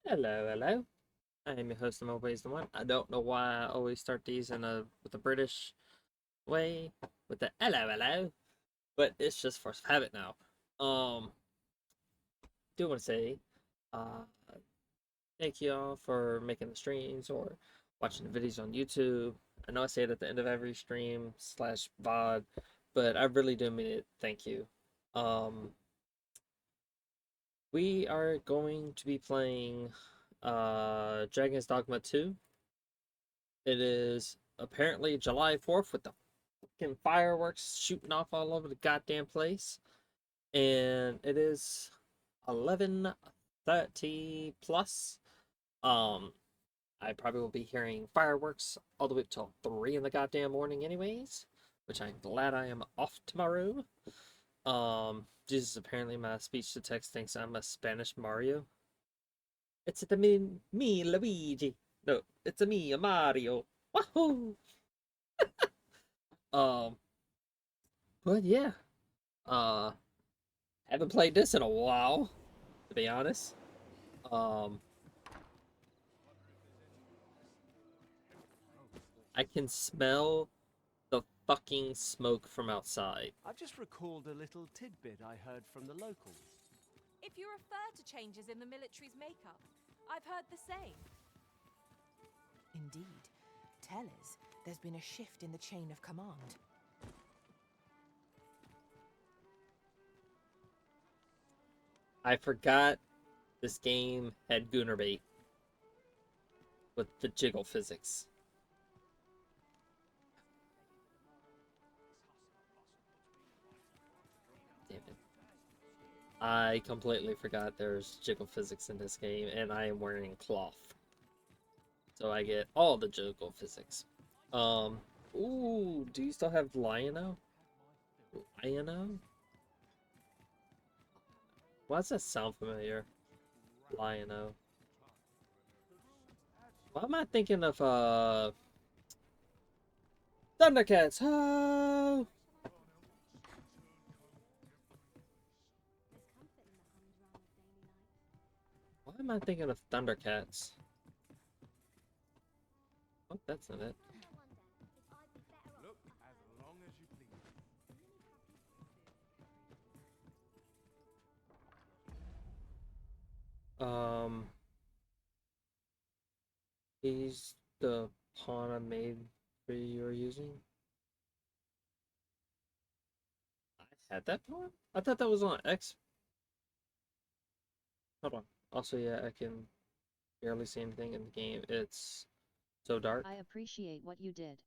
Hello, hello. I am your host, I'm always the one. I don't know why I always start these in a with a British way with the hello, hello, but it's just force of habit now. Do want to say, uh, thank you all for making the streams or watching the videos on YouTube. I know I say it at the end of every stream slash VOD, but I really do mean it. Thank you. Um, we are going to be playing Dragon's Dogma 2. It is apparently July 4th with the fucking fireworks shooting off all over the goddamn place. And it is 11:30 plus. Um, I probably will be hearing fireworks all the way up till 3 in the goddamn morning anyways, which I'm glad I am off tomorrow. Jesus, apparently my speech to text thinks I'm a Spanish Mario. It's a me Luigi. No, it's a me, a Mario. Wahoo! Um, but yeah, uh, haven't played this in a while, to be honest. Um, I can smell the fucking smoke from outside. I've just recalled a little tidbit I heard from the locals. If you refer to changes in the military's makeup, I've heard the same. Indeed. Tell us, there's been a shift in the chain of command. I forgot this game had Gooner bait with the jiggle physics. Damn it. I completely forgot there's jiggle physics in this game, and I am wearing cloth. So I get all the jiggle physics. Ooh, do you still have Lion-O? Lion-O? Why does that sound familiar? Lion-O. Why am I thinking of, Thundercats? Oh! Why am I thinking of Thundercats? Oh, that's not it. Look as long as you please. Um, he's the pawn I made for you are using. I had that pawn? I thought that was on X. Hold on. Also, yeah, I can barely see anything in the game. It's so dark. I appreciate what you did.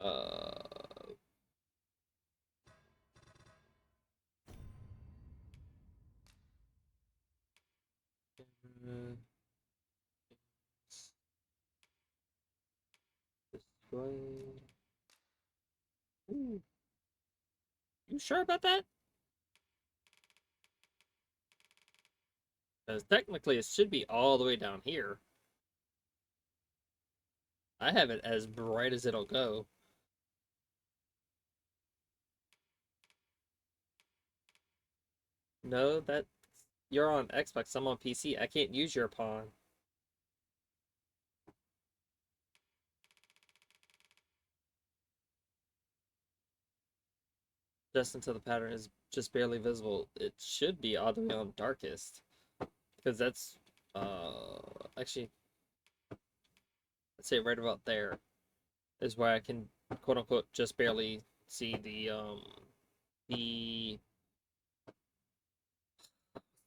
Uh, Destroy. Ooh. You sure about that? Because technically it should be all the way down here. I have it as bright as it'll go. No, that you're on Xbox, I'm on PC. I can't use your pawn. Just until the pattern is just barely visible. It should be all the way on darkest. Because that's actually, let's say right about there is where I can quote unquote just barely see the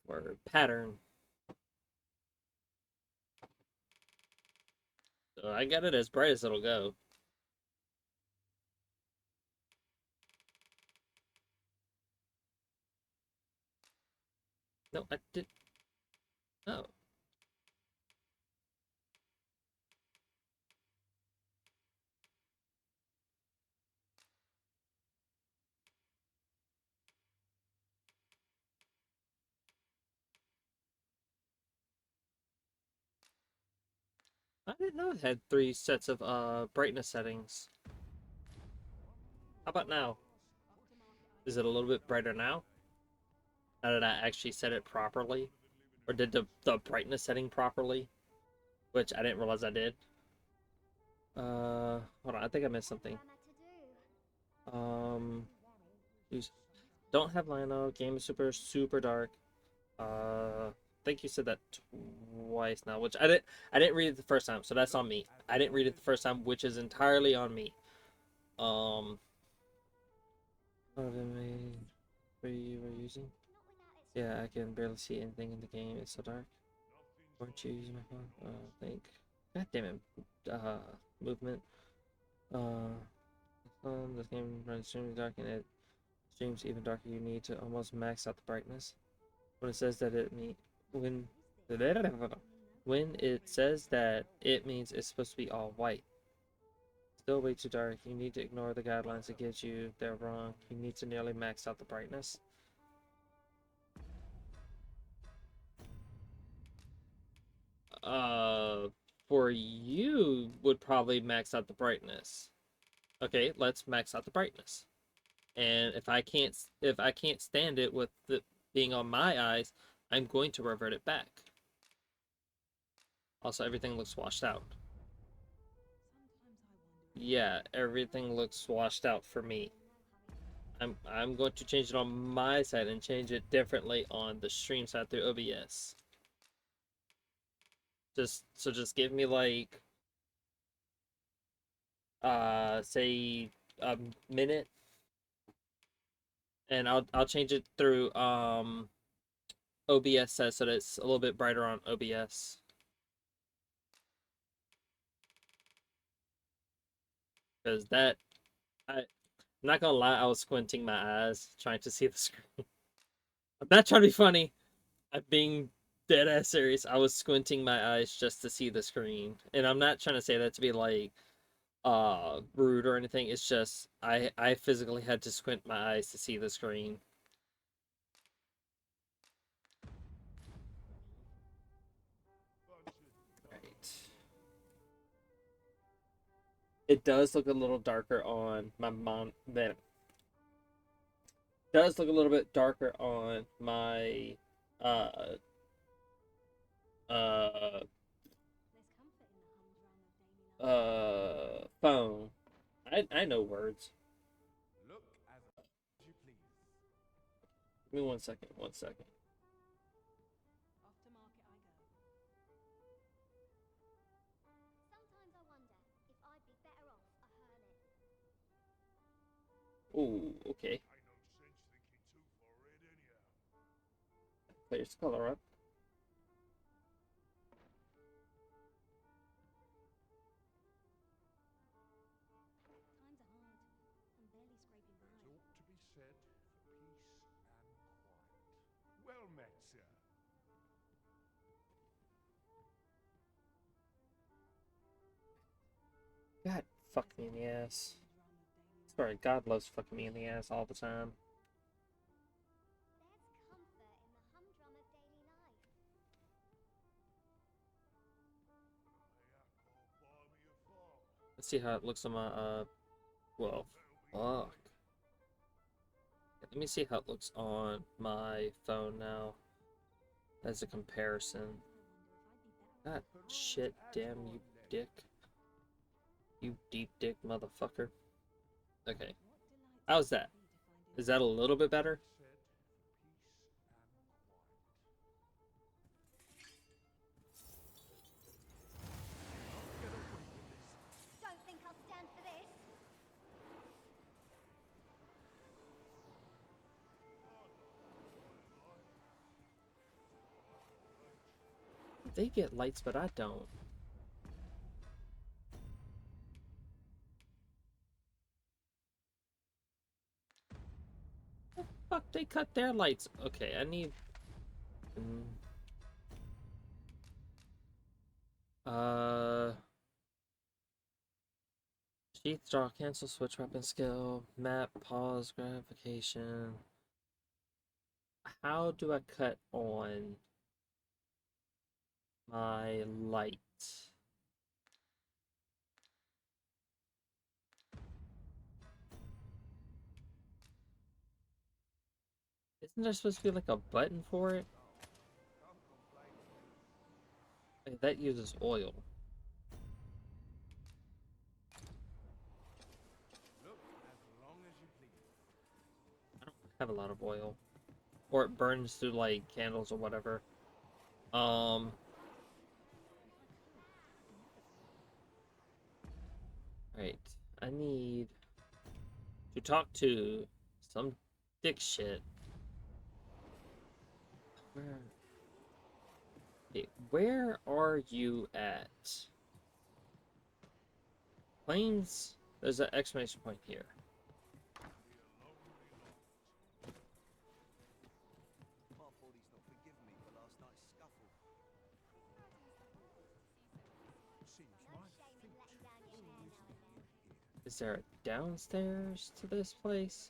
word pattern. So I got it as bright as it'll go. No, I did. No. I didn't know it had 3 sets of brightness settings. How about now? Is it a little bit brighter now? Now that I actually set it properly? or did the brightness setting properly, which I didn't realize I did. Hold on, I think I missed something. Use, don't have Lionel. Game is super dark. I think you said that twice now, which I didn't read it the first time, so that's on me. I didn't read it the first time, which is entirely on me. What you were using? Yeah, I can barely see anything in the game. It's so dark. Weren't you using my phone? Think. God damn it. Movement. This game runs extremely dark and it streams even darker. You need to almost max out the brightness. When it says that it mean when it says that it means it's supposed to be all white. Still way too dark. You need to ignore the guidelines that get you there wrong. You need to nearly max out the brightness. For you would probably max out the brightness. Okay, let's max out the brightness. And if I can't stand it with the being on my eyes, I'm going to revert it back. Also, everything looks washed out. Yeah, everything looks washed out for me. I'm going to change it on my side and change it differently on the stream side through OBS. Just give me like say a minute and I'll change it through OBS says so that it's a little bit brighter on OBS. Because I'm not gonna lie, I was squinting my eyes trying to see the screen. I'm not trying to be funny. I'm being dead ass serious. I was squinting my eyes just to see the screen. And I'm not trying to say that to be like rude or anything. It's just I physically had to squint my eyes to see the screen. Right. It does look a little darker on my mom. Then does look a little bit darker on my uh uh phone. I know words. Look as you please. Give me 1 second. 1 second. Off to market I go. Sometimes I wonder if I'd be better off a hermit. Ooh, okay. Players color up. Times are hard. I'm barely scraping by. It ought to be said for peace and quiet. Well met, sir. God, fuck me in the ass. Sorry, God loves fucking me in the ass all the time. There's comfort in the humdrum of daily life. Let's see how it looks on my well, fuck. Let me see how it looks on my phone now. As a comparison. God, shit, damn you, dick. You deep dick motherfucker. Okay. How's that? Is that a little bit better? Don't think I'll stand for this. They get lights, but I don't. The fuck, they cut their lights. Okay, I need... Sheath, draw, cancel, switch weapon skill, map, pause, gratification. How do I cut on my light? Isn't there supposed to be like a button for it? That uses oil. Look as long as you please. I don't have a lot of oil. Or it burns through like candles or whatever. Right. I need to talk to some dick shit. Where? Okay, where are you at? Planes? There's an exclamation point here. My body's not forgiven me for last night's scuffle. Seems No my shame in feet letting down your hair now and then. Is there a downstairs to this place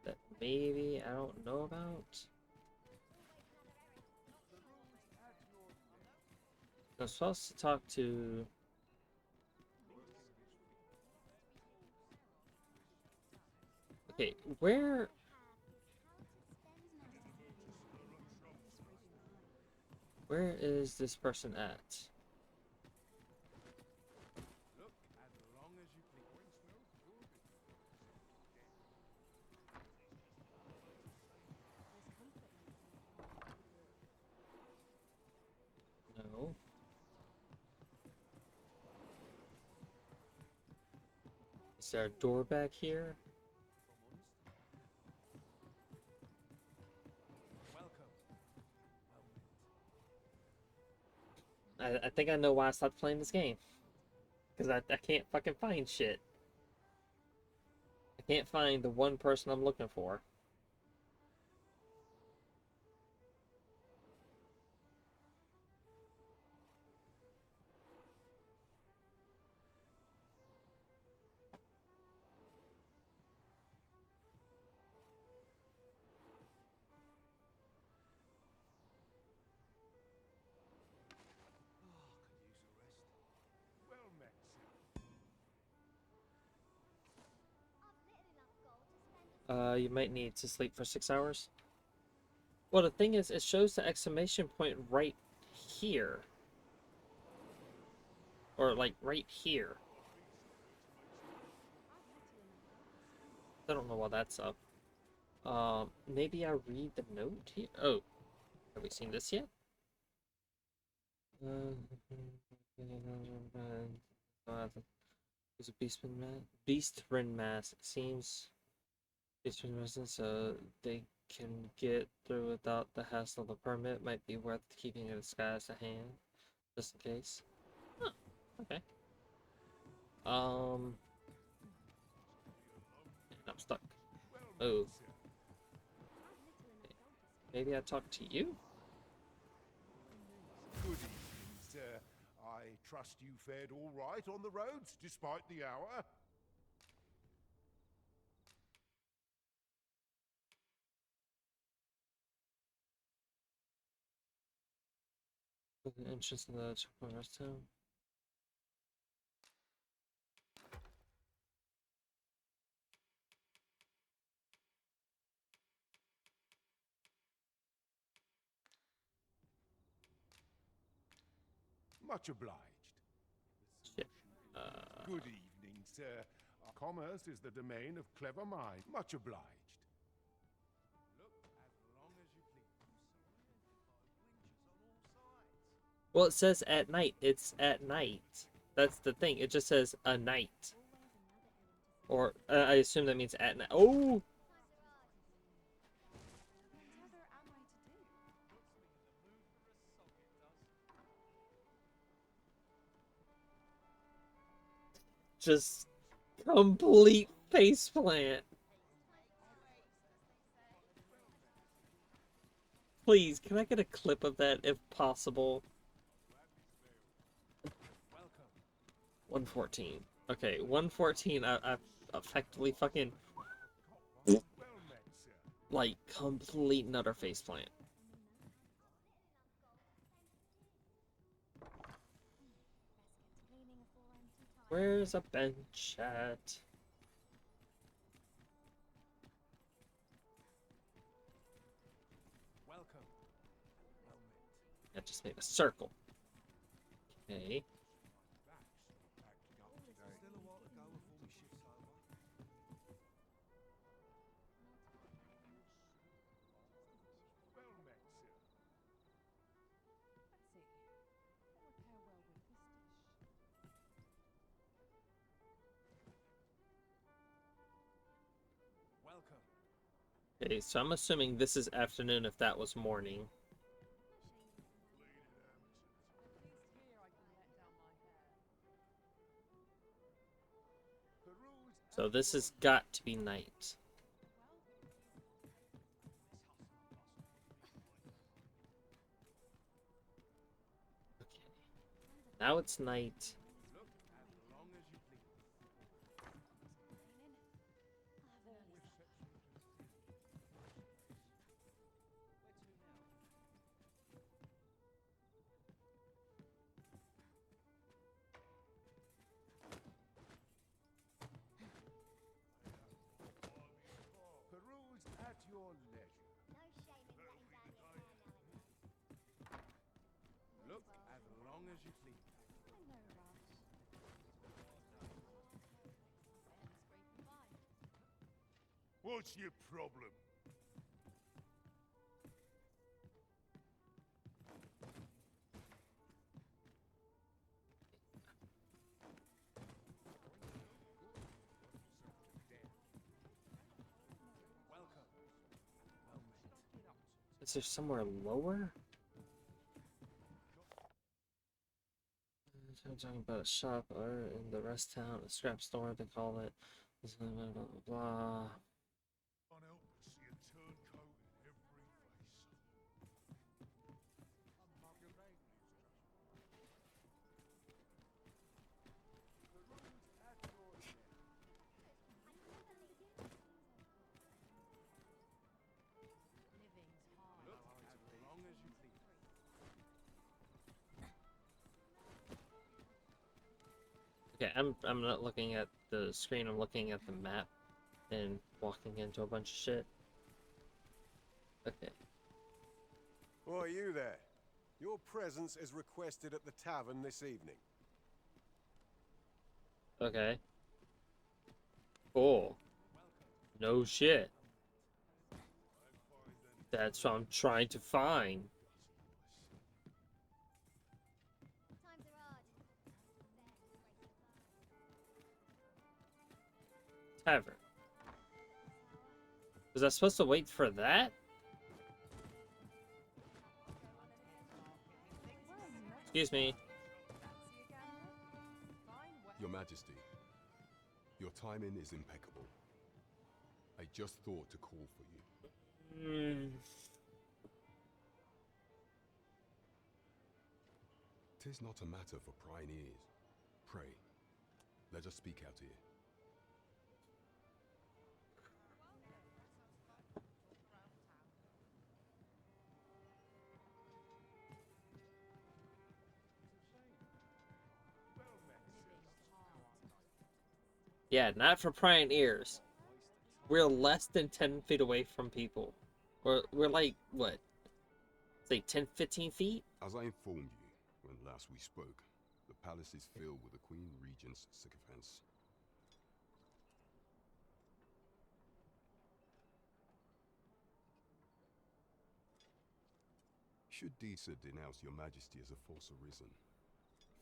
that maybe I don't know about? I'm supposed to talk to... Okay, where... Where is this person at? look as long as you please. No. Is there a door back here? Welcome. I think I know why I stopped playing this game. Because I can't fucking find shit. I can't find the one person I'm looking for. Well met, sir. I've little enough gold to spend. You might need to sleep for 6 hours. Well, the thing is, it shows the exclamation point right here. Or, like, right here. I don't know why that's up. Maybe I read the note here? Oh, have we seen this yet? There's a beastren mask. It seems beastren residents, so they can get through without the hassle of the permit. Might be worth keeping a disguise to hand, just in case. Huh, okay. I'm stuck. Oh, maybe I talk to you? Good evening, sir. I trust you fared all right on the roads, despite the hour. With an interest in the rest home. Much obliged. Shit. Good evening, sir. Our commerce is the domain of clever minds. Much obliged. Look as long as you please. Well, it says at night. It's at night. That's the thing. It just says a night. Or I assume that means at night. Oh! Just complete faceplant. Please, can I get a clip of that if possible? 114. Okay, 114. I've effectively fucking Well met, sir. like complete and utter faceplant. Where's a bench at? Welcome. Well met. I just made a circle. Okay. Still a while to go before my shift's over. Well met, sir. Let's see. What will pair well with this dish? Welcome. Okay, so I'm assuming this is afternoon if that was morning. At least here I can let down my hair. Peruse So at this your has got to be night. Well, Okay. Now it's night. Look, as long as you please. complaining. I'll have an early supper. Where to now? Peruse at your leisure. No shame in letting down your hair now and then. Look, as long as you please. I'm no rush. Barely scraping by. What's your problem? Welcome. Well met. Is there somewhere lower? I'm talking about a shop or in the rest town, a scrap store, they call it. Blah, blah, blah, blah. Can't help but see a turncoat in every face. Peruse at your leisure. Living's hard. Look, as long as you please. Okay, I'm not looking at the screen, I'm looking at the map and walking into a bunch of shit. Okay. Why are you there? Your presence is requested at the tavern this evening. Okay. Cool. No shit. That's what I'm trying to find. Times are hard. Tavern. Was I supposed to wait for that? Excuse me. Fancy a gander? Fine weather. Your Majesty, your timing is impeccable. I just thought to call for you. Tis not a matter for prying ears. Pray, let us speak out here. Well met, sir. Yeah, not for prying ears. We're less than 10 feet away from people. We're like, what? Say 10, 15 feet? As I informed you when last we spoke, the palace is filled with the Queen Regent's sycophants. Should Disa denounce your Majesty as a false arisen,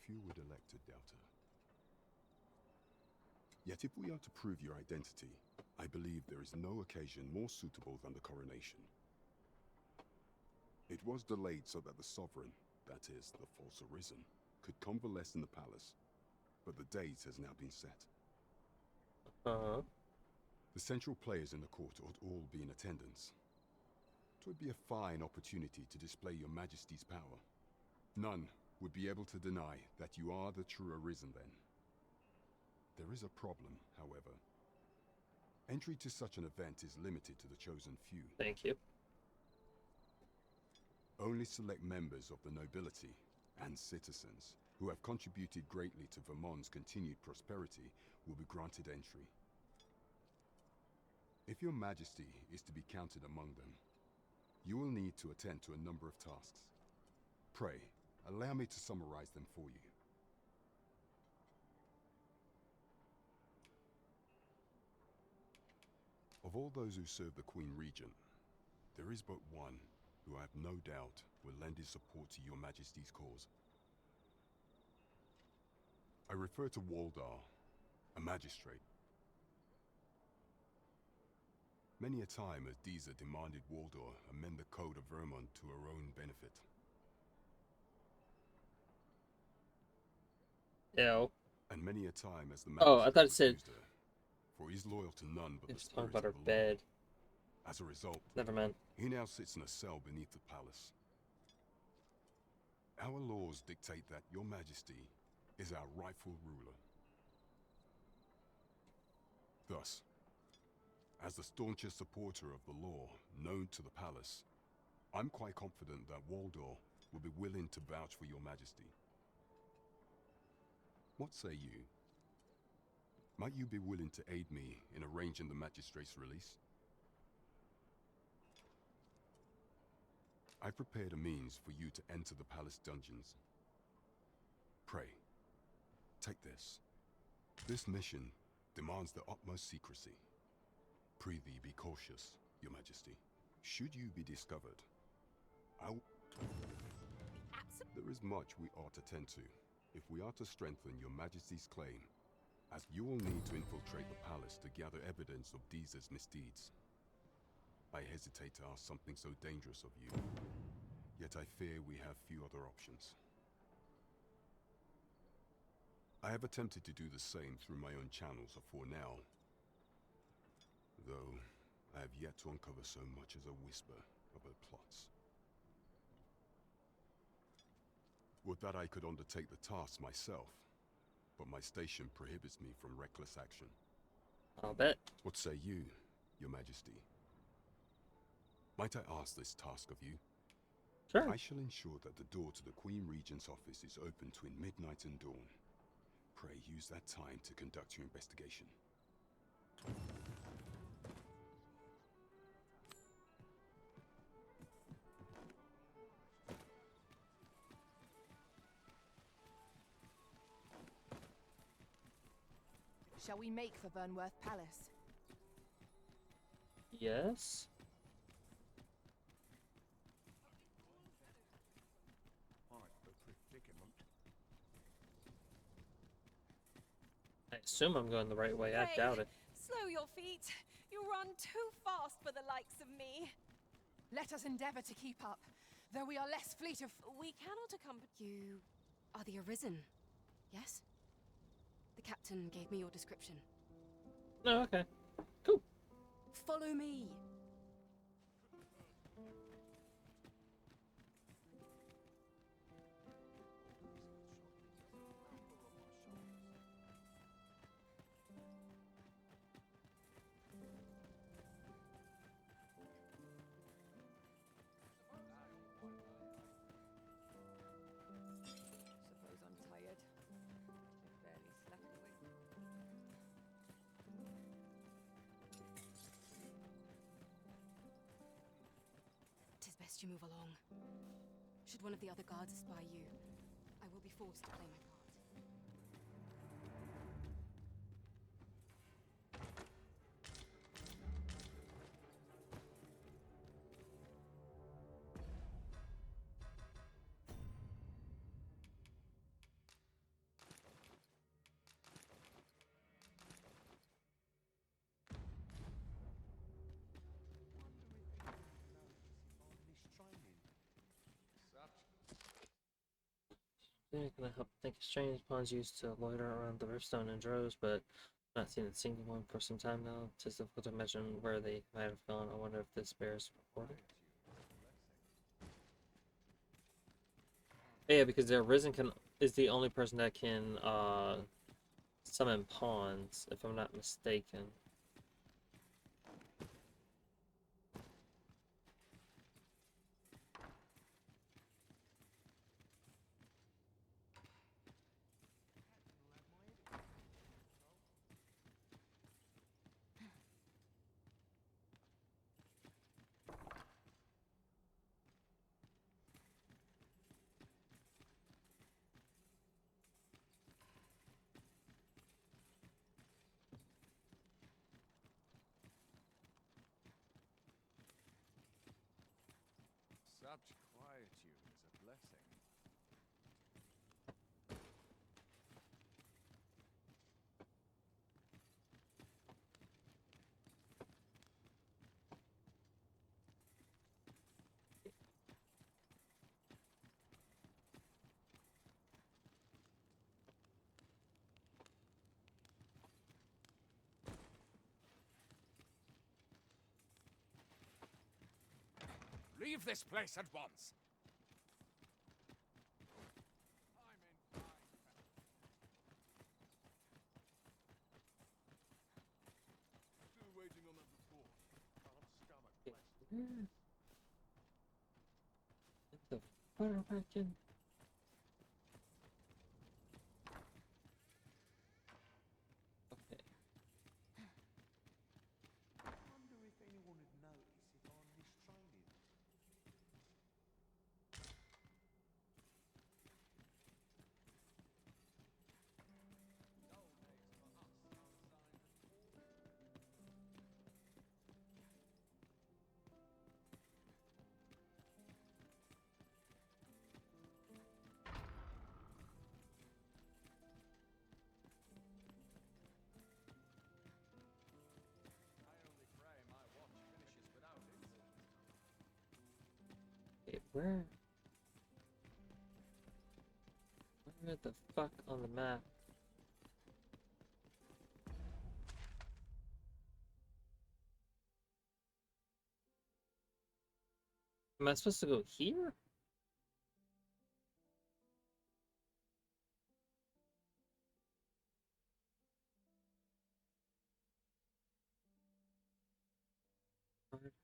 few would elect to doubt her. Yet if we are to prove your identity, I believe there is no occasion more suitable than the coronation. It was delayed so that the sovereign, that is, the false arisen, could convalesce in the palace, but the date has now been set. Uh-huh. The central players in the court ought all be in attendance. 'Twould be a fine opportunity to display your Majesty's power. None would be able to deny that you are the true arisen then. There is a problem, however. Entry to such an event is limited to the chosen few. Thank you. Only select members of the nobility and citizens who have contributed greatly to Vermont's continued prosperity will be granted entry. If your Majesty is to be counted among them, you will need to attend to a number of tasks. Pray, allow me to summarize them for you. Of all those who serve the Queen Regent, there is but one who I have no doubt will lend his support to your Majesty's cause. I refer to Waldar, a magistrate. Many a time has Disa demanded Waldor amend the code of Vermont to her own benefit. Ew. And many a time has the Oh, I magistrate thought it said- refused her, for he's loyal to none but the It's talking spirits about her of the law. bed. As a result, Never mind. he now sits in a cell beneath the palace. Our laws dictate that your Majesty is our rightful ruler. Thus, as the staunchest supporter of the law known to the palace, I'm quite confident that Waldor will be willing to vouch for your Majesty. What say you? Might you be willing to aid me in arranging the magistrate's release? I've prepared a means for you to enter the palace dungeons. Pray, take this. This mission demands the utmost secrecy. Prithee be cautious, your Majesty. Should you be discovered, there is much we ought to tend to if we are to strengthen your Majesty's claim, as you will need to infiltrate the palace to gather evidence of Disa's misdeeds. I hesitate to ask something so dangerous of you, yet I fear we have few other options. I have attempted to do the same through my own channels afore now, though I have yet to uncover so much as a whisper of her plots. Would that I could undertake the task myself, but my station prohibits me from reckless action. I'll bet. What say you, your Majesty? Might I ask this task of you? Sure. I shall ensure that the door to the Queen Regent's office is open between midnight and dawn. Pray use that time to conduct your investigation. Shall we make for Vernworth Palace? Yes. I assume I'm going the right way. I Pray, doubt it. Slow your feet. You run too fast for the likes of me. Let us endeavor to keep up, though we are less fleet of... We cannot accompany You are the arisen, yes? The captain gave me your description. Oh, okay. Cool. Follow me. Suppose I'm tired. I barely slept away. Tis best you move along. Should one of the other guards espy you, I will be forced to play my part. Yeah, can I help think exchange pawns used to loiter around the Riftstone in droves, but not seen a single one for some time now. It's difficult to imagine where they might have gone. I wonder if this bears reporting. Yeah, because the Arisen is the only person that can summon pawns, if I'm not mistaken. Leave this place at once. Still waiting on that report. Can't stomach Okay, questions. where the fire back in? Okay. I wonder if anyone would notice if I'm mistraining. I only pray my watch finishes without incident. Okay, where the fuck on the map? Am I supposed to go here?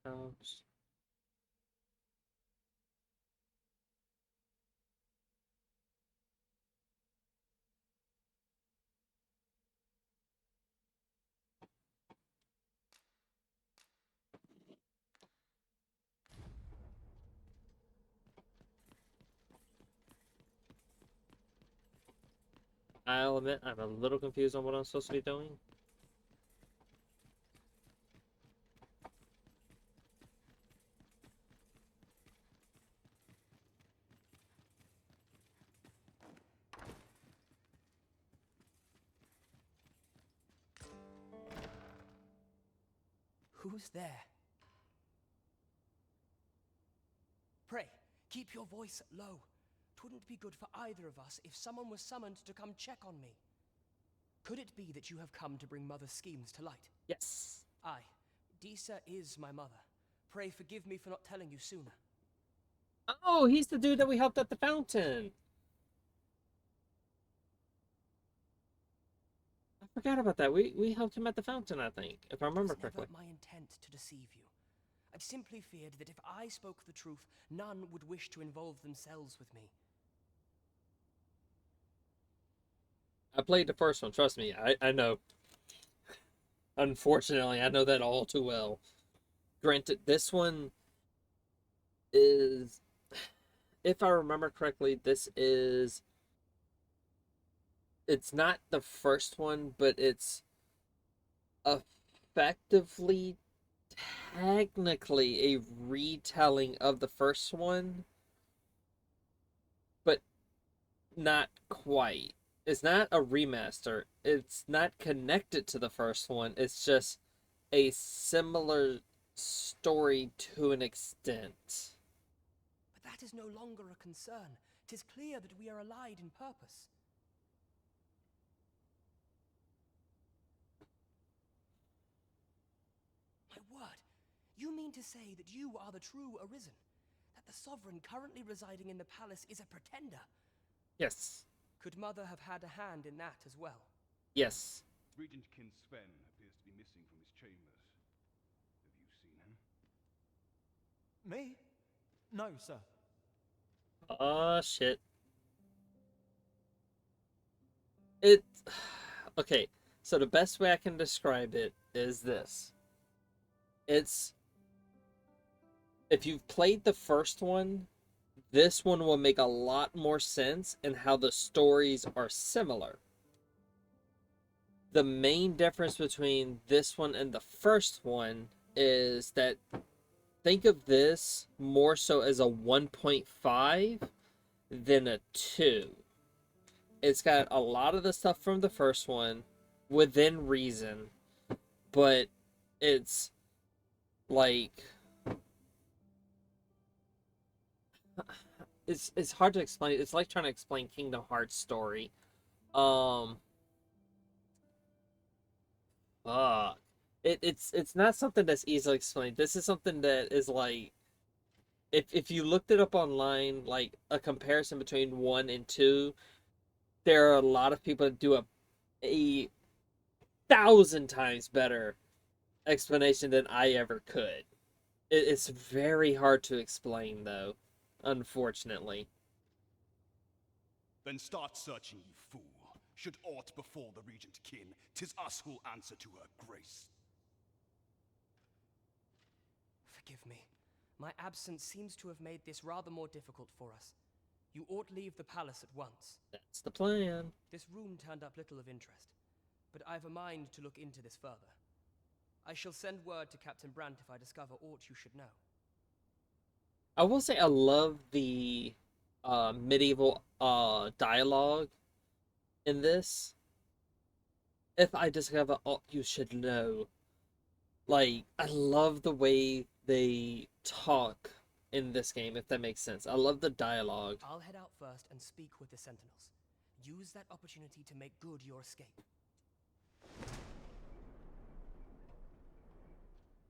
House. I'll admit I'm a little confused on what I'm supposed to be doing. Who's there? Pray, keep your voice low. 'Twouldn't be good for either of us if someone was summoned to come check on me. Could it be that you have come to bring Mother's schemes to light? Yes. Aye, Disa is my mother. Pray forgive me for not telling you sooner. Oh, he's the dude that we helped at the fountain. I forgot about that. We helped him at the fountain, I think, if I remember It was never correctly. my intent to deceive you. I simply feared that if I spoke the truth, none would wish to involve themselves with me. I played the first one, trust me. I know. Unfortunately, I know that all too well. Granted, this one is, if I remember correctly, it's not the first one, but it's effectively, technically, a retelling of the first one, but not quite. It's not a remaster. It's not connected to the first one. It's just a similar story to an extent. But that is no longer a concern. 'Tis clear that we are allied in purpose. My word, you mean to say that you are the true Arisen? That the sovereign currently residing in the palace is a pretender? Yes. Could Mother have had a hand in that as well? Yes. Regent Kin Sven appears to be missing from his chambers. Have you seen him? Me? No, sir. Oh, shit. It... Okay, so the best way I can describe it is this. It's... If you've played the first one, this one will make a lot more sense in how the stories are similar. The main difference between this one and the first one is that think of this more so as a 1.5 than a 2. It's got a lot of the stuff from the first one within reason, but it's like it's hard to explain. It's like trying to explain Kingdom Hearts story. Fuck. It's not something that's easily explained. This is something that is like if you looked it up online, like a comparison between 1 and 2, there are a lot of people that do a thousand times better explanation than I ever could. It's very hard to explain, though, unfortunately. Then start searching, you fool. Should aught befall the regent kin, 'tis us who'll answer to her grace. Forgive me. My absence seems to have made this rather more difficult for us. You ought leave the palace at once. That's the plan. This room turned up little of interest, but I've a mind to look into this further. I shall send word to Captain Brandt if I discover aught you should know. I will say I love the medieval dialogue in this. If I discover aught you should know. Like, I love the way they talk in this game, if that makes sense. I love the dialogue. I'll head out first and speak with the sentinels. Use that opportunity to make good your escape.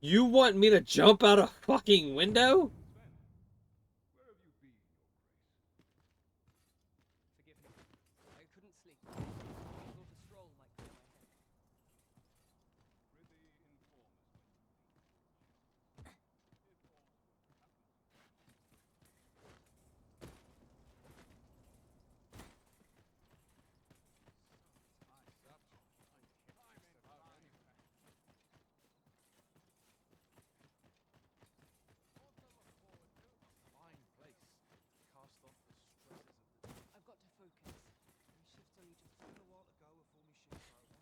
You want me to jump out a fucking window? Forgive me. I couldn't sleep. I thought a stroll might clear my head. I've got to focus. My shift's only just Still a while to go before my shift's over.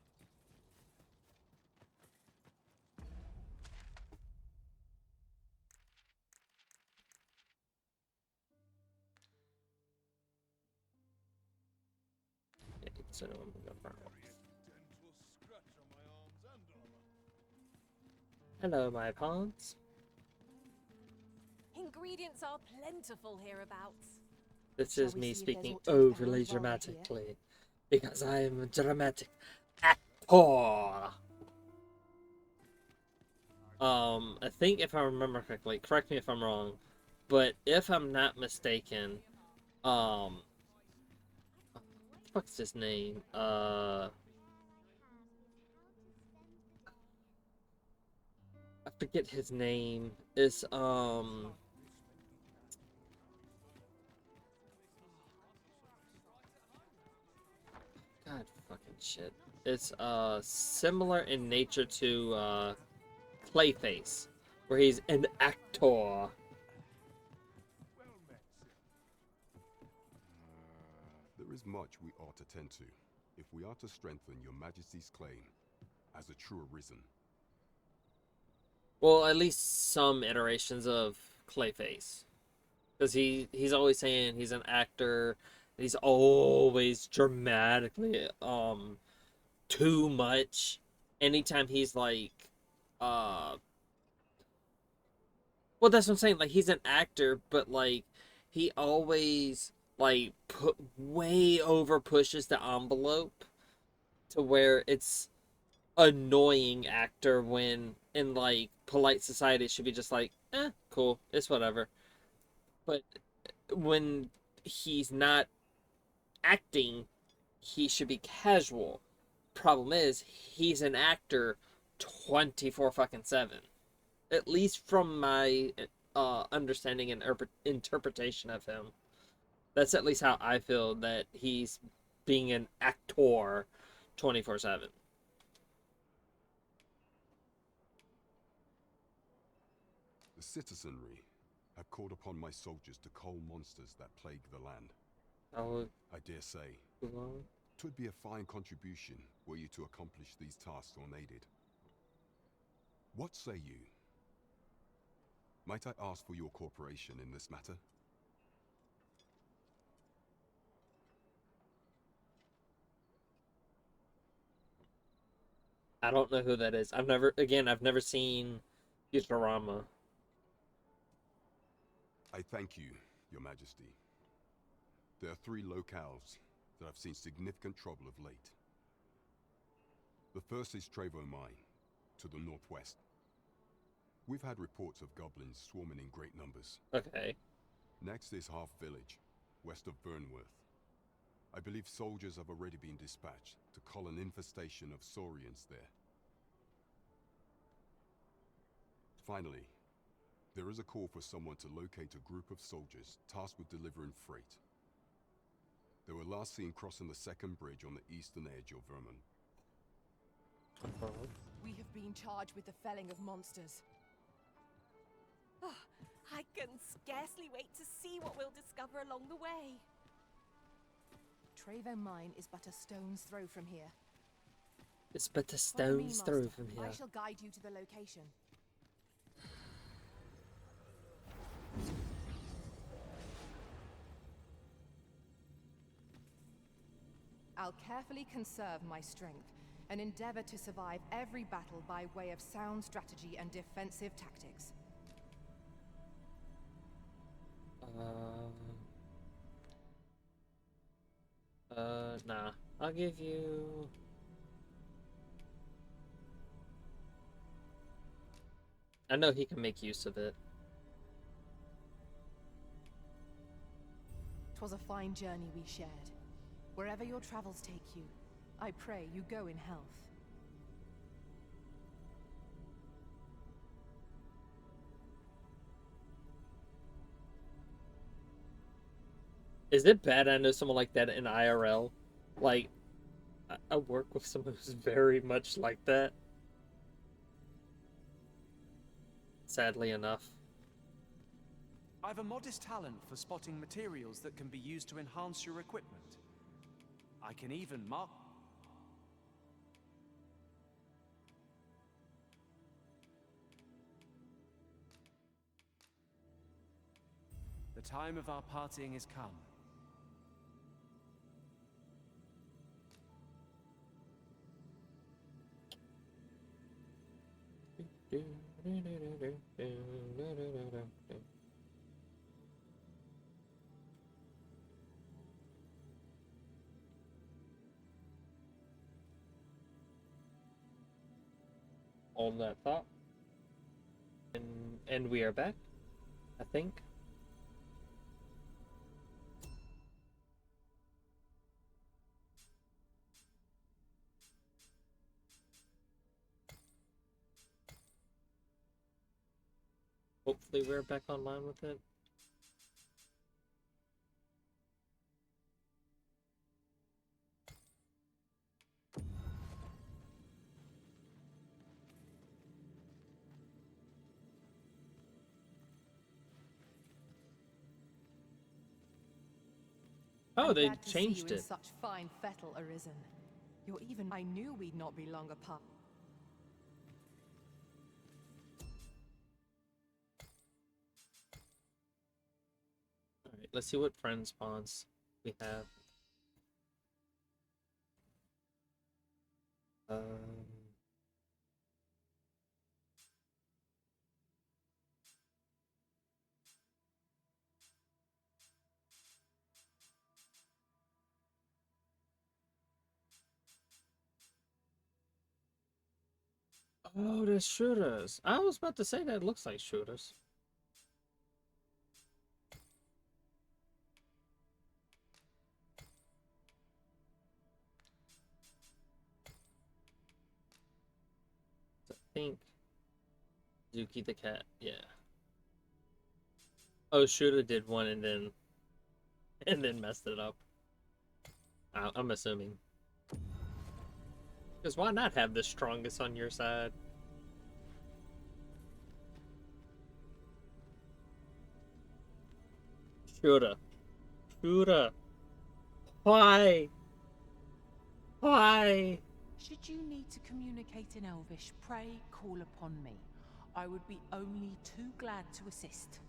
So I'm gonna burn. Hello, my pawns. Ingredients are plentiful hereabouts. This Shall is we me see if there's speaking aught to be found overly while we're here? dramatically. Because I am a dramatic actor. I think if I remember correctly, correct me if I'm wrong, but if I'm not mistaken, what the fuck's his name? I forget his name. It's God fucking shit. It's similar in nature to Clayface, where he's an actor. There is much we ought to tend to, if we are to strengthen your majesty's claim as a true arisen. Well, at least some iterations of Clayface. Because he's always saying he's an actor. He's always dramatically too much. Anytime he's like well, that's what I'm saying, like he's an actor, but like he always like put way over pushes the envelope to where it's annoying actor when in like polite society it should be just like, cool, it's whatever. But when he's not acting, he should be casual. Problem is, he's an actor 24 fucking 7. At least from my understanding and interpretation of him. That's at least how I feel that he's being an actor 24/7. The citizenry have called upon my soldiers to cull monsters that plague the land. I dare say, 'twould be a fine contribution were you to accomplish these tasks unaided. What say you? Might I ask for your cooperation in this matter? I don't know who that is. I've never seen Futurama. I thank you, Your Majesty. There are 3 locales that have seen significant trouble of late. The first is Trevo Mine, to the northwest. We've had reports of goblins swarming in great numbers. Okay. Next is Half Village, west of Burnworth. I believe soldiers have already been dispatched to cull an infestation of saurians there. Finally, there is a call for someone to locate a group of soldiers tasked with delivering freight. They were last seen crossing the second bridge on the eastern edge of Vermont. We have been charged with the felling of monsters. Oh, I can scarcely wait to see what we'll discover along the way. Trevo Mine is but a stone's throw from here. It's but a Follow me, stone's throw Master. from here. I shall guide you to the location. I'll carefully conserve my strength and endeavor to survive every battle by way of sound strategy and defensive tactics. Nah. I'll give you... I know he can make use of it. 'Twas a fine journey we shared. Wherever your travels take you, I pray you go in health. Is it bad I know someone like that in IRL? Like, I work with someone who's very much like that. Sadly enough. I've a modest talent for spotting materials that can be used to enhance your equipment. I can even mark... The time of our parting is come. On that thought. And we are back, I think. Hopefully we're back online with it. Oh, I'm they glad to changed see you it. in such fine fettle, Arisen. You're even... I knew we'd not be long apart. Alright, let's see what friend spawns we have. Oh, there's shooters. I was about to say that looks like shooters. I think Zuki the cat, yeah. Oh, shooter did one and then messed it up. I'm assuming. Because why not have the strongest on your side? Shooter. Shooter. Why? Why? Should you need to communicate in Elvish, pray call upon me. I would be only too glad to assist.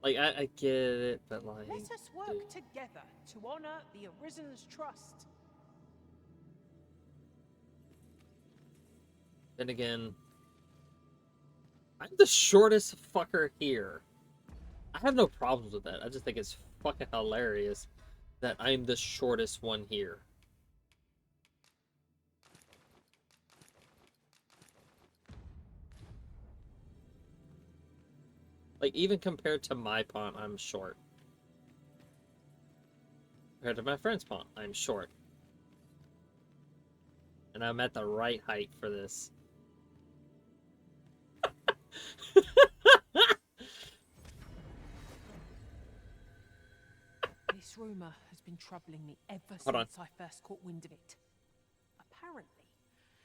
Like, I get it, but like... Let us work together to honor the Arisen's trust. Then again, I'm the shortest fucker here. I have no problems with that. I just think it's fucking hilarious that I'm the shortest one here. Like, even compared to my pawn, I'm short. Compared to my friend's pawn, I'm short. And I'm at the right height for this. This rumor has been troubling me ever Hold on. since I first caught wind of it. Apparently,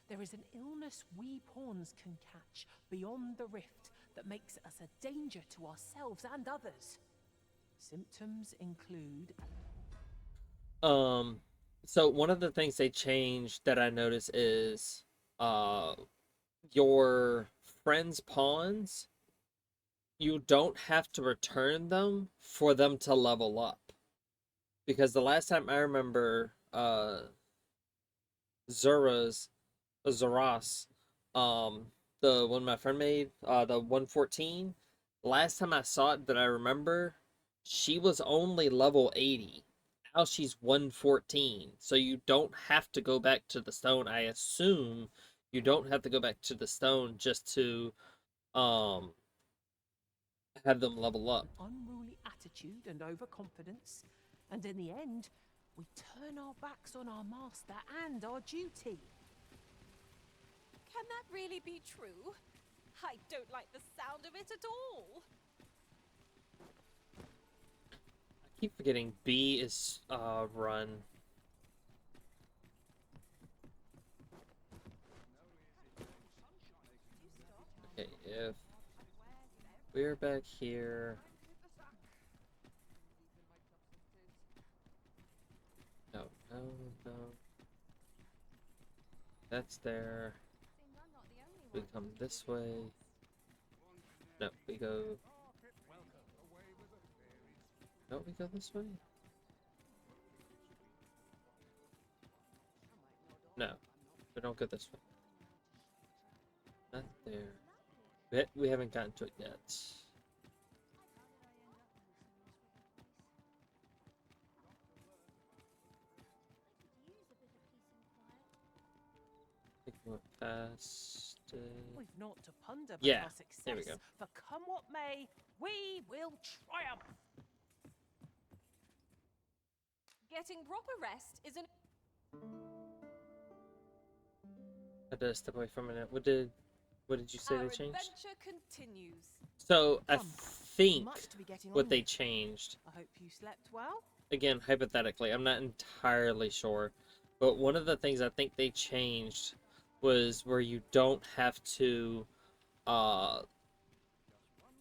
there is an illness we pawns can catch beyond the rift that makes us a danger to ourselves and others. Symptoms include... So one of the things they changed that I noticed is, your friend's pawns, you don't have to return them for them to level up. Because the last time I remember, Zeras, the one my friend made, the 114, last time I saw it that I remember, she was only level 80. Now she's 114. So you don't have to go back to the stone. I assume you don't have to go back to the stone just to have them level up. Unruly attitude and overconfidence, and in the end, we turn our backs on our master and our duty. Can that really be true? I don't like the sound of it at all. I keep forgetting B is run. Okay, if we're back here. No, no, no. That's there. We come this way. No, we go. No, we go this way? No, we don't go this way. Not there. We haven't gotten to it yet. I think we went past. We've not to ponder but Yeah, our success, there we go. for come what may, we will triumph. Getting proper rest is an... I had to step away from it. What did you say Our they changed? adventure continues. So I Come, think much to be getting what on they with. changed, I hope you slept well. again, hypothetically, I'm not entirely sure, but one of the things I think they changed was where you don't have to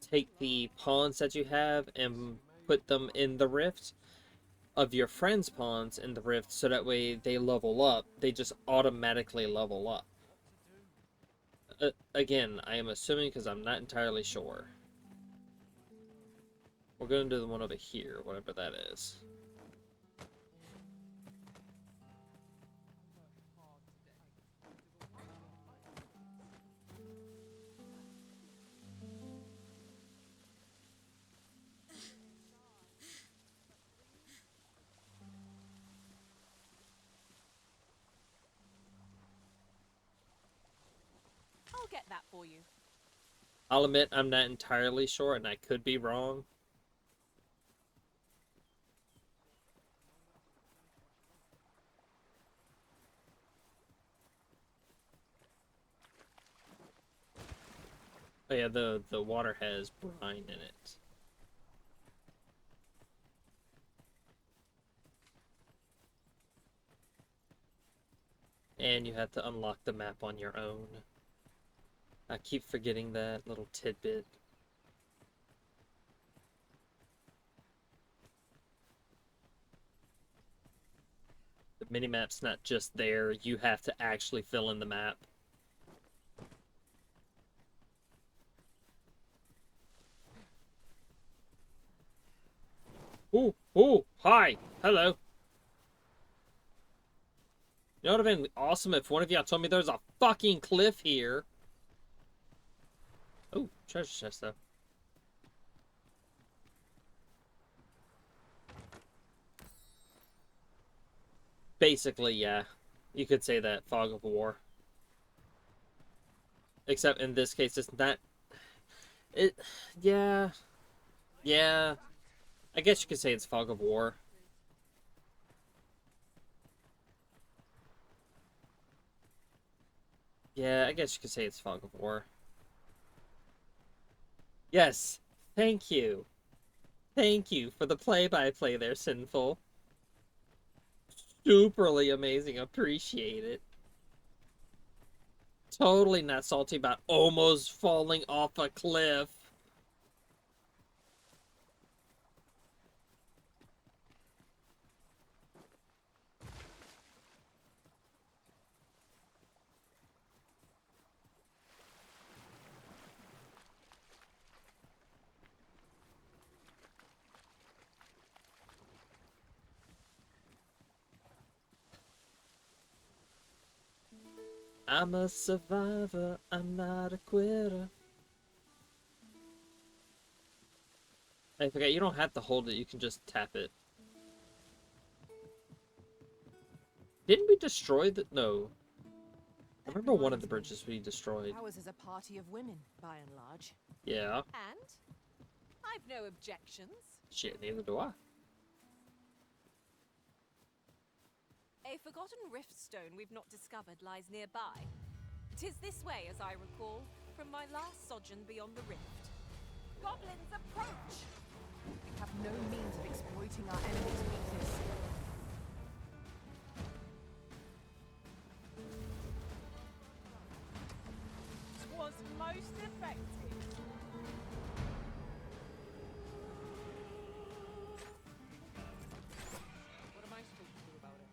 take the pawns that you have and put them in the rift of your friend's pawns in the rift, so that way they level up. They just automatically level up. Again, I am assuming because I'm not entirely sure. We're going to do the one over here, whatever that is. I'll get that for you. I'll admit I'm not entirely sure, and I could be wrong. Oh yeah, the water has brine in it. And you have to unlock the map on your own. I keep forgetting that little tidbit. The minimap's not just there, you have to actually fill in the map. Ooh, ooh, hi, hello. You know what would have been awesome if one of y'all told me there's a fucking cliff here. Oh, treasure chest though. Basically, yeah. You could say that fog of war. Except in this case, it's not. It, yeah, yeah. I guess you could say it's fog of war. Yeah, I guess you could say it's fog of war. Yes, thank you. Thank you for the play-by-play there, Sinful. Superly amazing. Appreciate it. Totally not salty about almost falling off a cliff. I'm a survivor, I'm not a quitter. I forget, you don't have to hold it, you can just tap it. Didn't we destroy the... No. I remember one of the bridges we destroyed. Ours is a party of women, by and large. Yeah. And I've no objections. Shit, neither do I. A forgotten rift stone we've not discovered lies nearby. 'Tis this way, as I recall, from my last sojourn beyond the rift. Goblins approach! We have no means of exploiting our enemy's weakness. Was most effective. What am I supposed to do about it?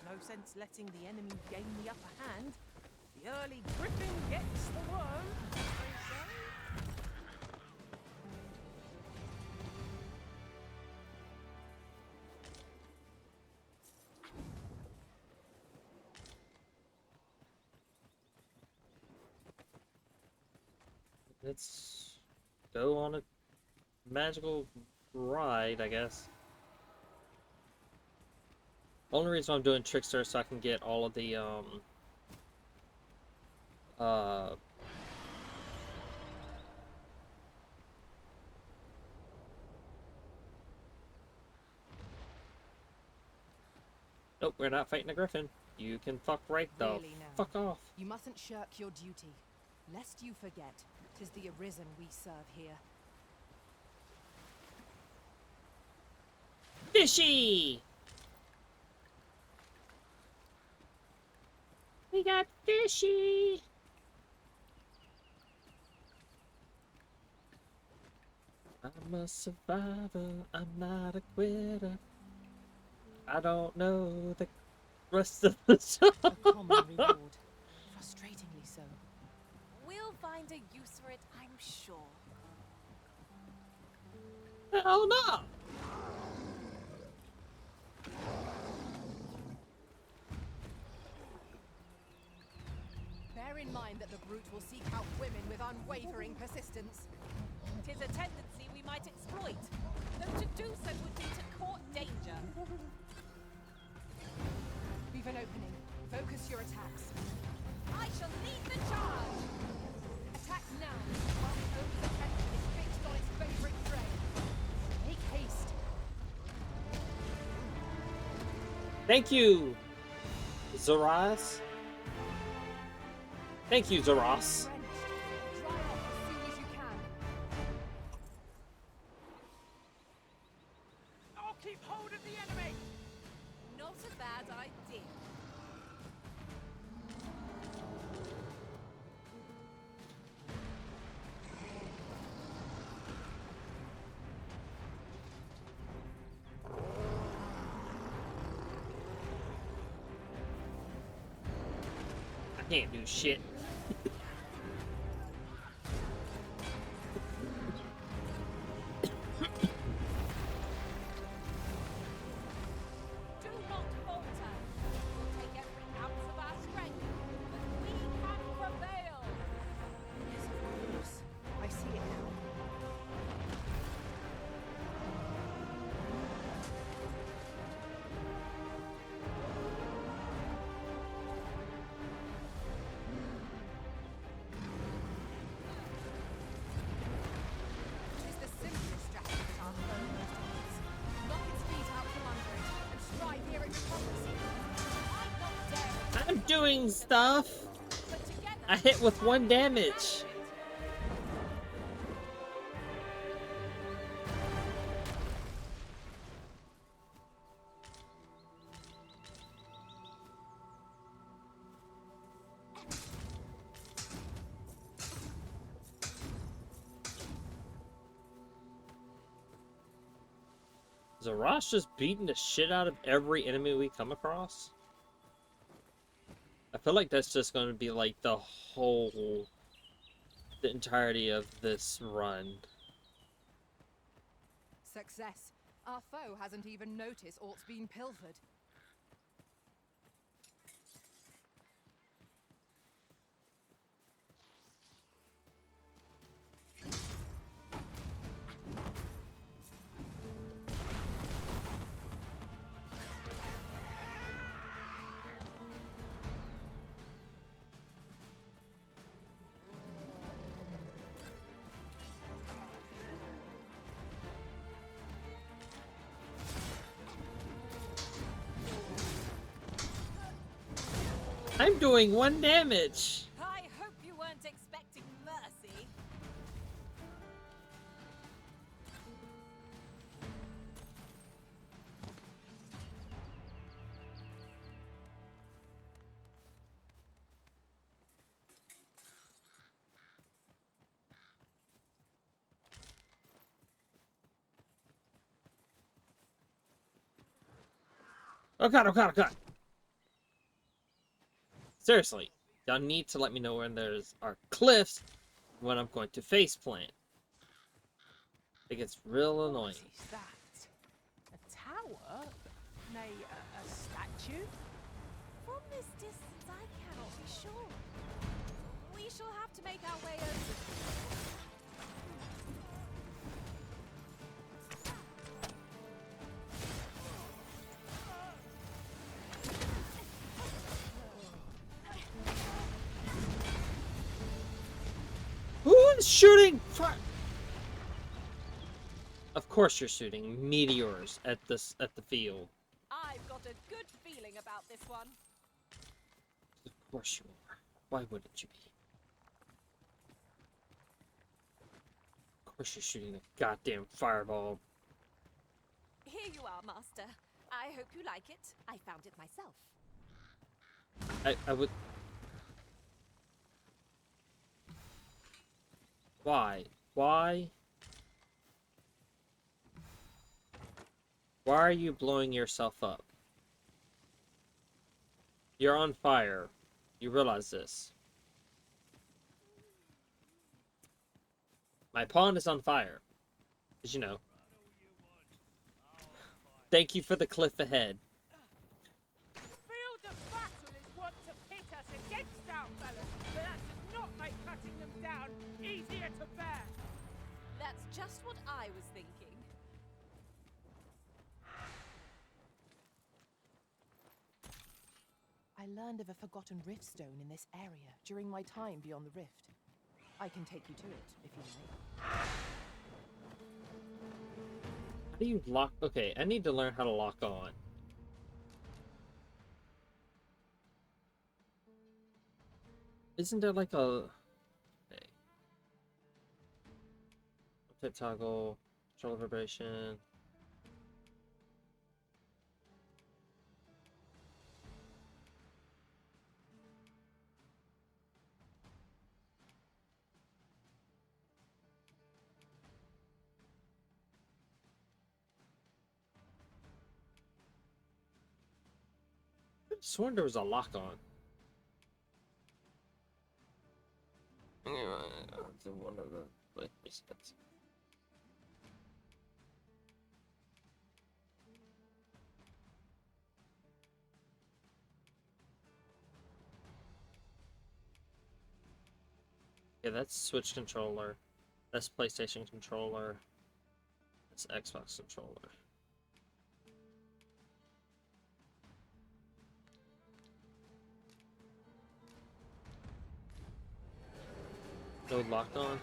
No sense letting the enemy gain the upper hand. The early griffin gets the worm, as they say. Let's go on a magical ride, I guess. Only reason I'm doing Trickster is so I can get all of the, Nope, we're not fighting a griffin. You can fuck right the Really now, fuck off. You mustn't shirk your duty, lest you forget 'tis the arisen we serve here. Fishy! We got fishy! I'm a survivor, I'm not a quitter. I don't know the rest of the song. A common reward, frustratingly so. We'll find a use for it, I'm sure. Hell no! Bear in mind that the brute will seek out women with unwavering persistence. 'Tis a tendency we might exploit, though to do so would be to court danger. We've an opening. Focus your attacks. I shall lead the charge! Attack now, while the ogre's attention is fixed on its favorite prey. Make haste. Thank you, Zaras. Thank you, Zaras. Dry off as soon as you can. I'll keep hold of the enemy! Not a bad idea. Can't do shit. Do not falter. We'll take every ounce of our strength, but we can prevail. Yes, of course. I see it now. It is the simplest strategy that our foe knows to use. Knock its feet out from under it and stride near its hypocrisy. I'm not daring. I'm doing stuff. But together, I hit with 1 damage. Zarash just beating the shit out of every enemy we come across? I feel like that's just going to be like the entirety of this run. Success. Our foe hasn't even noticed aught's been pilfered. I'm doing 1 damage. I hope you weren't expecting mercy. Oh god, oh god, oh god. Seriously, y'all need to let me know when there's are cliffs when I'm going to face plant. It gets real annoying. What is that? A tower? Nay, a statue? From this distance, I cannot be sure. We shall have to make our way over. Who is shooting? Of course you're shooting meteors at the field. I've got a good feeling about this one. Of course you are. Why wouldn't you be? Of course you're shooting a goddamn fireball. Here you are, Master. I hope you like it. I found it myself. I would. Why? Why? Why are you blowing yourself up? You're on fire. You realize this. My pawn is on fire. As you know. Thank you for the cliff ahead. The field of battle is what to pit us against our fellows, but that does not make cutting them down easier to bear. That's just what I was thinking. I learned of a forgotten rift stone in this area during my time beyond the rift. I can take you to it, if you like. How do you lock? Okay, I need to learn how to lock on. Isn't there like a... Okay. Tip toggle, control vibration. I sworn there was a lock on. is it? Yeah, that's Switch controller. That's PlayStation controller. That's Xbox controller. No lock on.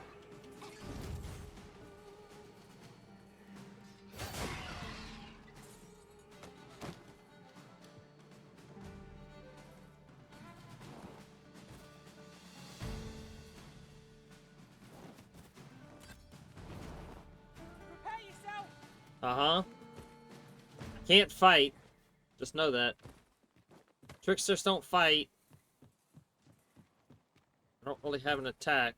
Prepare yourself! Uh-huh. I can't fight. Just know that. Tricksters don't fight. I don't really have an attack.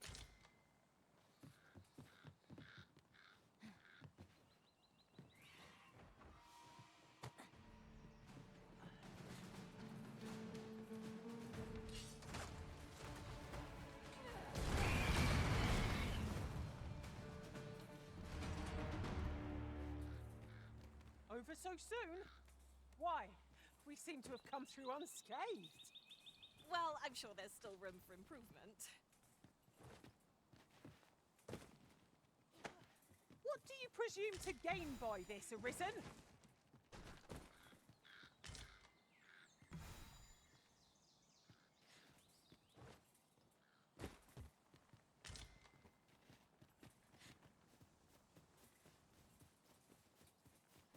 Over so soon? Why? We seem to have come through unscathed. Well, I'm sure there's still room for improvement. What do you presume to gain by this, Arisen?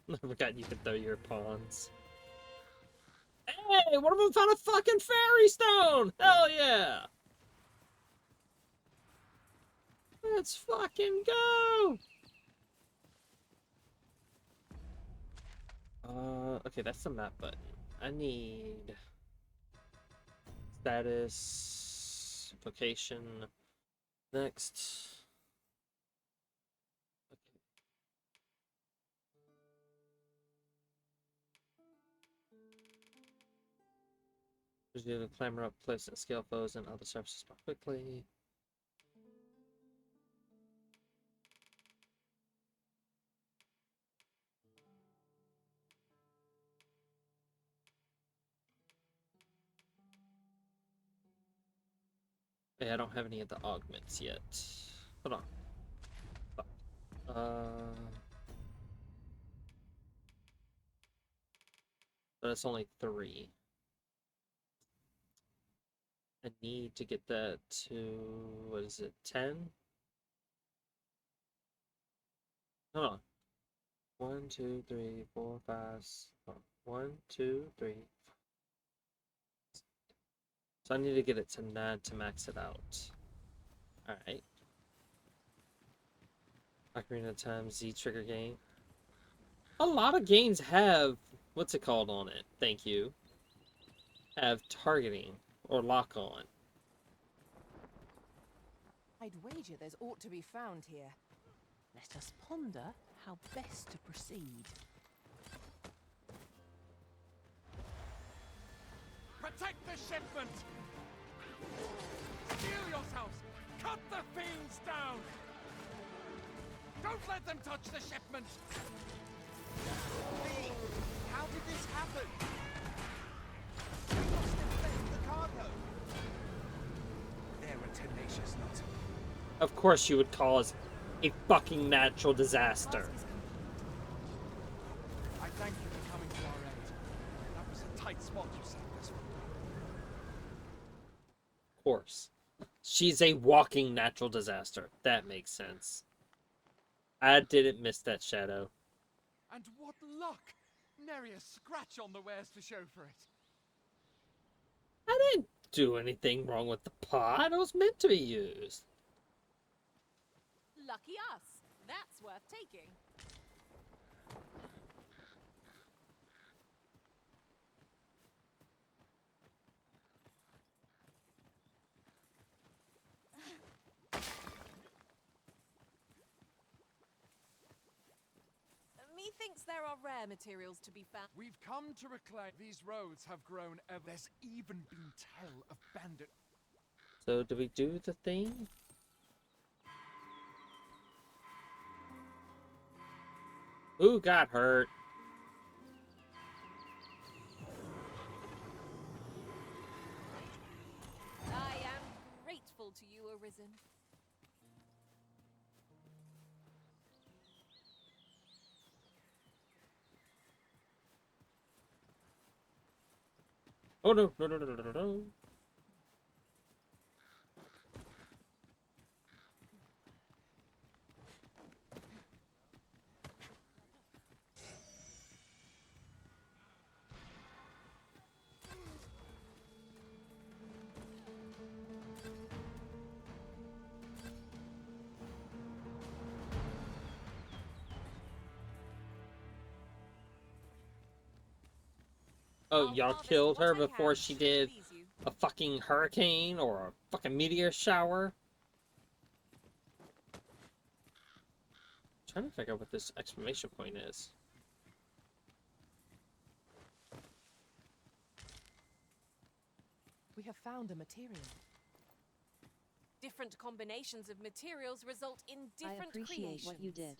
I forgot you could throw your pawns. Hey, one of them found a fucking fairy stone! Hell yeah! Let's fucking go! Okay, that's the map button. I need status, vocation, next. You to clamber up cliffs and scale foes and other surfaces more quickly. Yeah, I don't have any of the augments yet. Hold on. Fuck. But it's only 3. I need to get that to, what is it, 10? Hold on. 1, 2, 3, 4, 5, 1, 2, 3. So I need to get it to 9 to max it out. Alright. Ocarina of Time Z trigger game. A lot of games have, what's it called on it? Thank you. Have targeting or lock on. I'd wager there's ought to be found here. Let us ponder how best to proceed. Protect the shipment! Steel yourselves! Cut the fiends down! Don't let them touch the shipment! Lee, how did this happen? We must defend the cargo. They're a tenacious lot. Of course you would cause a fucking natural disaster. I thank you for coming to our aid. That was a tight spot you saved us from. Of course. She's a walking natural disaster. That makes sense. I didn't miss that shadow. And what luck! Nary a scratch on the wares to show for it. I didn't do anything wrong with the pot. It was meant to be used. Lucky us. That's worth taking. Methinks there are rare materials to be found. We've come to reclaim. These roads have grown ever. There's even been tell of bandit. So do we do the thing? Who got hurt? I am grateful to you, Arisen. Oh no, no, no, no, no, no, no. Oh, y'all killed her before she did a fucking hurricane or a fucking meteor shower? I'm trying to figure out what this exclamation point is. We have found a material. Different combinations of materials result in different I appreciate creations. what you did.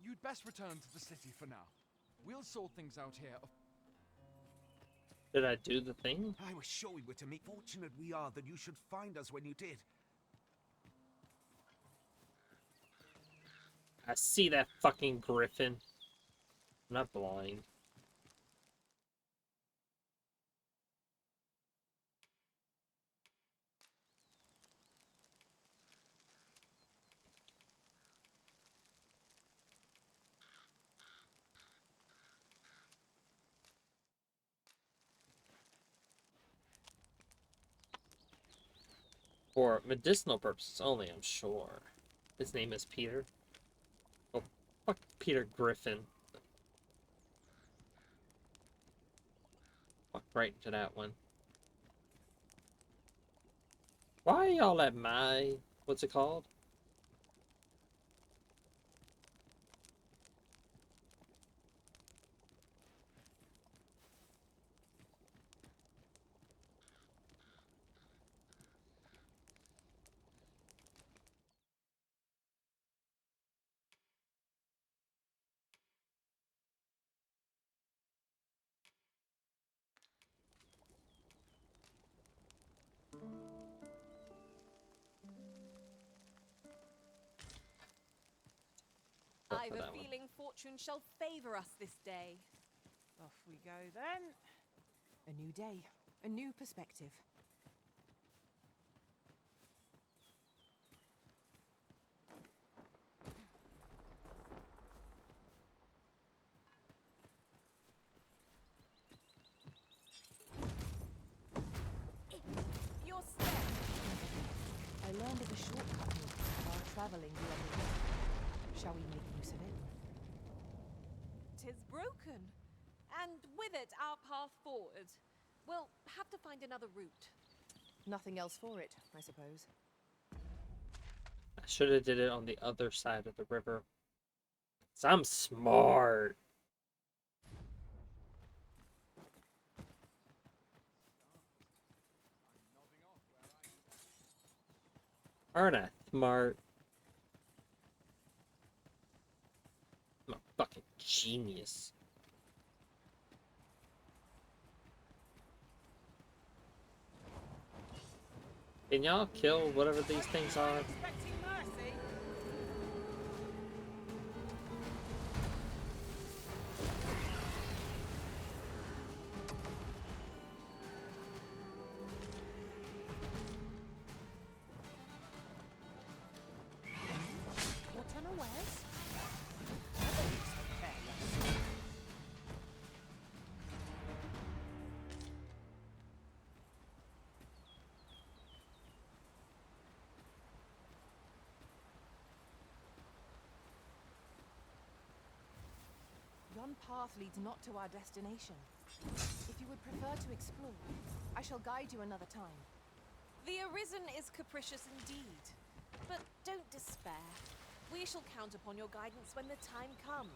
You'd best return to the city for now. We'll sort things out here. Did I do the thing? I was sure we were to meet. Fortunate we are that you should find us when you did. I see that fucking griffin. I'm not blind. For medicinal purposes only, I'm sure. His name is Peter. Oh, fuck Peter Griffin. Fuck right into that one. Why are y'all at my... what's it called? I've a feeling fortune shall favor us this day. Off we go then. A new day, a new perspective. Your step. I learned of a shortcut here while traveling beyond the rift. Shall we make use of it? 'Tis broken, and with it our path forward. We'll have to find another route. Nothing else for it, I suppose. I should have did it on the other side of the river. 'Cause I'm smart. Aren't I smart? I'm a fucking genius. Can y'all kill whatever these things are? Expecting mercy. What unawares? one path leads not to our destination. If you would prefer to explore, I shall guide you another time. The arisen is capricious indeed. But don't despair. We shall count upon your guidance when the time comes.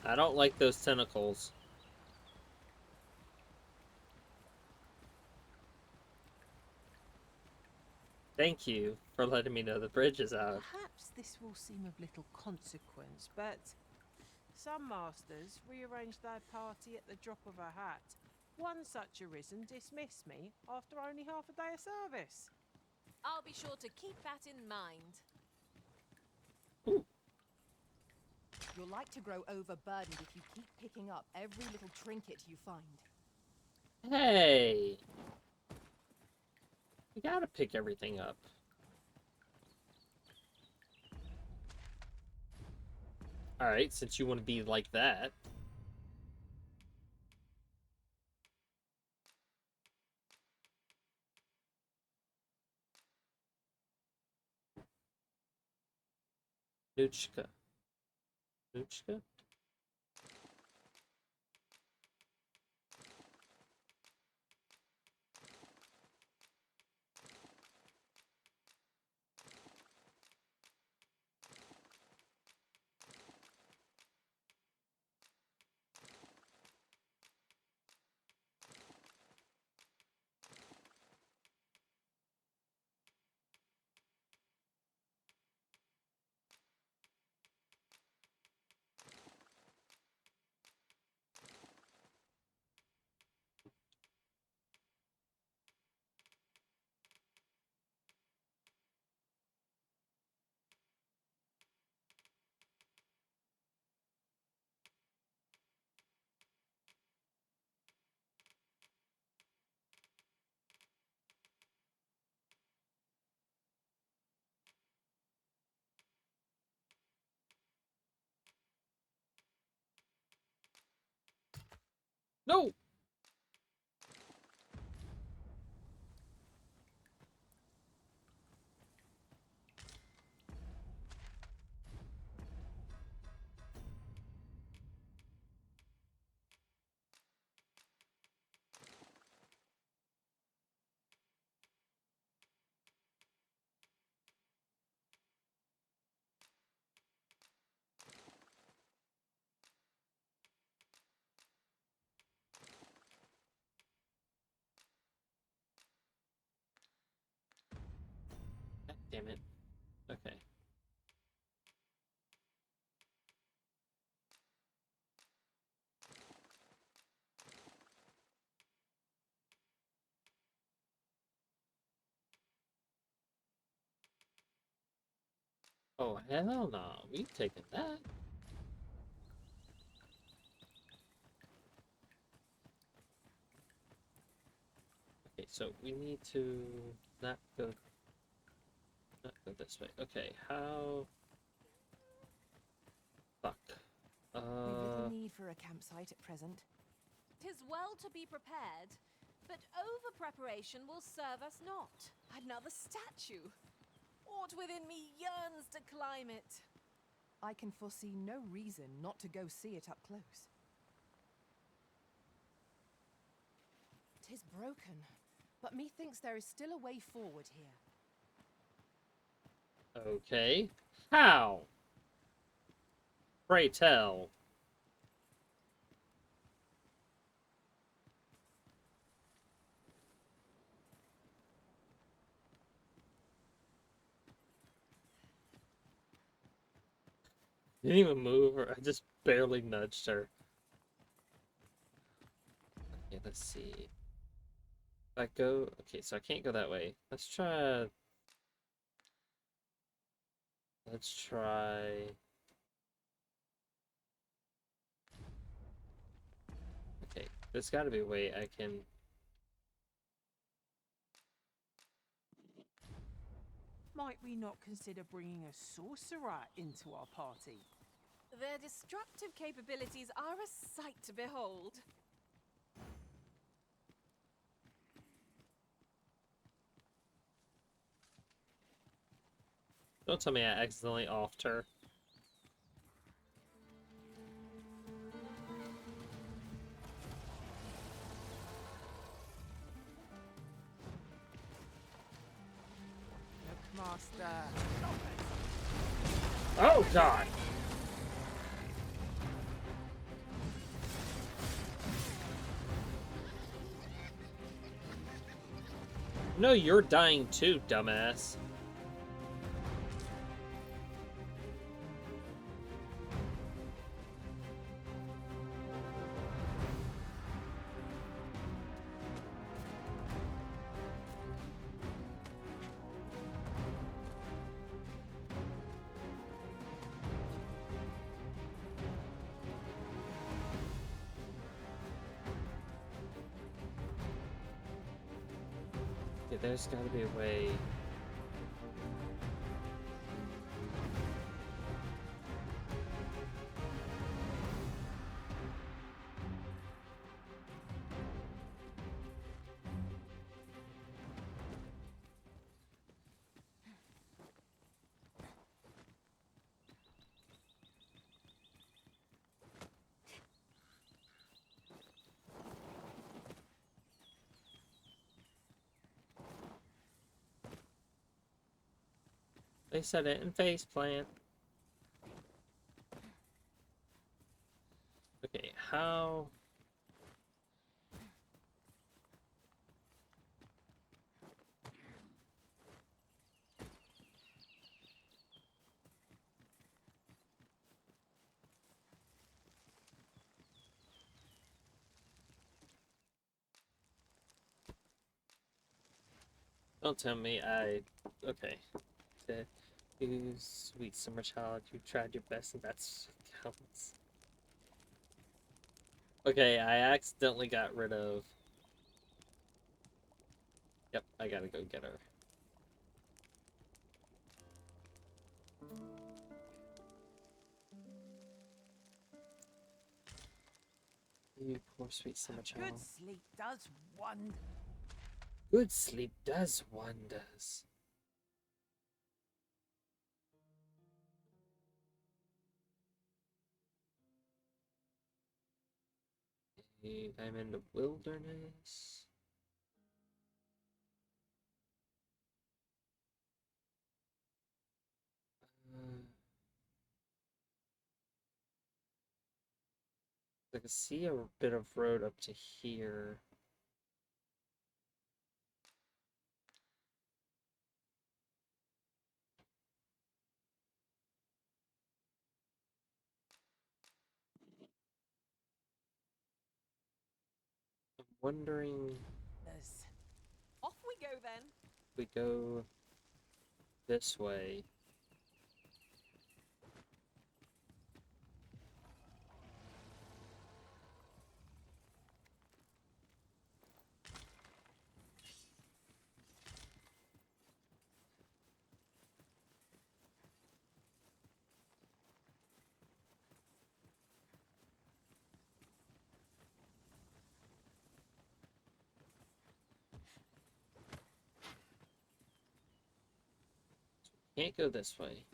I don't like those tentacles. Thank you for letting me know the bridge is out. Perhaps this will seem of little consequence, but some masters rearrange their party at the drop of a hat. One such arisen dismissed me after only half a day of service. I'll be sure to keep that in mind. You'll like to grow overburdened if you keep picking up every little trinket you find. Hey! You gotta pick everything up. Alright, since you want to be like that. Nuchka. Nuchka? No! God damn it. Okay. Oh, hell no. We've taken that. Okay, so we need to not go this way. Okay, how... Fuck. We've little need for a campsite at present. 'Tis well to be prepared, but over-preparation will serve us not. Another statue! Aught within me yearns to climb it. I can foresee no reason not to go see it up close. 'Tis broken, but methinks there is still a way forward here. Okay. How? Pray tell. Didn't even move, or I just barely nudged her. Okay, let's see. If I go... Okay, so I can't go that way. Let's try... Let's try... Okay, there's gotta be a way I can... Might we not consider bringing a sorcerer into our party? Their destructive capabilities are a sight to behold. Don't tell me I accidentally offed her. Master. Oh god! No, you're dying too, dumbass. Okay, there's gotta be a way. They said it in face plant. Okay, how? Don't tell me I... Okay. You sweet summer child, you tried your best and that's what counts. Okay, I accidentally got rid of... Yep, I gotta go get her. You poor sweet summer child. Good sleep does wonder. Good sleep does wonders. I'm in the wilderness. I can see a bit of road up to here. I'm wondering Off we go then. if we go this way. Can't go this way.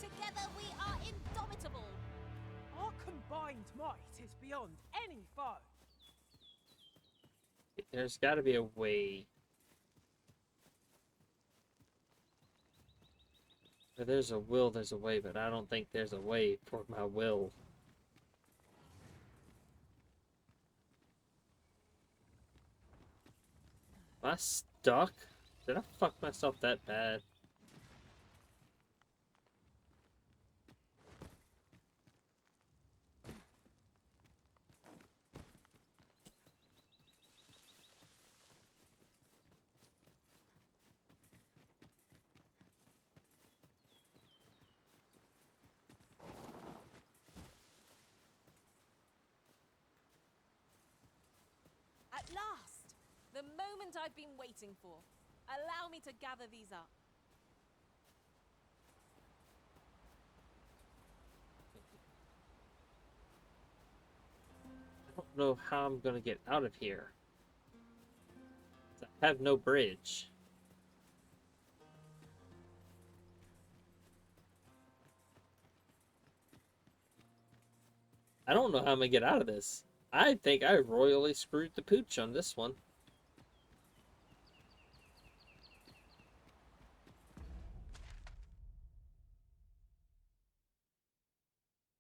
Together we are indomitable. Our combined might is beyond any foe. There's got to be a way. Where there's a will, there's a way, but I don't think there's a way for my will. Am I stuck? Did I fuck myself that bad? The moment I've been waiting for. Allow me to gather these up. I don't know how I'm gonna get out of here. I have no bridge. I don't know how I'm gonna get out of this. I think I royally screwed the pooch on this one.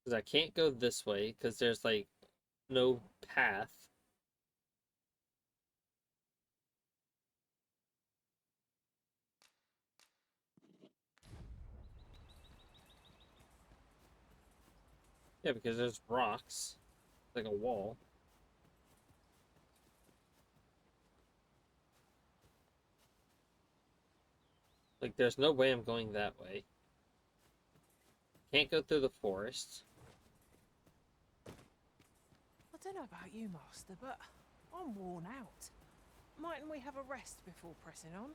Because I can't go this way, because there's, like, no path. Yeah, because there's rocks. Like a wall. Like, there's no way I'm going that way. Can't go through the forest. I don't know about you, Master, but I'm worn out. Mightn't we have a rest before pressing on?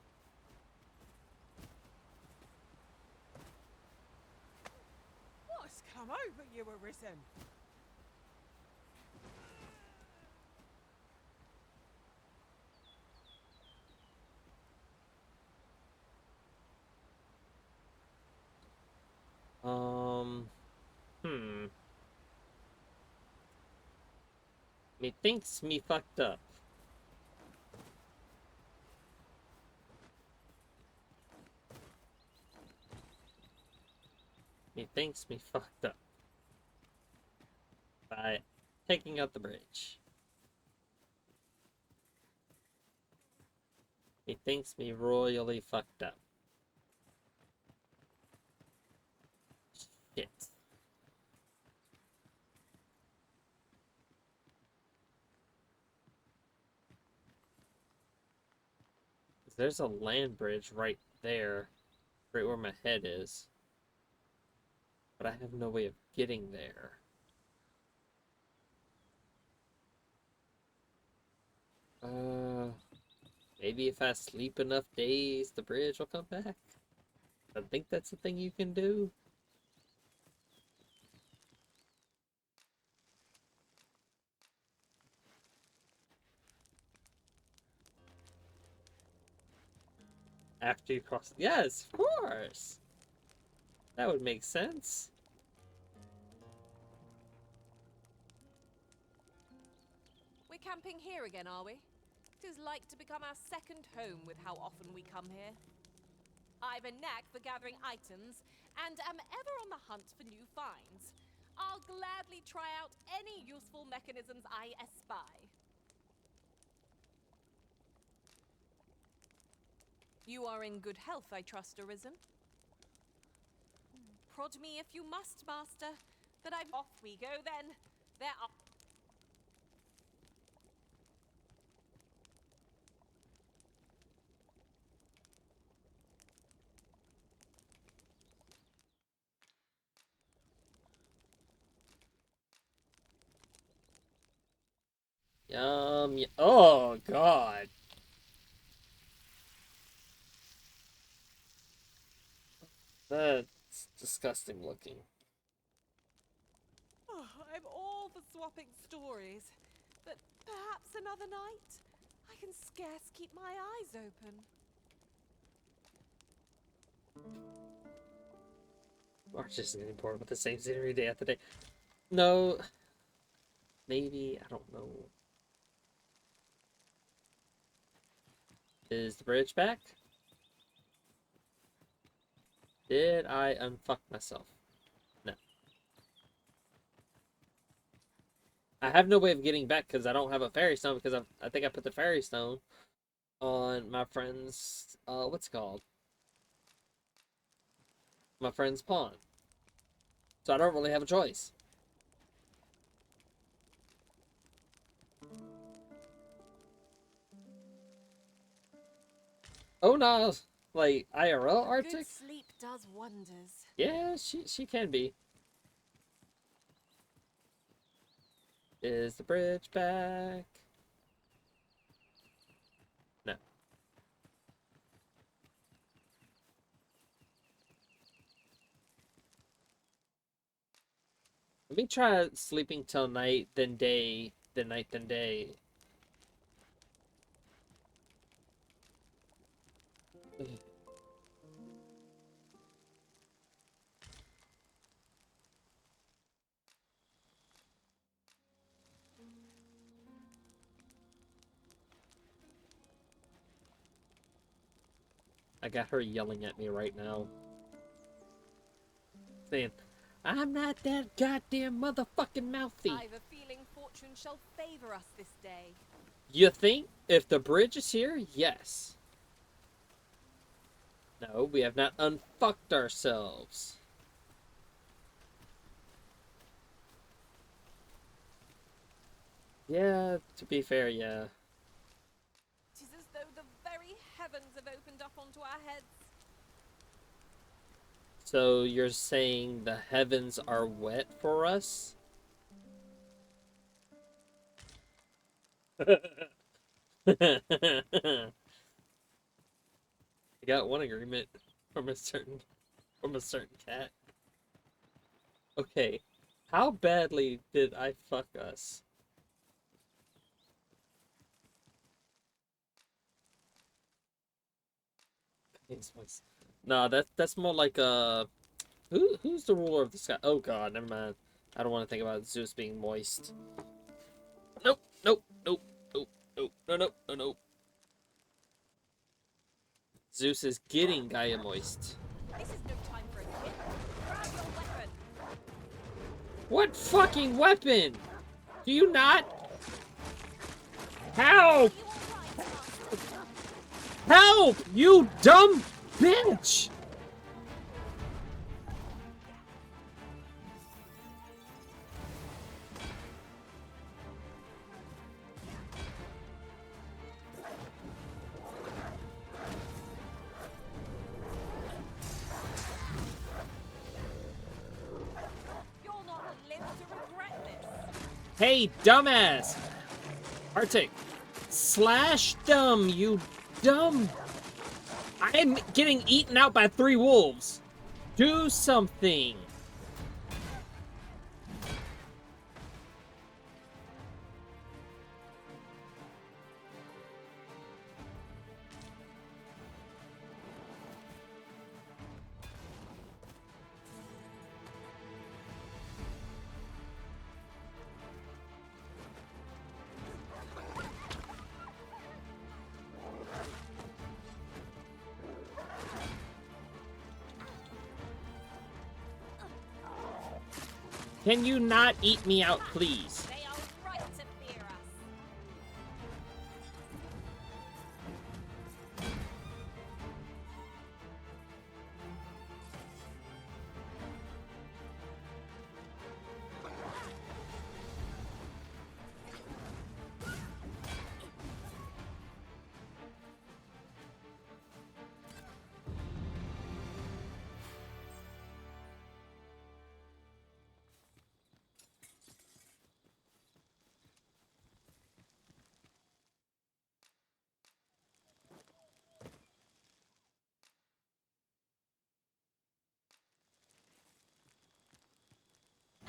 What's come over you, Arisen? Methinks me fucked up. Methinks me fucked up. By taking out the bridge. Methinks me royally fucked up. Shit. There's a land bridge right there, right where my head is. But I have no way of getting there. Maybe if I sleep enough days, the bridge will come back. I think that's a thing you can do. After you cross... Yes, of course! That would make sense. We're camping here again, are we? 'Tis like to become our second home with how often we come here. I've a knack for gathering items, and am ever on the hunt for new finds. I'll gladly try out any useful mechanisms I espy. You are in good health, I trust, Arisen? Prod me if you must, Master. That I'm off we go then. There are... Yum. Oh, God. That's disgusting looking. Oh, I'm all for swapping stories. But perhaps another night? I can scarce keep my eyes open. March isn't getting bored with the same scenery day after day. No. Maybe, I don't know. Is the bridge back? Did I unfuck myself? No. I have no way of getting back because I don't have a fairy stone because I think I put the fairy stone on my friend's, what's it called? My friend's pawn. So I don't really have a choice. Oh no, like IRL Arctic? Good sleep does wonders. Yeah, she can be. Is the bridge back? Let me try sleeping till night, then day, then night, then day. I got her yelling at me right now. Saying, I'm not that goddamn motherfucking mouthy. I've a feeling fortune shall favor us this day. You think? If the bridge is here, yes. No, we have not unfucked ourselves. Yeah, to be fair, yeah. 'Tis as though the very heavens have opened up onto our heads. So you're saying the heavens are wet for us? I got one agreement from a certain cat. Okay, how badly did I fuck us? No, that's more like who's the ruler of the sky? Oh god, never mind. I don't want to think about Zeus being moist. Nope, nope, nope, nope, nope, no, no, no, no. Zeus is getting Gaia moist. This is no time for a kid. Grab your weapon. What fucking weapon? Do you not? Help! Help! You dumb bitch! You'll not live to regret this. Hey, dumbass! Arctic, slash dumb, you dumb. I'm getting eaten out by 3 wolves. Do something. Can you not eat me out, please? They are right to fear us.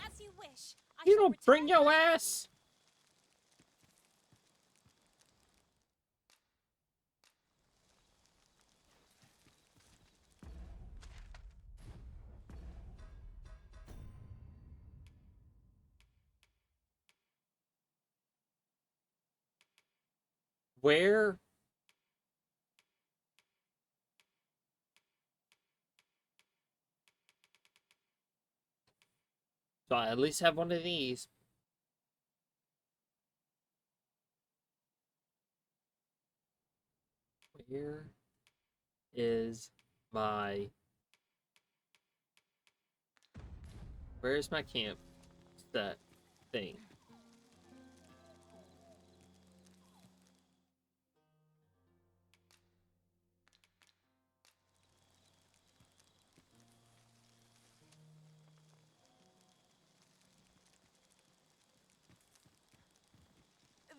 As you wish. You don't bring your ass. Where? So I at least have one of these. Where is my... Where's my camp set thing?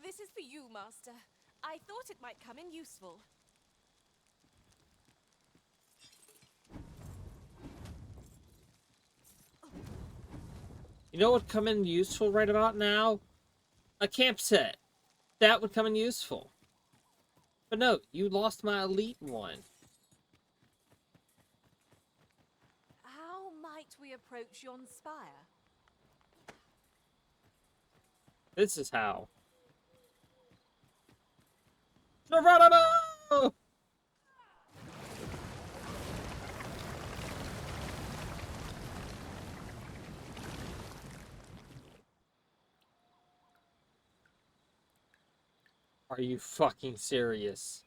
This is for you, Master. I thought it might come in useful. You know what would come in useful right about now? A camp set. That would come in useful. But no, you lost my elite one. How might we approach yon spire? This is how. Geronimo! Are you fucking serious?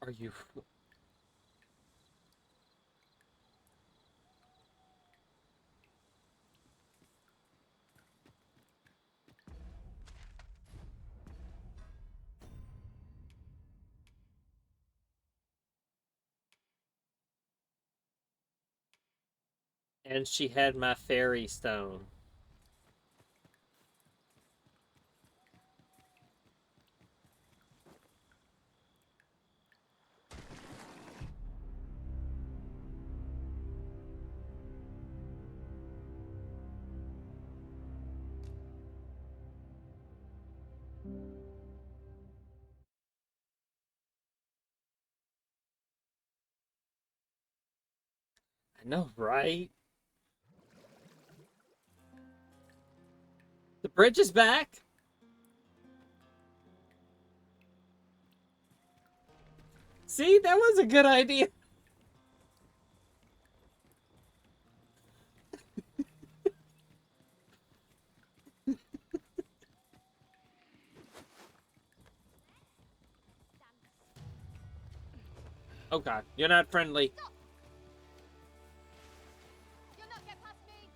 Are you... And she had my fairy stone. I know, right? The bridge is back. See, that was a good idea. Oh god, you're not friendly. You'll not get past me.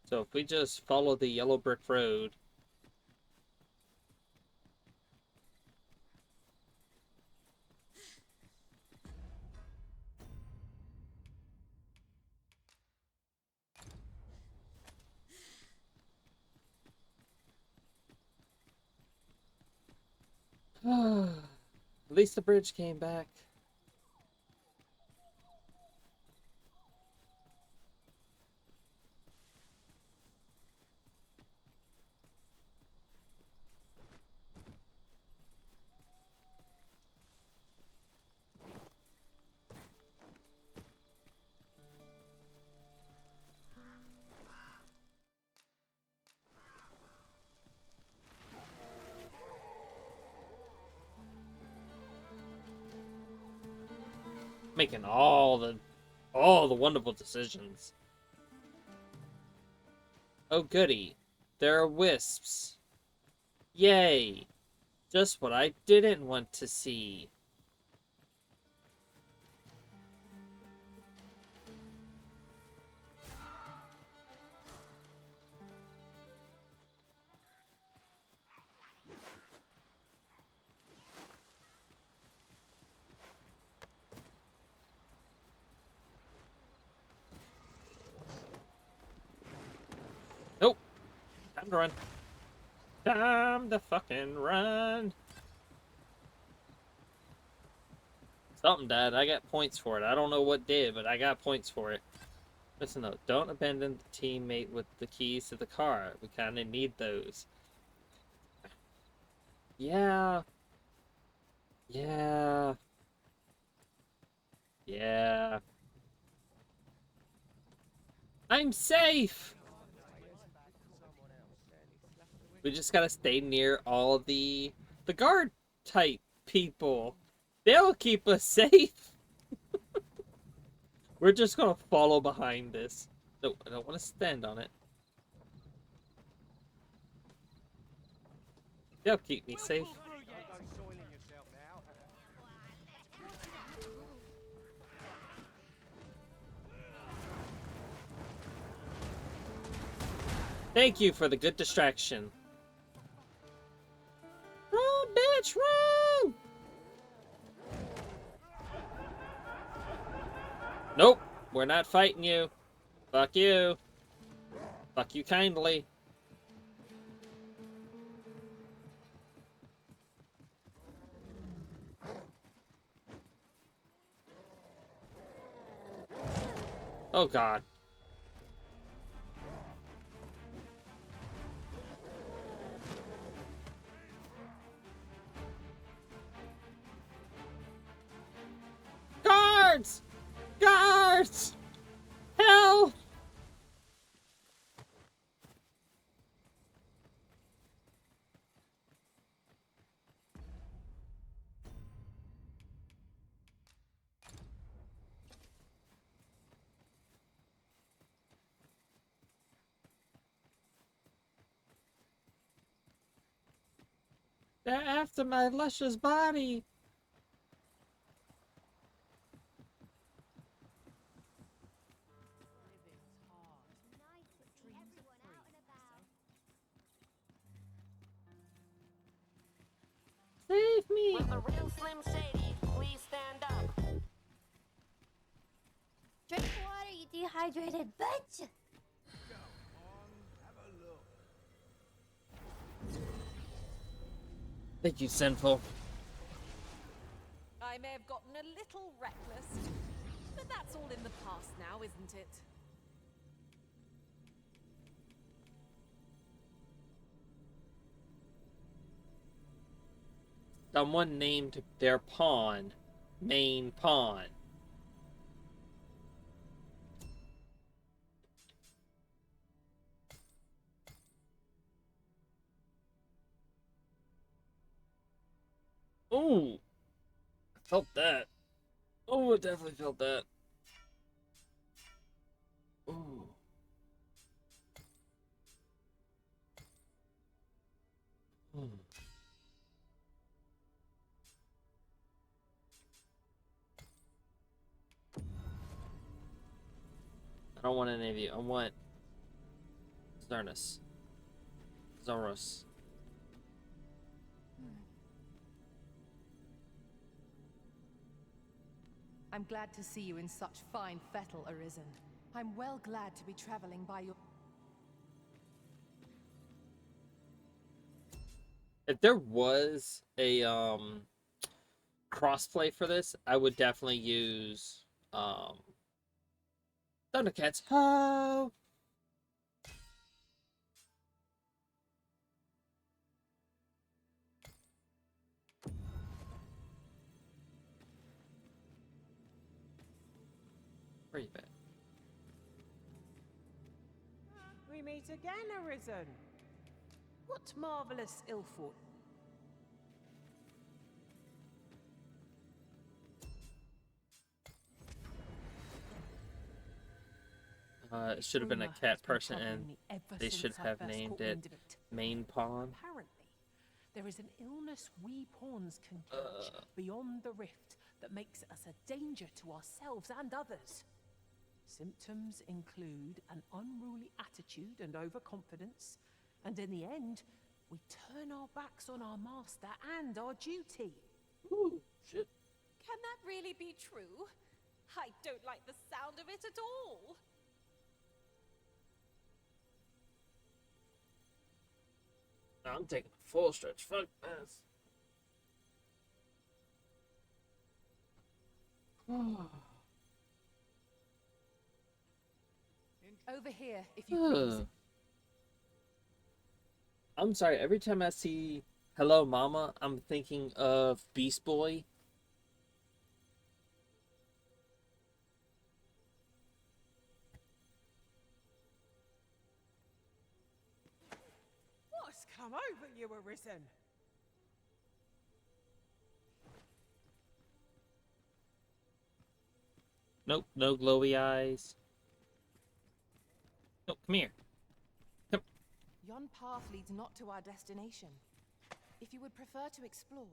So if we just follow the yellow brick road. At least the bridge came back. Making all the wonderful decisions. Oh goody. There are wisps. Yay. Just what I didn't want to see. Nope. Time to run. Time to fucking run. Something died. I got points for it. I don't know what did, but I got points for it. Listen though, don't abandon the teammate with the keys to the car. We kind of need those. Yeah. Yeah. Yeah. I'm safe! We just gotta stay near all the guard type people. They'll keep us safe. We're just gonna follow behind this. No, I don't want to stand on it. They'll keep me safe. Thank you for the good distraction. Run, bitch, run! Nope, we're not fighting you. Fuck you. Fuck you kindly. Oh god. Guards! Guards! Help! They're after my luscious body. Save me! Will the real Slim Shady please stand up? Drink water, you dehydrated bitch! Thank you, Sinful. I may have gotten a little reckless, but that's all in the past now, isn't it? Someone named their pawn main pawn. Ooh, I felt that. Oh, I definitely felt that. Ooh. I don't want any of you. I want Zernus. Zoros. I'm glad to see you in such fine fettle, Arisen. I'm well glad to be traveling by your... If there was a crossplay for this, I would definitely use Thundercats. Ho! Where you been? We meet again, Arisen. What marvelous ill fortune. It should have been a Rumour cat has been person, troubling and me ever they should since I have first named caught it wind of it. Main Pawn. Apparently, there is an illness we pawns can catch beyond the rift that makes us a danger to ourselves and others. Symptoms include an unruly attitude and overconfidence, and in the end, we turn our backs on our master and our duty. Ooh, shit. Can that really be true? I don't like the sound of it at all. I'm taking a full stretch. Fuck this. Over here, if you please. I'm sorry, every time I see Hello Mama, I'm thinking of Beast Boy. What's come over you, Arisen? Nope, no glowy eyes. Nope, come here. Come. Yon path leads not to our destination. If you would prefer to explore,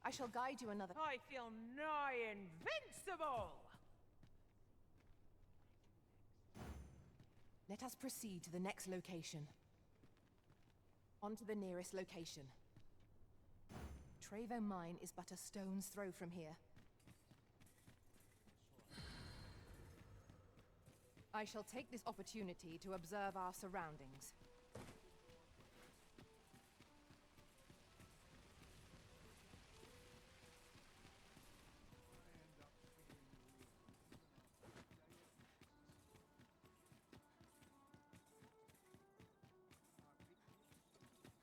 I shall guide you another. I feel nigh invincible! Let us proceed to the next location. On to the nearest location. Trevo Mine is but a stone's throw from here. I shall take this opportunity to observe our surroundings.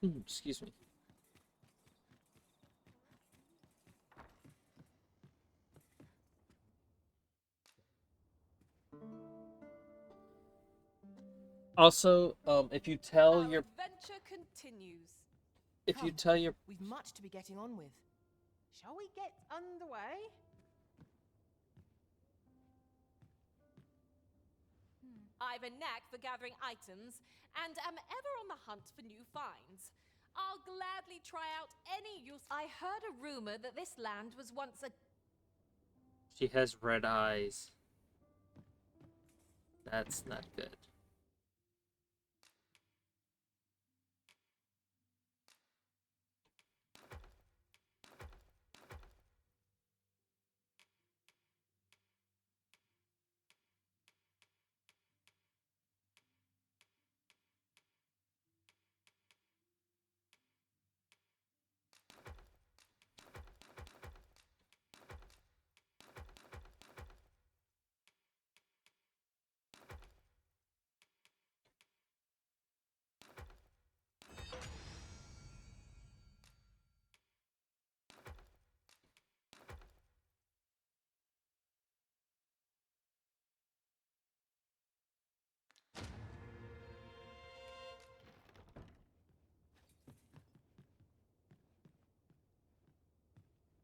Excuse me. Also, if you tell Our your adventure continues. if you Come, tell your we've much to be getting on with. Shall we get underway? I've a knack for gathering items and am ever on the hunt for new finds. I'll gladly try out any use. I heard a rumor that this land was once a. she has red eyes. That's not good.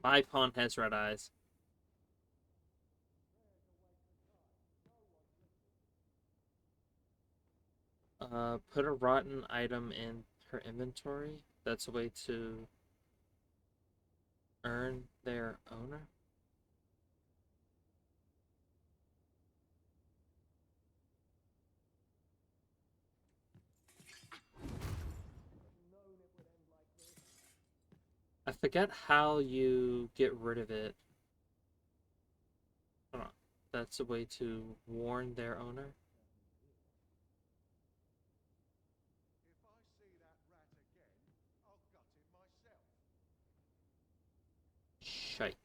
My pawn has red eyes. Put a rotten item in her inventory. That's a way to earn their owner. I forget how you get rid of it. Hold on. That's a way to warn their owner. If I see that rat again, I'll gut him myself. Shite.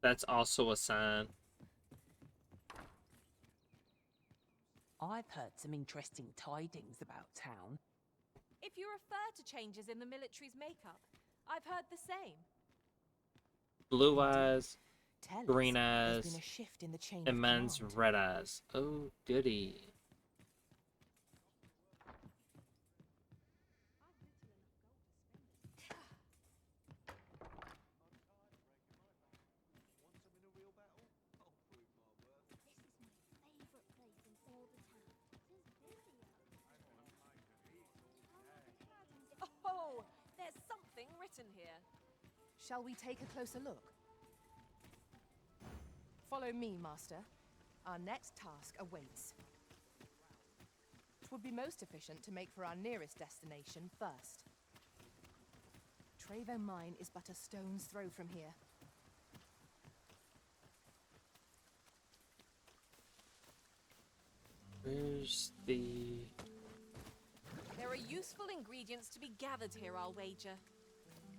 That's also a sign. I've heard some interesting tidings about town. If you refer to changes in the military's makeup, I've heard the same. Blue eyes, Tell us, green there's been eyes, a shift in the chain and of men's command. red eyes. Oh, goody. Want some in a real battle? I'll prove my worth. This is my favorite place in all the town. Tis busy, Oh, there's something written here. Shall we take a closer look? Follow me, Master. Our next task awaits. It would be most efficient to make for our nearest destination first. Trevo Mine is but a stone's throw from here. Where's the... There are useful ingredients to be gathered here, I'll wager.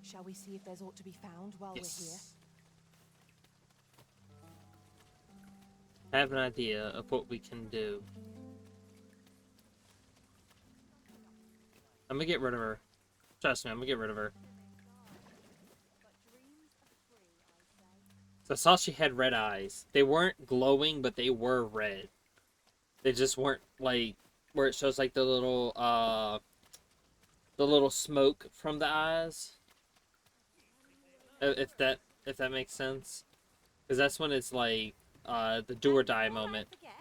Shall we see if there's aught to be found while we're here? I have an idea of what we can do. I'm gonna get rid of her. Trust me, I'm gonna get rid of her. So I saw she had red eyes. They weren't glowing, but they were red. They just weren't like where it shows like the little smoke from the eyes. If that makes sense, because that's when it's like the do or die moment. Forget.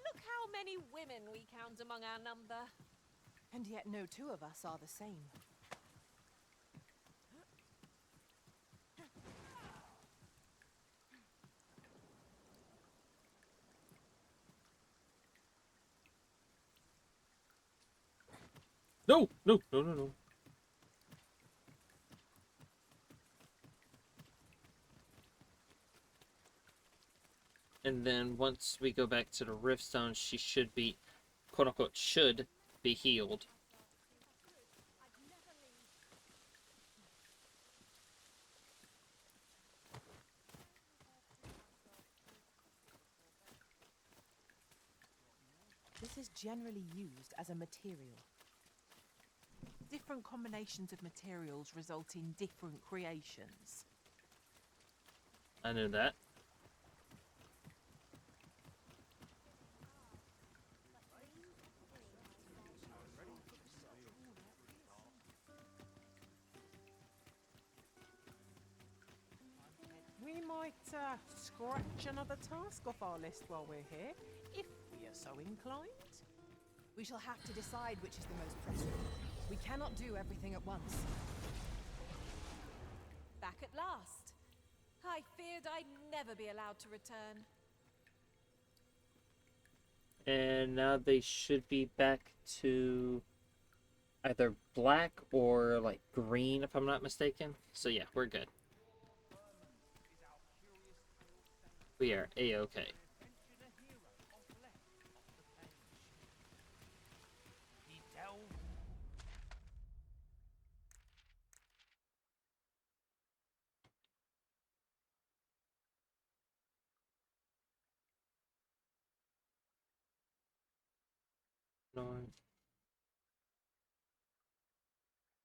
Look how many women we count among our number. And yet no two of us are the same. No, no, no, no, no. And then once we go back to the Riftstone, she should be, quote unquote, should be healed. This is generally used as a material. Different combinations of materials result in different creations. I knew that. We might scratch another task off our list while we're here, if we are so inclined. We shall have to decide which is the most pressing. We cannot do everything at once. Back at last. I feared I'd never be allowed to return. And now they should be back to either black or like green, if I'm not mistaken. So yeah, we're good. We are A-okay. North.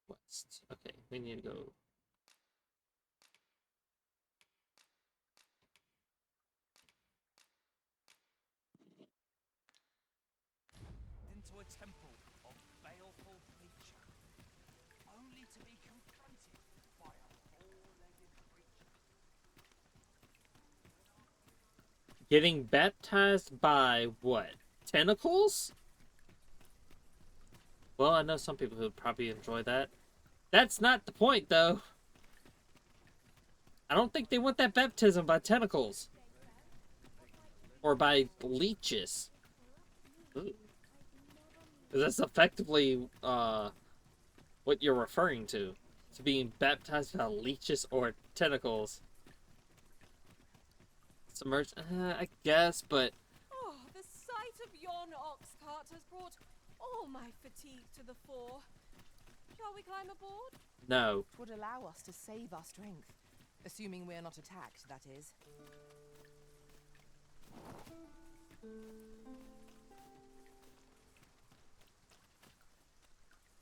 West. Okay, we need to go. Into a temple of baleful nature, only to be confronted by a four-legged creature. Getting baptized by what? Tentacles? Well, I know some people who would probably enjoy that. That's not the point, though. I don't think they want that baptism by tentacles. Or by leeches. Ooh. That's effectively what you're referring to. To being baptized by leeches or tentacles. Submerged? I guess, but... Oh, the sight of yon ox cart has brought all my fatigue to the fore. Shall we climb aboard? No. It would allow us to save our strength. Assuming we're not attacked, that is.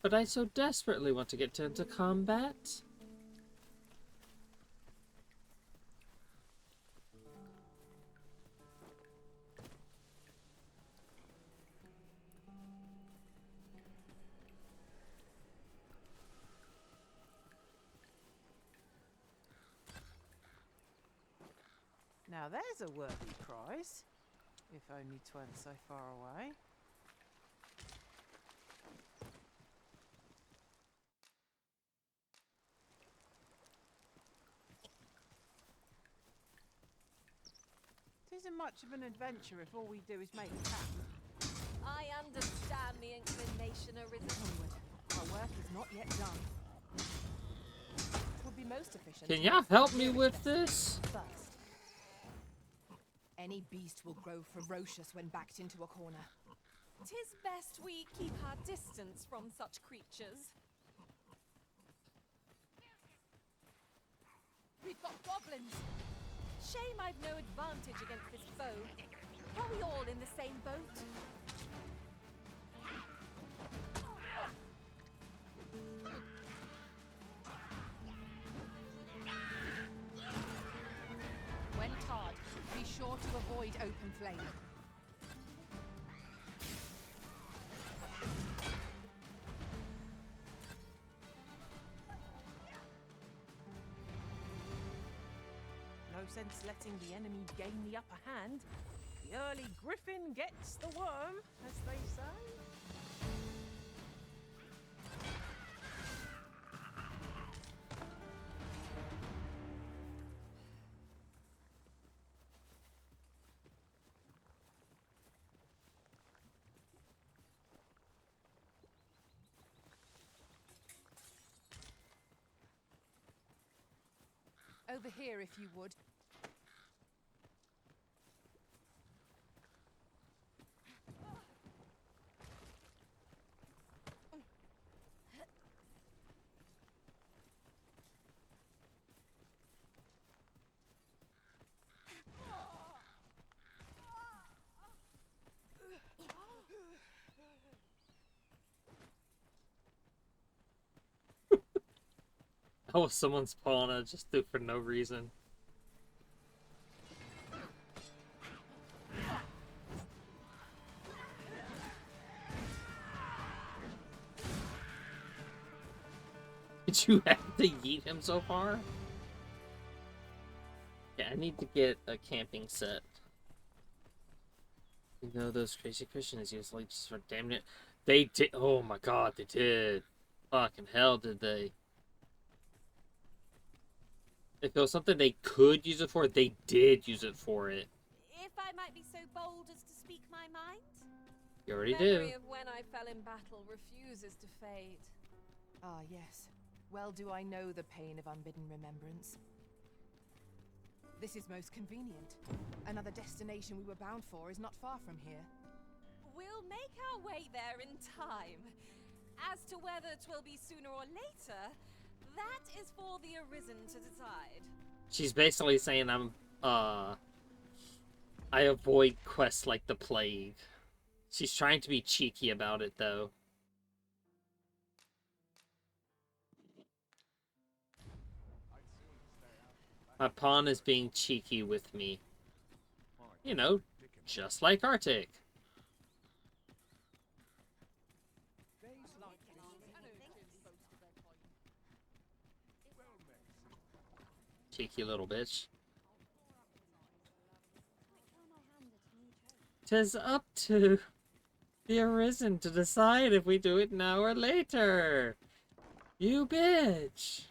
But I so desperately want to get into combat. Now there's a worthy prize, if only 'tweren't so far away. Tisn't much of an adventure if all we do is make camp. I understand the inclination, Arisen. Onward. Our work is not yet done. It would be most efficient. Can y'all help me with this? First. Any beast will grow ferocious when backed into a corner. 'Tis best we keep our distance from such creatures. We've got goblins. Shame I've no advantage against this foe. Are we all in the same boat? When tarred, be sure to avoid open flame. No sense letting the enemy gain the upper hand. The early griffin gets the worm, as they say. Over here, if you would. Oh, someone's pulling it just for no reason. Did you have to yeet him so far? Yeah, I need to get a camping set. You know those crazy Christians usually just for damn it. They did. Oh my god, they did. Fucking hell, did they? If it was something they could use it for, they did use it for it. If I might be so bold as to speak my mind? You already Memory do. of when I fell in battle refuses to fade. Ah, yes. Well do I know the pain of unbidden remembrance. This is most convenient. Another destination we were bound for is not far from here. We'll make our way there in time. As to whether 'twill be sooner or later, that is for the arisen to decide. She's basically saying I avoid quests like the plague. She's trying to be cheeky about it, though. My pawn is being cheeky with me. You know, just like Arctic. Cheeky little bitch. 'Tis up to the arisen to decide if we do it now or later. You bitch.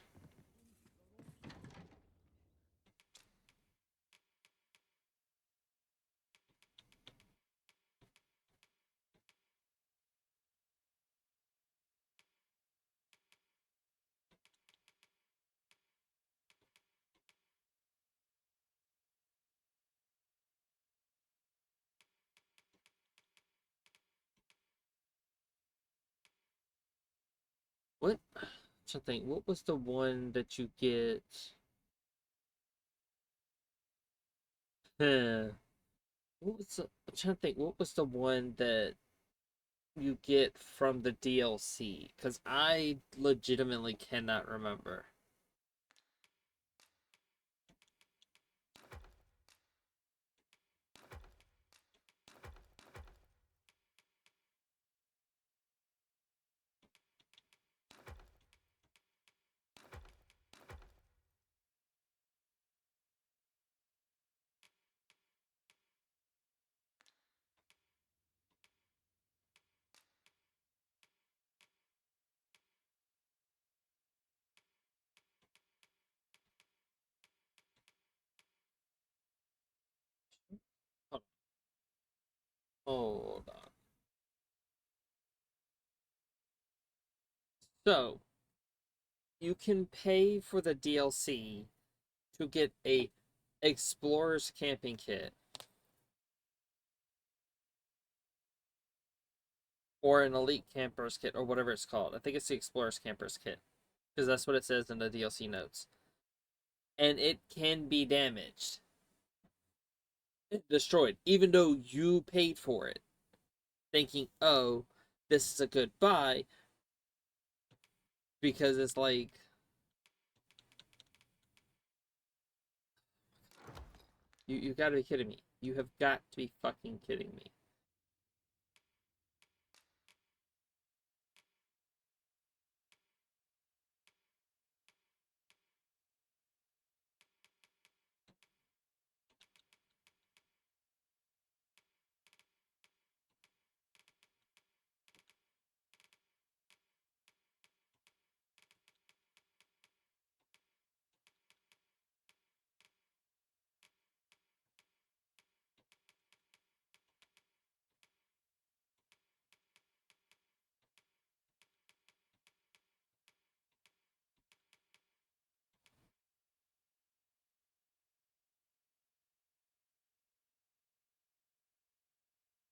What? I'm trying to think. What was the one that you get? What was the, I'm trying to think. What was the one that you get from the DLC? Because I legitimately cannot remember. Hold on. So, you can pay for the DLC to get a Explorer's Camping Kit. Or an Elite Camper's Kit, or whatever it's called. I think it's the Explorer's Camper's Kit. Because that's what it says in the DLC notes. And it can be damaged. Destroyed. Even though you paid for it. Thinking, oh, this is a good buy. Because it's like... You gotta be kidding me. You have got to be fucking kidding me.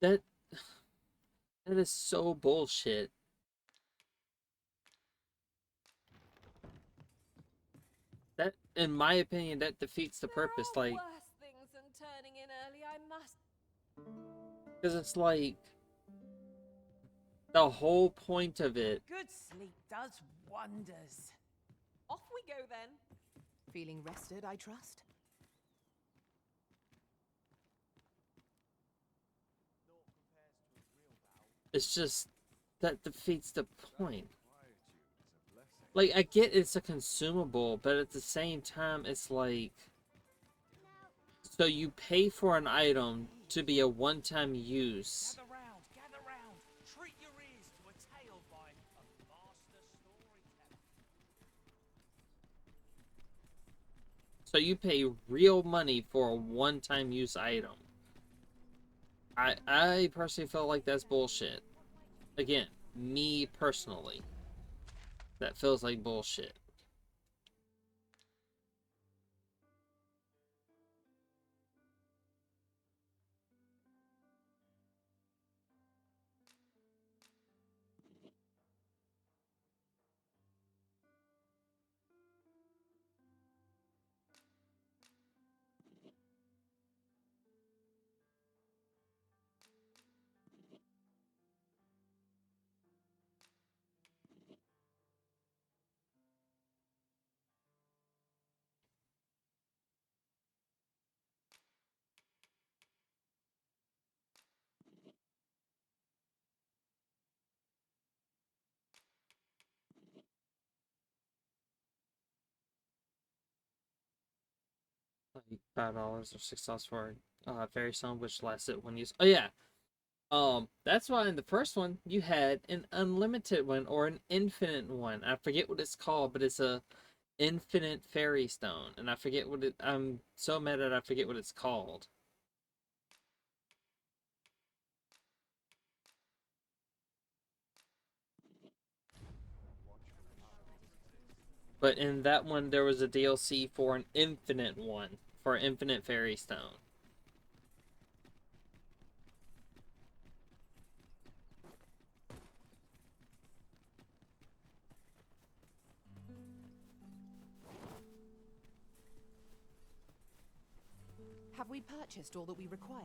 That that is so bullshit. That, in my opinion, that defeats the purpose. Like, Worse things than turning in early, I must. because it's like the whole point of it. Good sleep does wonders. Off we go then. Feeling rested, I trust? It's just that defeats the point. Like, I get it's a consumable, but at the same time, it's like, so you pay for an item to be a one-time use. Gather round. Treat your ears to a tale by a master storyteller. So you pay real money for a one-time use item. I personally feel like that's bullshit. Again, me personally. That feels like bullshit. Like $5 or $6 for a fairy stone, which lasted one use. Oh yeah. That's why in the first one you had an unlimited one or an infinite one. I forget what it's called, but it's a infinite fairy stone, and I forget what it. I'm so mad that I forget what it's called. But in that one, there was a DLC for an infinite one, for infinite fairy stone. Have we purchased all that we require?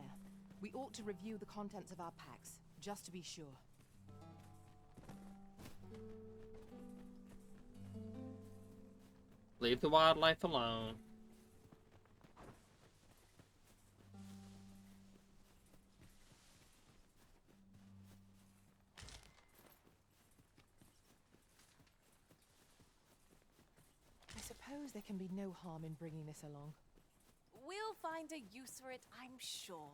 We ought to review the contents of our packs, just to be sure. Leave the wildlife alone. I suppose there can be no harm in bringing this along. We'll find a use for it, I'm sure.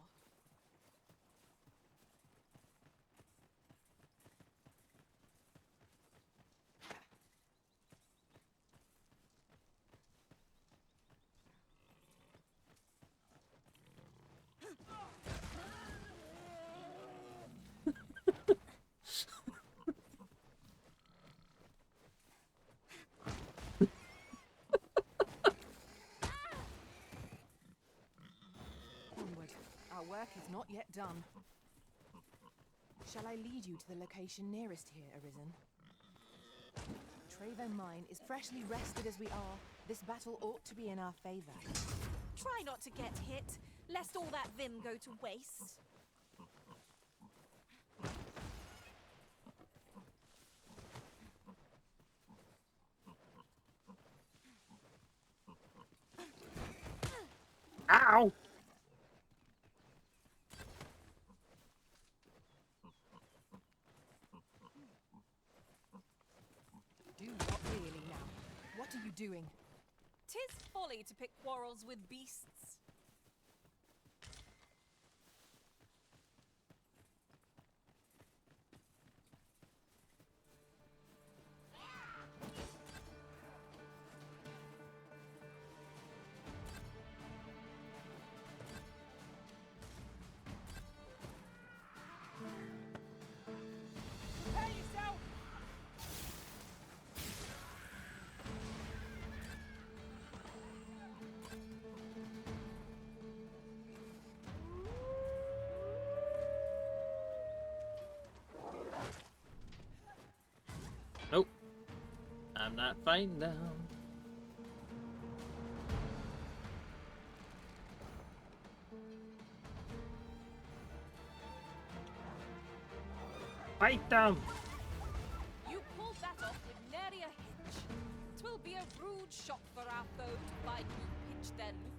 Onward. Our work is not yet done. Shall I lead you to the location nearest here, Arisen? Trevo Mine is freshly rested as we are. This battle ought to be in our favor. Try not to get hit, lest all that vim go to waste. Ow! Do what really now? What are you doing? 'Tis folly to pick quarrels with beasts. Prepare yourself! I'm not fighting them. Fight them! You pulled that off with nary a hitch. 'Twill be a rude shock for our foe to find you pinch their loot.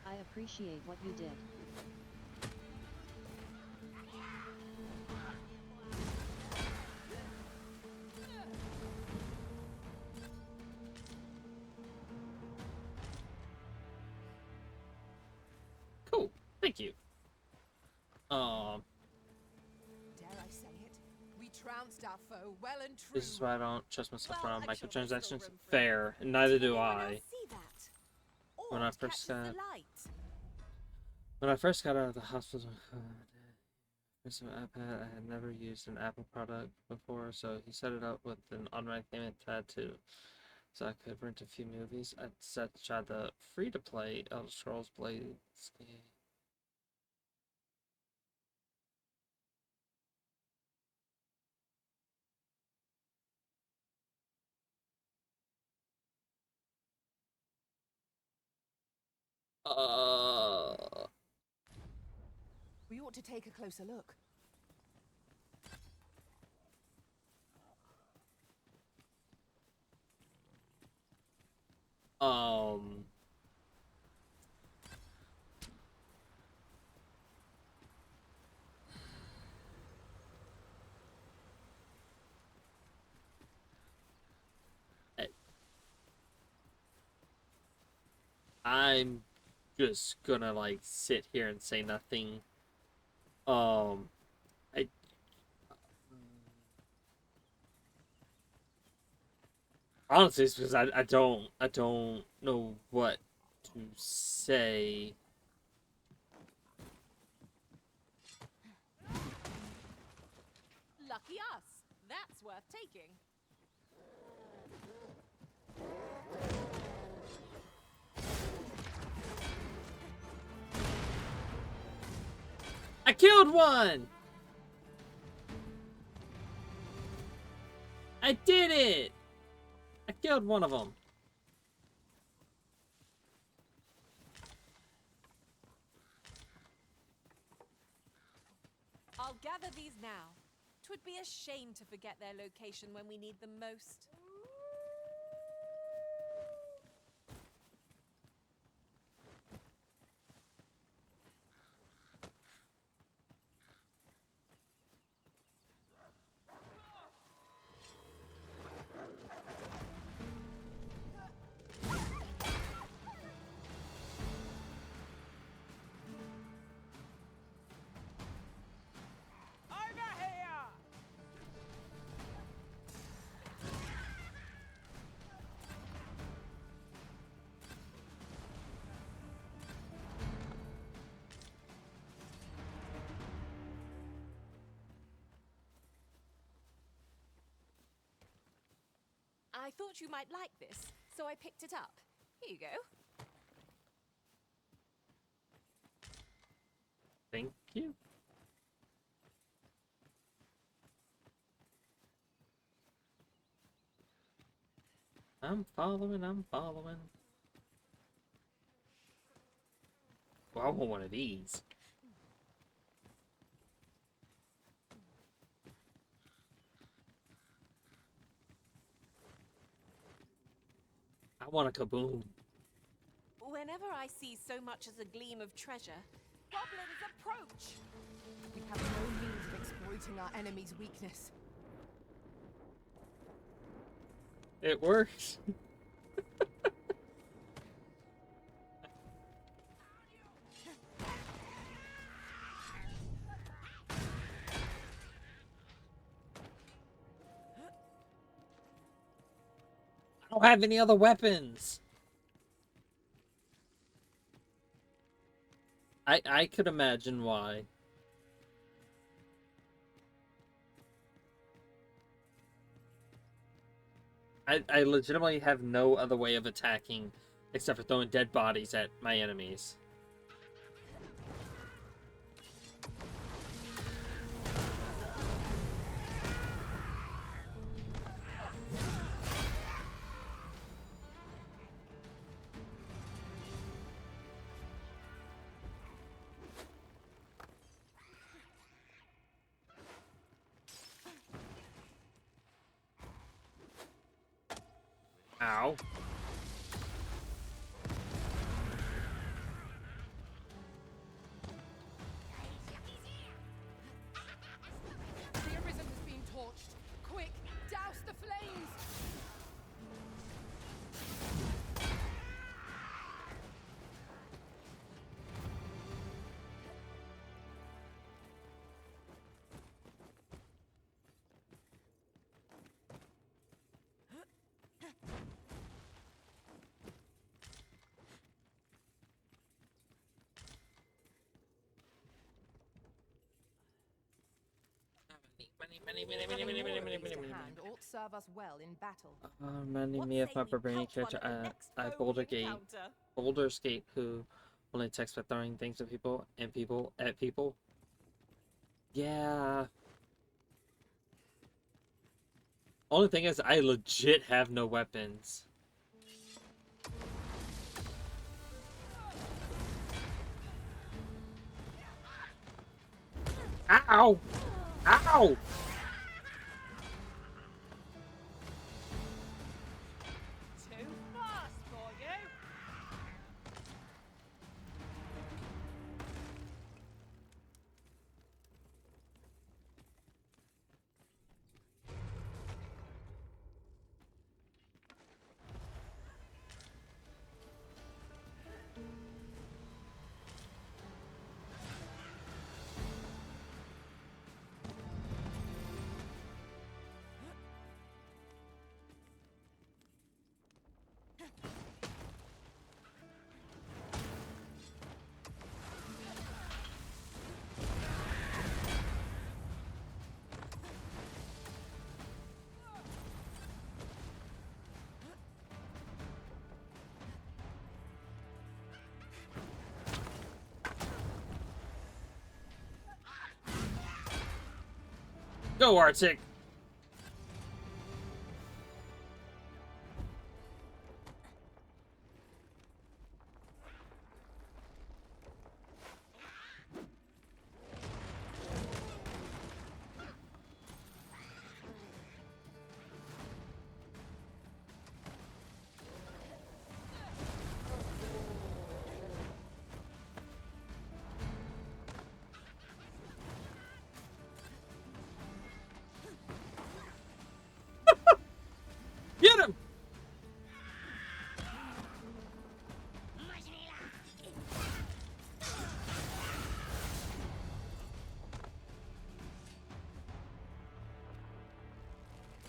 I appreciate what you did. Cool. Thank you. Dare I say it? We trounced our foe well and true. This is why I don't trust myself Well, around I'm sure there's microtransactions. still room for Fair, and neither do Anyone I. else see that? When I Ord first catches the got light. out of the hospital, iPad, I had never used an Apple product before, so he set it up with an automatic payment tattoo, so I could rent a few movies. I decided to try the free-to-play Elder Scrolls Blades game. We ought to take a closer look. Um, I'm just gonna like sit here and say nothing. I honestly, it's because I don't know what to say. Lucky us. That's worth taking. I killed one! I did it! I killed one of them. I'll gather these now. 'Twould be a shame to forget their location when we need them most. Over here! I thought you might like this, so I picked it up. Here you go. Thank you. I'm following. Well, I want one of these. I want a kaboom. Whenever I see so much as a gleam of treasure, goblins approach! We have no means of exploiting our enemy's weakness. It works. I don't have any other weapons. I could imagine why. I legitimately have no other way of attacking except for throwing dead bodies at my enemies. Ow. The arisen has been torched. Quick, douse the flames! Hand ought serve us well in battle. Reminding me of my barbarian character at Boulder's Gate, who only attacks by throwing things at people and people at people. Yeah. Only thing is, I legit have no weapons. Ow! Ow! Too fast for you. Go, Arctic! Get him!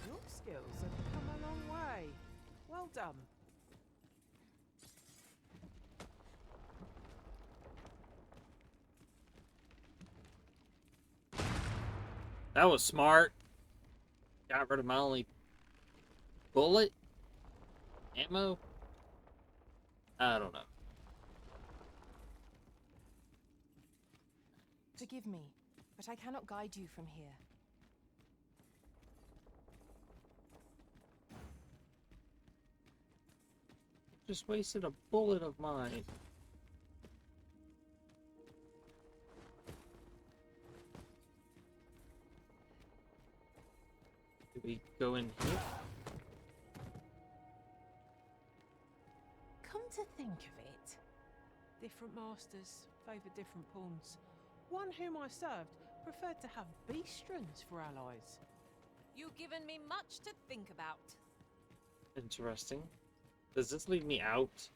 Your skills have come a long way. Well done. That was smart. Got rid of my only bullet? Ammo? I don't know. Forgive me, but I cannot guide you from here. Just wasted a bullet of mine. Do we go in here? Come to think of it, different masters favour different pawns. One whom I served preferred to have beastrons for allies. You've given me much to think about. Interesting. Does this leave me out?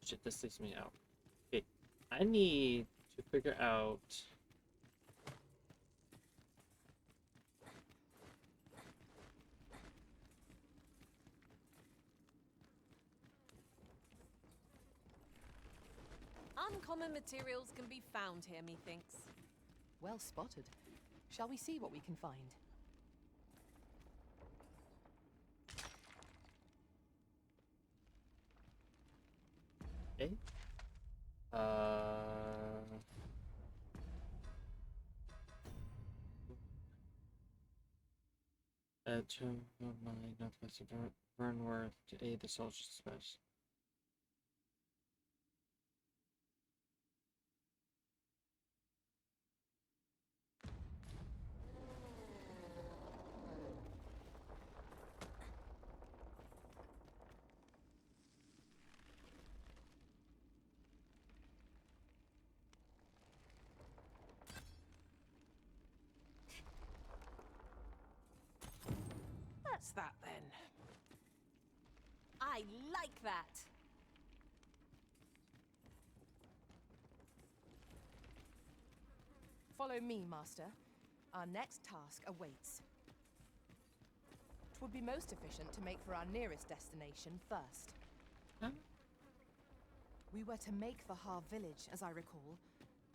Shit, this leaves me out. Okay, I need to figure out... Uncommon materials can be found here, methinks. Well spotted. Shall we see what we can find? Okay. To my northwest of Vernworth to aid the soldiers dispatched. That's that then. I like that. Follow me, Master. Our next task awaits. It would be most efficient to make for our nearest destination first. Huh? We were to make for Har village, as I recall.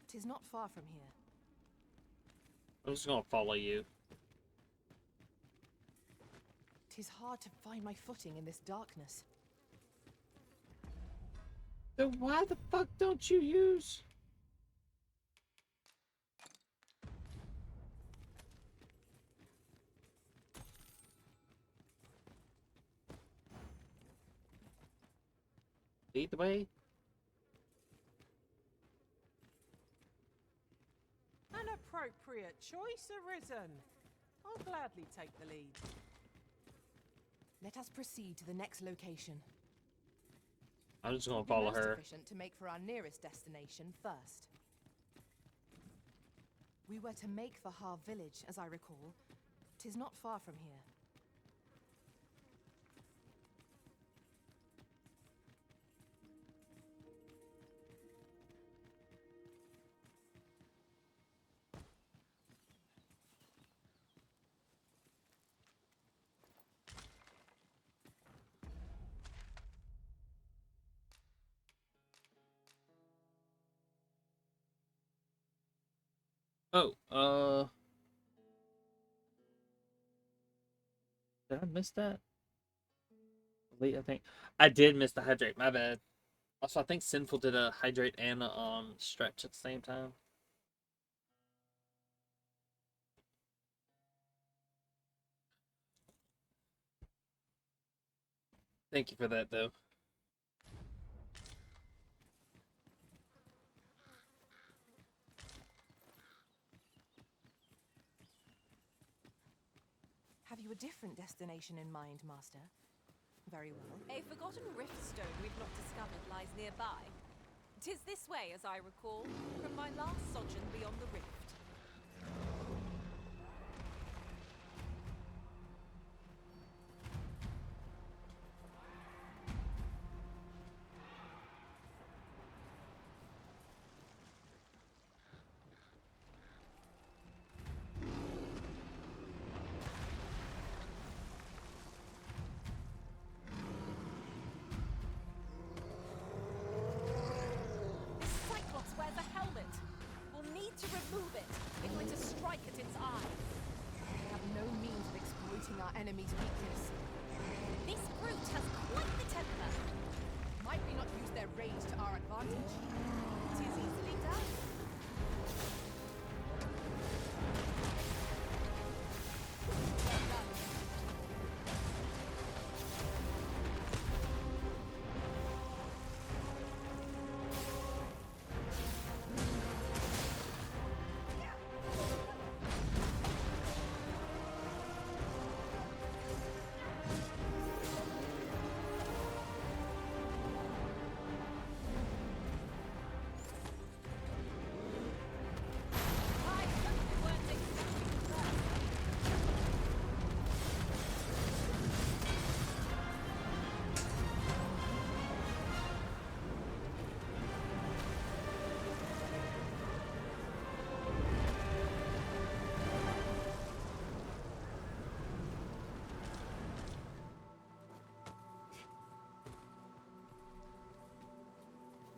'Tis not far from here. I'm just gonna follow you. 'Tis hard to find my footing in this darkness. Then why the fuck don't you use? Lead the way? An appropriate choice, Arisen. I'll gladly take the lead. Let us proceed to the next location. I'm just gonna It would be follow most her. efficient to make for our nearest destination first. We were to make for Har village, as I recall. 'Tis not far from here. Oh, did I miss that? Wait, I think I did miss the hydrate. My bad. Also, I think Sinful did a hydrate and a stretch at the same time. Thank you for that, though. Have you a different destination in mind, Master? Very well. A forgotten rift stone we've not discovered lies nearby. 'Tis this way, as I recall, from my last sojourn beyond the rift. To remove it if we're to strike at its eye. We have no means of exploiting our enemy's weakness. This brute has quite the temper. Might we not use their rage to our advantage? It is easily done.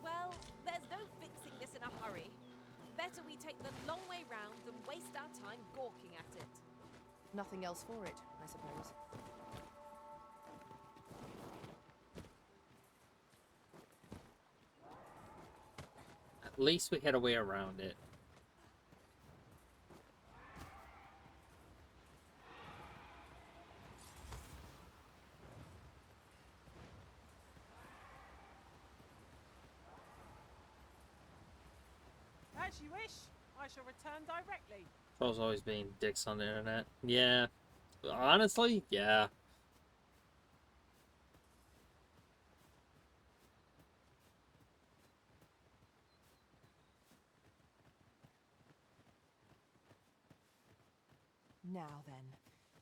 Well done. Better we take the long way round than waste our time gawking at it. Nothing else for it, I suppose. At least we had a way around it. As you wish. I shall return directly. Trolls always being dicks on the internet. Yeah. Honestly, yeah. Now then,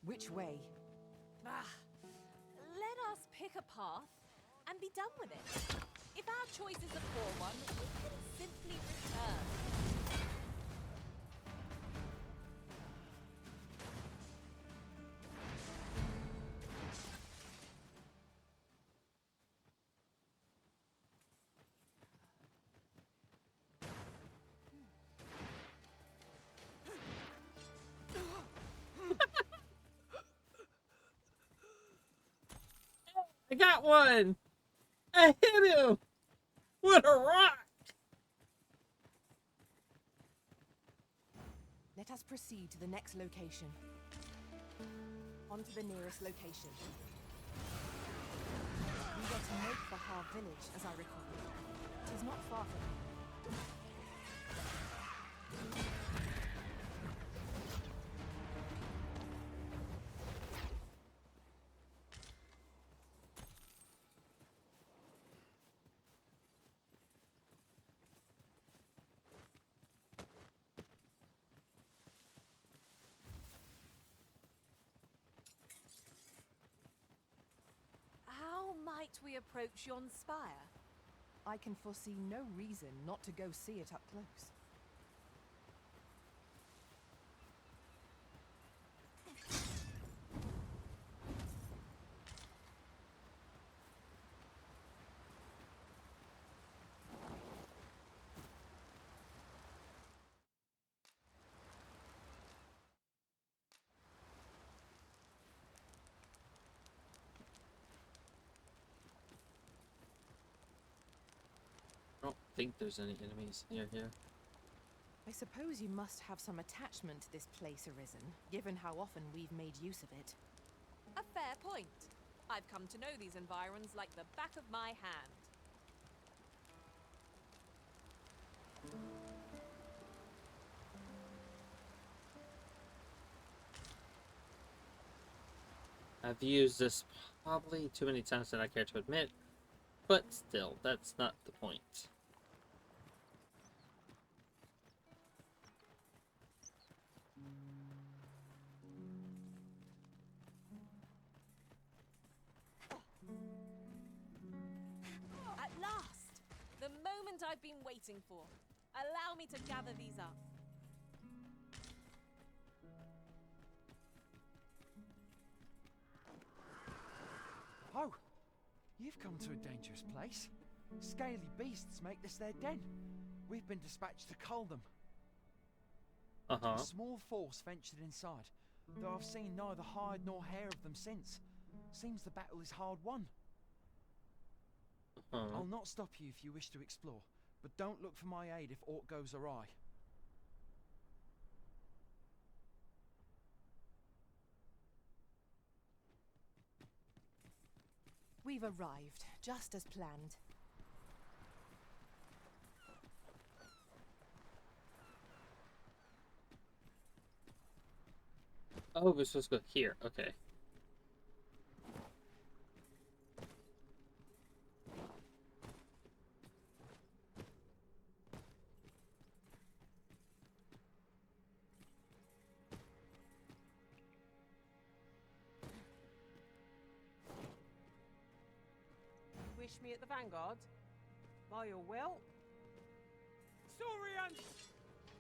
which way? Ah, let us pick a path and be done with it. If our choice is a poor one, we can simply return. I got one! I hit him! What a rock! Let us proceed to the next location. On to the nearest location. We were to make the Har village, as I recall. It is not far from here. How might we approach yon spire? I can foresee no reason not to go see it up close. I don't think there's any enemies near here. I suppose you must have some attachment to this place, Arisen, given how often we've made use of it. A fair point. I've come to know these environs like the back of my hand. I've used this probably too many times that I care to admit, but still, that's not the point. At last! The moment I've been waiting for. Allow me to gather these up. Oh, you've come to a dangerous place. Scaly beasts make this their den. We've been dispatched to cull them. A small force ventured inside, though I've seen neither hide nor hair of them since. Seems the battle is hard won. I'll not stop you if you wish to explore, but don't look for my aid if aught goes awry. We've arrived, just as planned. Oh, we're supposed to go here. Okay. Wish me at the vanguard? By your will? Saurian!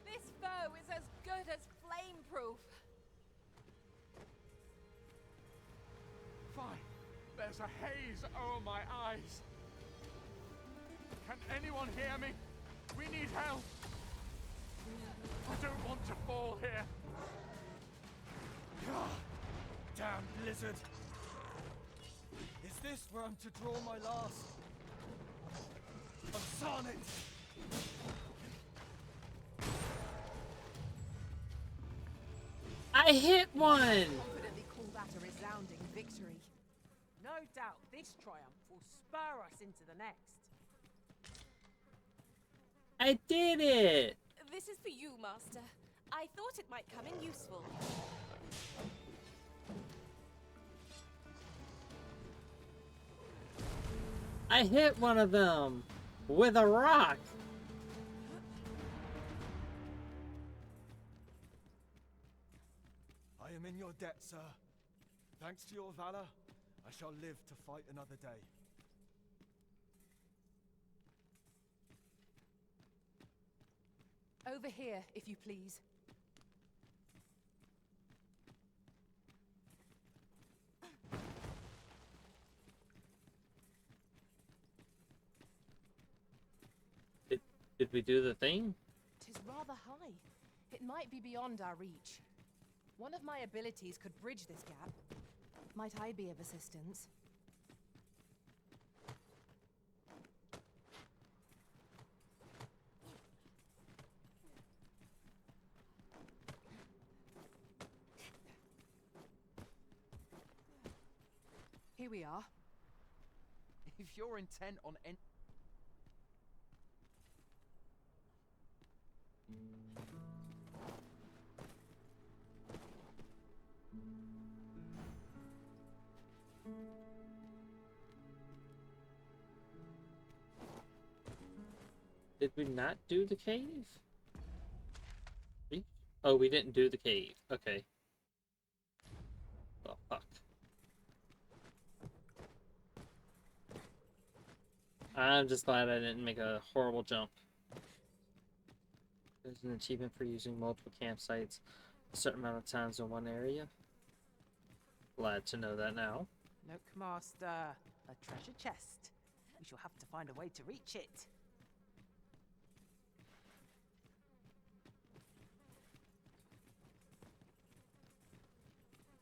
This foe is as good as flame-proof. Fine. There's a haze over my eyes. Can anyone hear me? We need help. I don't want to fall here. Damn blizzard! Is this where I'm to draw my last? I'm Sarnit! I hit one! Confidently call that a resounding victory. No doubt this triumph will spur us into the next. I did it! This is for you, Master. I thought it might come in useful. I hit one of them with a rock. I am in your debt, sir. Thanks to your valor, I shall live to fight another day. Over here, if you please. Did we do the thing? Tis rather high. It might be beyond our reach. One of my abilities could bridge this gap. Might I be of assistance? Here we are. If you're intent on Did we not do the cave? Oh, we didn't do the cave. Okay. Well, fuck. I'm just glad I didn't make a horrible jump. There's an achievement for using multiple campsites a certain amount of times in one area. Glad to know that now. Look, Master, a treasure chest. We shall have to find a way to reach it.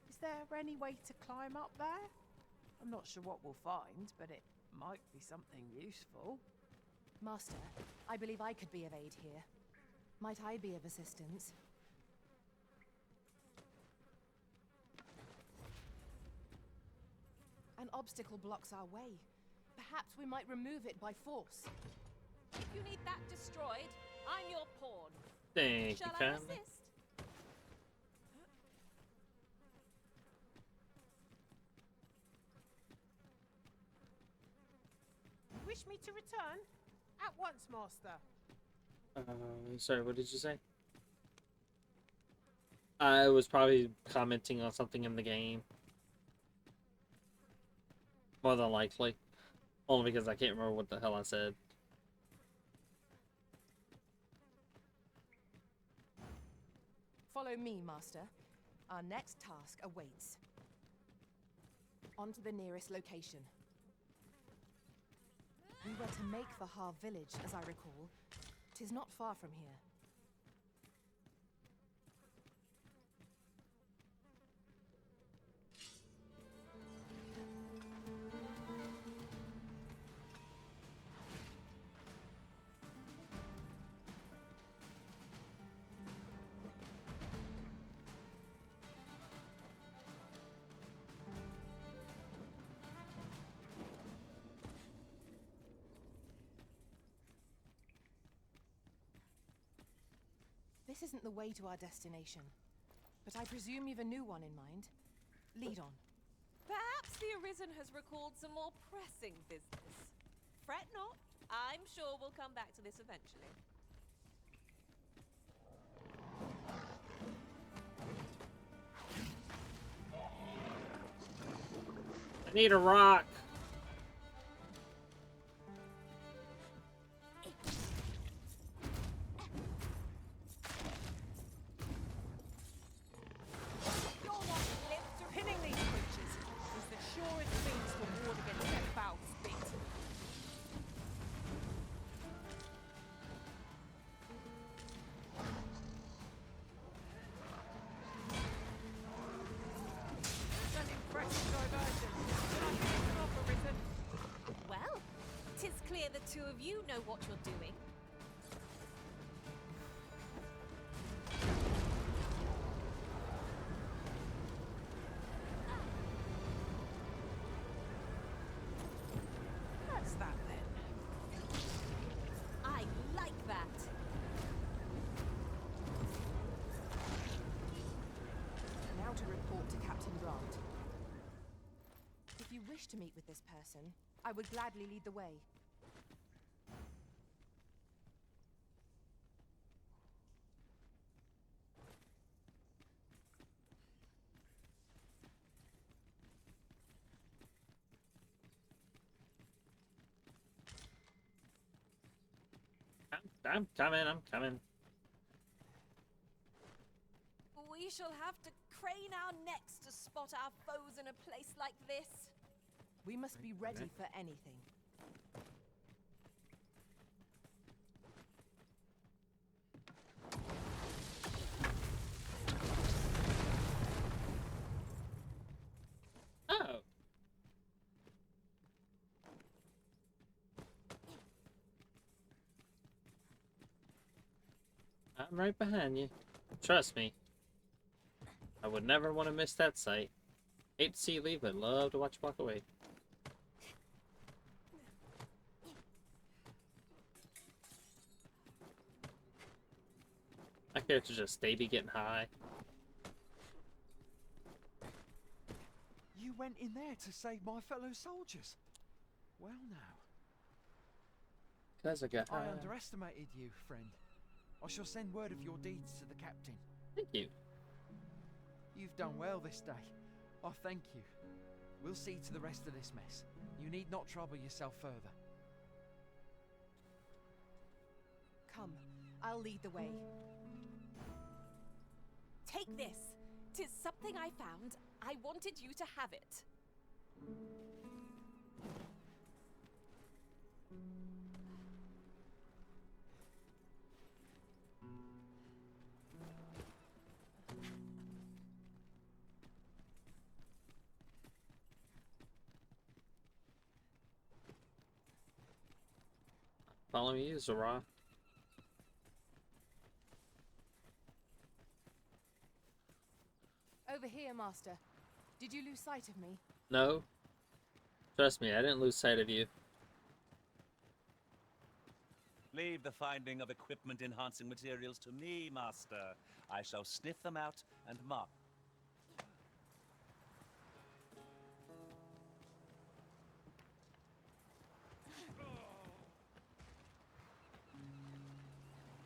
Is there any way to climb up there? I'm not sure what we'll find, but it might be something useful. Master, I believe I could be of aid here. Might I be of assistance? An obstacle blocks our way. Perhaps we might remove it by force. If you need that destroyed, I'm your pawn. Thank Shall you, I kindly. assist? Wish me to return? At once, Master. Sorry, what did you say? I was probably commenting on something in the game. More than likely. Only because I can't remember what the hell I said. Follow me, Master. Our next task awaits. On to the nearest location. We were to make for Har village, as I recall. 'Tis not far from here. This isn't the way to our destination, but I presume you've a new one in mind. Lead on. Perhaps the Arisen has recalled some more pressing business. Fret not. I'm sure we'll come back to this eventually. I need a rock. Pinning these creatures is the surest means to ward against their foul spit. An impressive diversion. Can I finish them off, Arisen? Well, 'tis clear the two of you know what you're doing. to meet with this person, I would gladly lead the way. I'm coming, I'm coming. We shall have to crane our necks to spot our foes in a place like this. We must be ready for anything. Oh. I'm right behind you. Trust me. I would never want to miss that sight. Hate to see you leave, but love to watch you walk away. My character just stay be getting high. You went in there to save my fellow soldiers. Well now. Because I got high. I underestimated you, friend. I shall send word of your deeds to the captain. Thank you. You've done well this day. I thank you. We'll see to the rest of this mess. You need not trouble yourself further. Come, I'll lead the way. Take this. 'Tis something I found. I wanted you to have it. Follow me, Zara. Over here, Master. Did you lose sight of me? No. Trust me, I didn't lose sight of you. Leave the finding of equipment-enhancing materials to me, Master. I shall sniff them out and mark.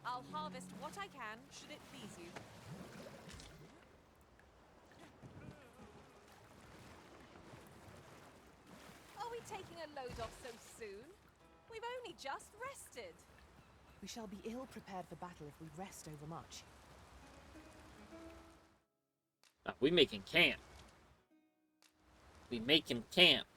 I'll harvest what I can, should it please you. Are we taking a load off so soon? We've only just rested. We shall be ill prepared for battle if we rest overmuch. We making camp. We making camp.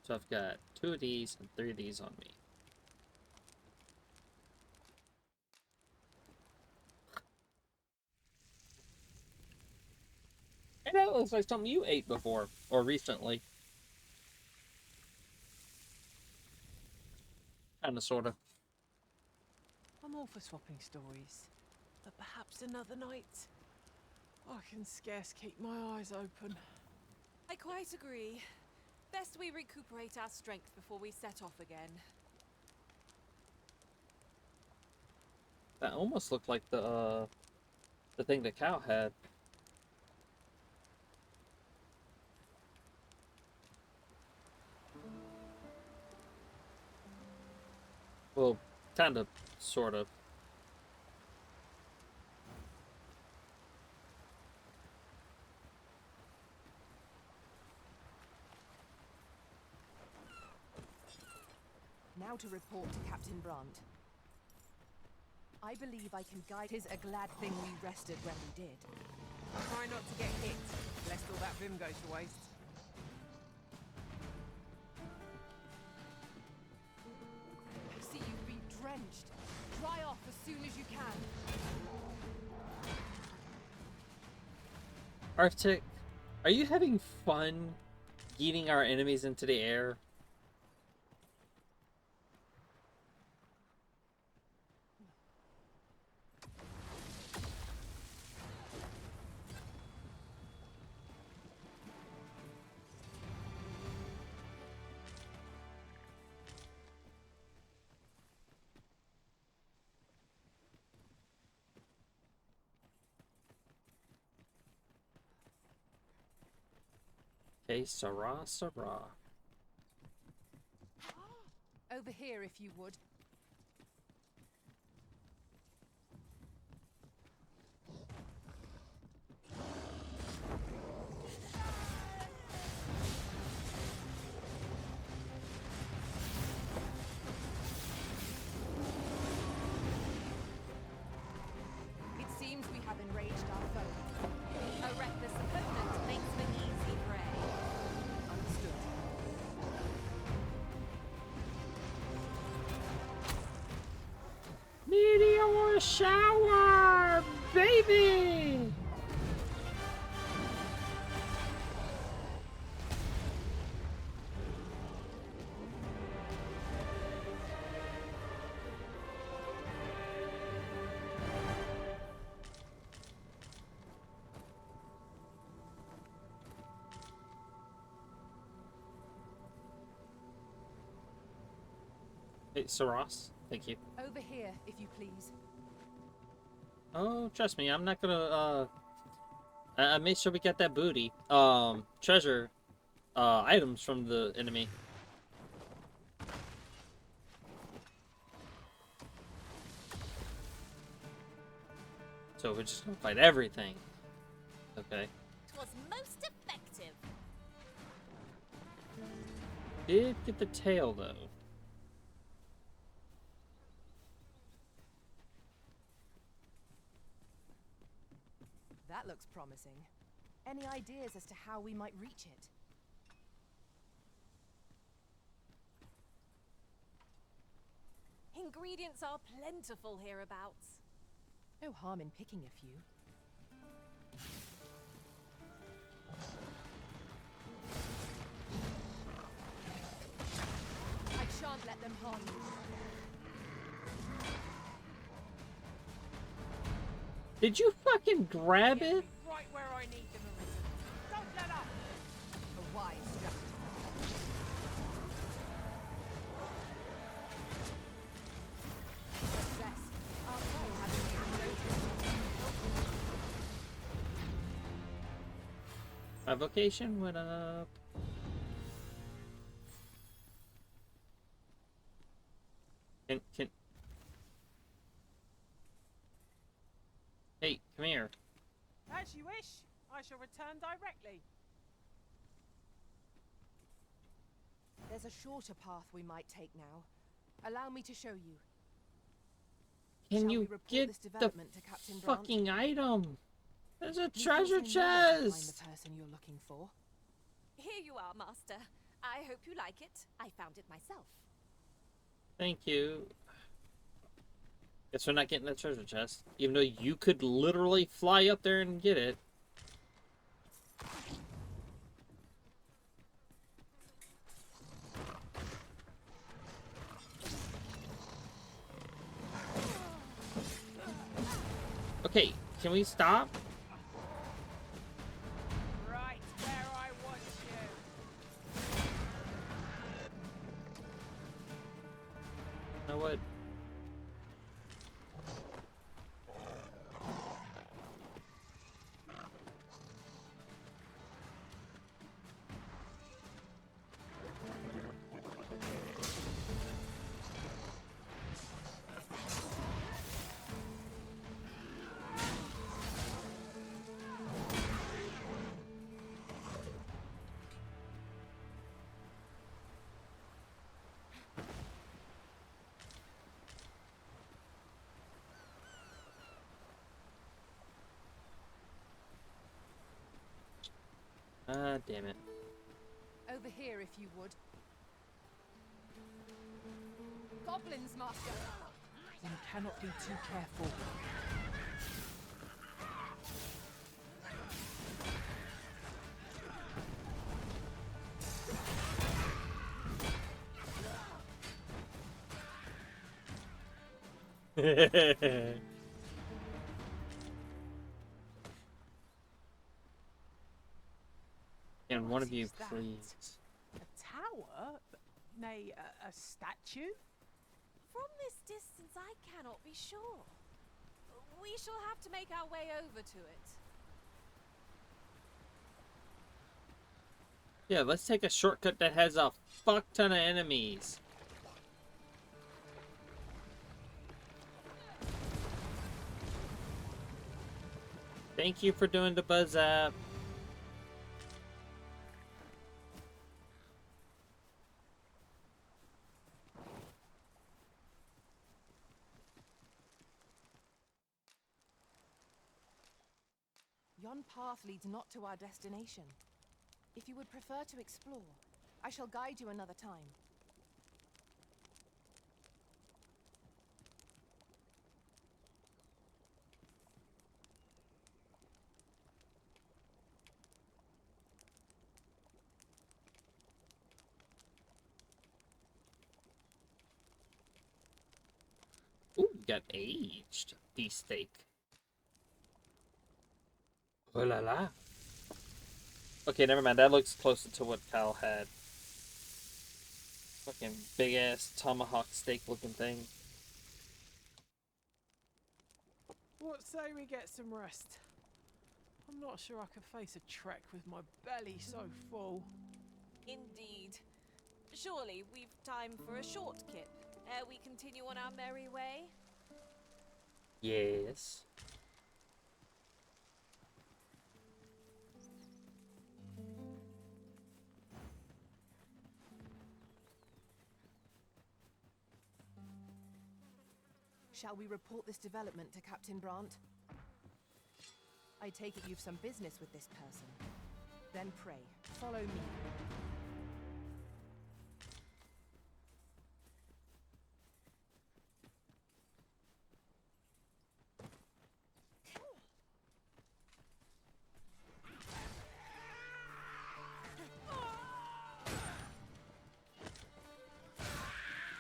So I've got 2 of these and 3 of these on me. And that looks like something you ate before, or recently. Kinda, sorta. I'm all for swapping stories, but perhaps another night. I can scarce keep my eyes open. I quite agree. Best we recuperate our strength before we set off again. That almost looked like the thing the cow had. Well, kind of, sort of. Now to report to Captain Brandt. I believe I can guide. 'Tis a glad thing we rested when we did. Try not to get hit, lest all that vim goes to waste. I see you've been drenched. Dry off as soon as you can. Arctic, are you having fun yeeting our enemies into the air? Okay, Sarah. Over here, if you would. It seems we have enraged our foe. A reckless opponent makes for easy prey. Understood. Meteor shower, baby! Hey, Saras, thank you. Over here, if you please. Oh, trust me, I'm not gonna, I made sure we got that booty. Treasure, items from the enemy. So we're just gonna fight everything. Okay. It was most effective. Did get the tail, though. That looks promising. Any ideas as to how we might reach it? Ingredients are plentiful hereabouts. No harm in picking a few. I shan't let them harm you. Did you fucking grab it? Right where I need them, arisen. Don't let up! A wise strategy. Success. Our foe hasn't even noticed. My vocation went up. Can... Hey, come here. As you wish. I shall return directly. There's a shorter path we might take now. Allow me to show you. Can Shall you we report get this the development to Captain Brandt? fucking item? There's a You treasure also know where to find chest! the person you're looking for. Here you are, Master. I hope you like it. I found it myself. Thank you. Guess we're not getting that treasure chest. Even though you could literally fly up there and get it. Okay, can we stop? Right where I want you. You know what? Ah, damn it. Over here, if you would. Goblins, Master! You cannot be too careful. Can one of you What is that? please? A tower? Nay, a statue? From this distance, I cannot be sure. We shall have to make our way over to it. Yeah, let's take a shortcut that has a fuck ton of enemies. Thank you for doing the buzz app. Yon path leads not to our destination. If you would prefer to explore, I shall guide you another time. Ooh, we got aged beefsteak. Oh la la. Okay, never mind. That looks closer to what Kyle had. Fucking big ass tomahawk steak looking thing. What say we get some rest? I'm not sure I can face a trek with my belly so full. Indeed. Surely we've time for a short kip ere we continue on our merry way. Yes. Shall we report this development to Captain Brandt? I take it you've some business with this person. Then pray, follow me.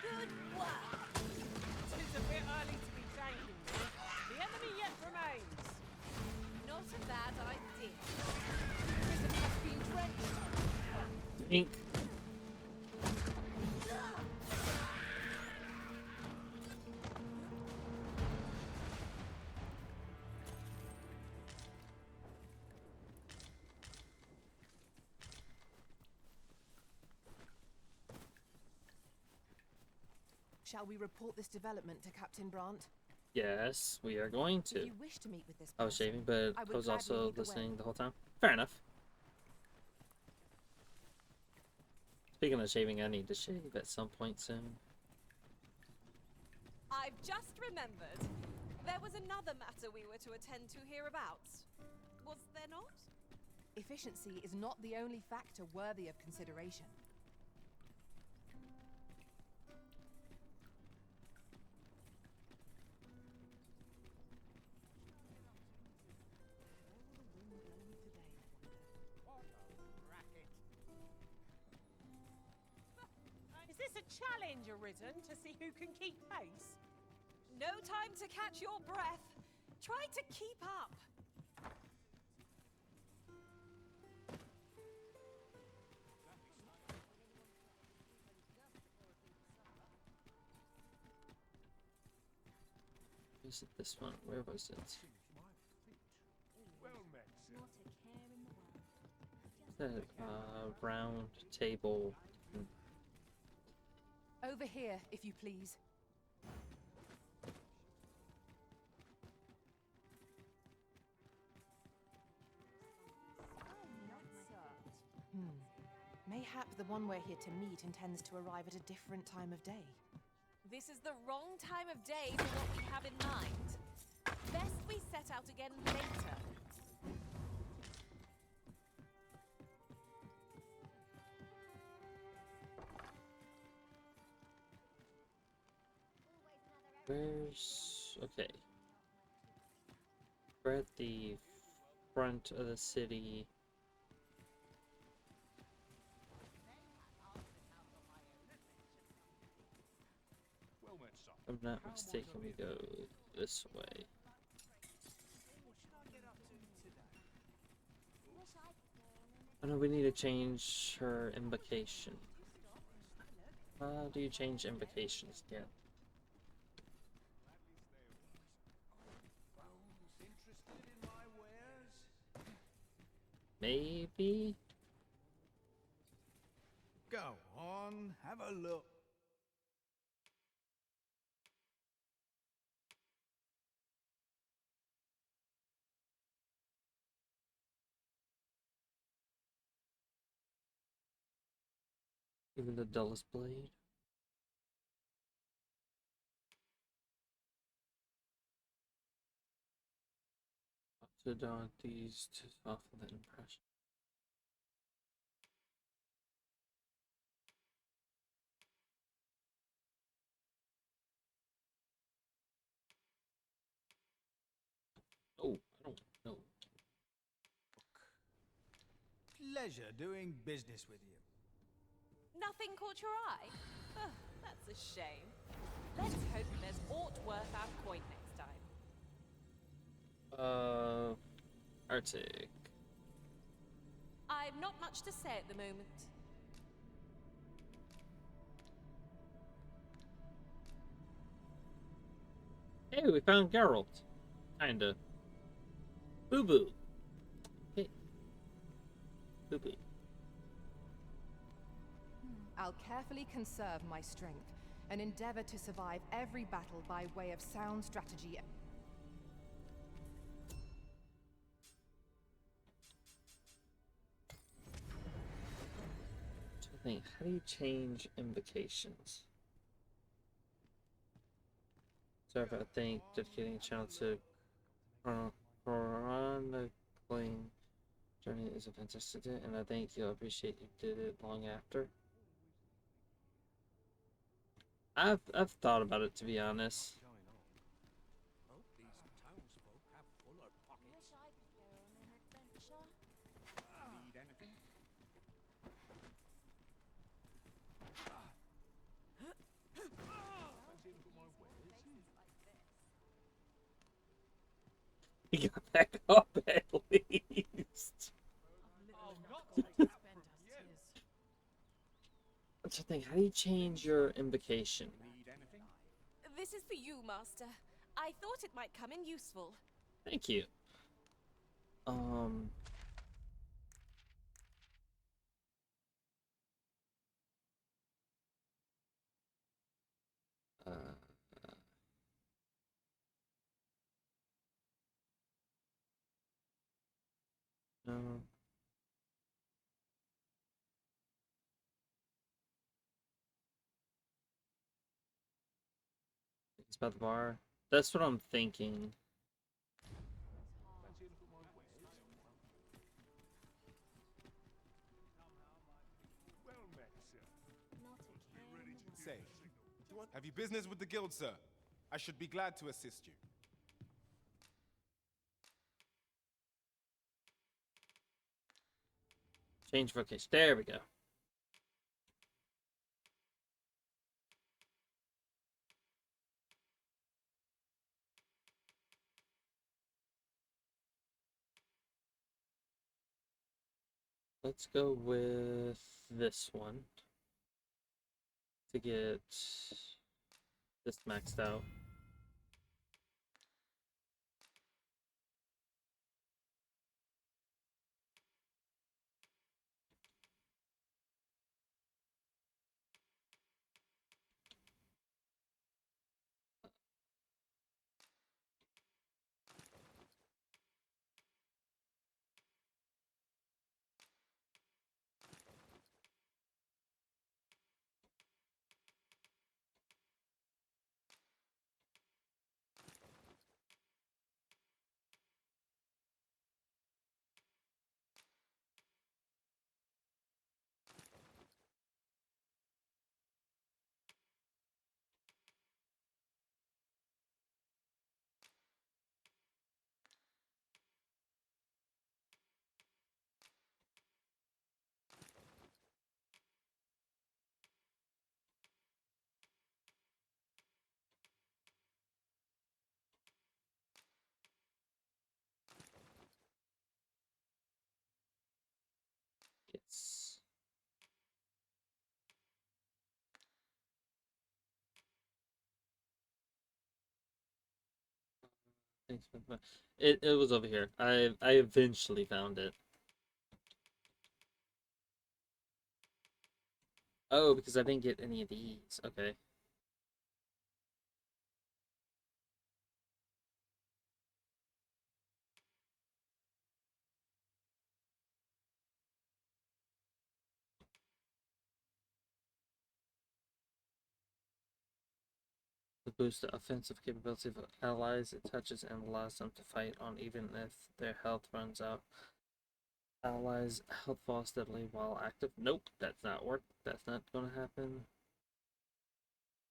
Good work! 'Tis a bit early to be changing me. The enemy yet remains. Not a bad idea. Prison has been drenched. Ink. Shall we report this development to Captain Brandt? Yes, we are going If to. you wish to meet with this I was person, shaving, but I I would was gladly also lead the way. listening the whole time. Fair enough. Speaking of shaving, I need to shave at some point soon. I've just remembered. There was another matter we were to attend to hereabouts. Was there not? Efficiency is not the only factor worthy of consideration. Is this a challenge, Arisen, to see who can keep pace? No time to catch your breath. Try to keep up. Is it this one? Where was it? Well met, sir. That round table. Over here, if you please. Mayhap the one we're here to meet intends to arrive at a different time of day. This is the wrong time of day for what we have in mind. Best we set out again later. Where's... okay. We're at the front of the city. If I'm not mistaken, we go this way. Oh no, we need to change her invocation. How do you change invocations again? Maybe? Go on, have a look. Even the dullest blade. To daunt these to soften that impression. Oh, I don't know. Pleasure doing business with you. Nothing caught your eye? Ugh, that's a shame. Let's hope there's aught worth our coin next time. Arctic. I've not much to say at the moment. Hey, we found Geralt. Kinda. Boo boo. Hey. Boo boo. I'll carefully conserve my strength and endeavor to survive every battle by way of sound strategy. How do you change invocations? So if I think dedicating a channel to chronicling journey is a fantastic, and I think you'll appreciate you did it long after. I've thought about it, to be honest. He got back up at least. What's the thing? How do you change your invocation? This is for you, Master. I thought it might come in useful. Thank you. No. It's about the bar. That's what I'm thinking. Say, have you business with the guild, sir? I should be glad to assist you. Change vocation. There we go. Let's go with this one to get this maxed out. Yes. It was over here. I eventually found it. Oh, because I didn't get any of these. Okay. To boost the offensive capability of allies, it touches and allows them to fight on even if their health runs out. Allies' health falls steadily while active. Nope, that's not work. That's not gonna happen.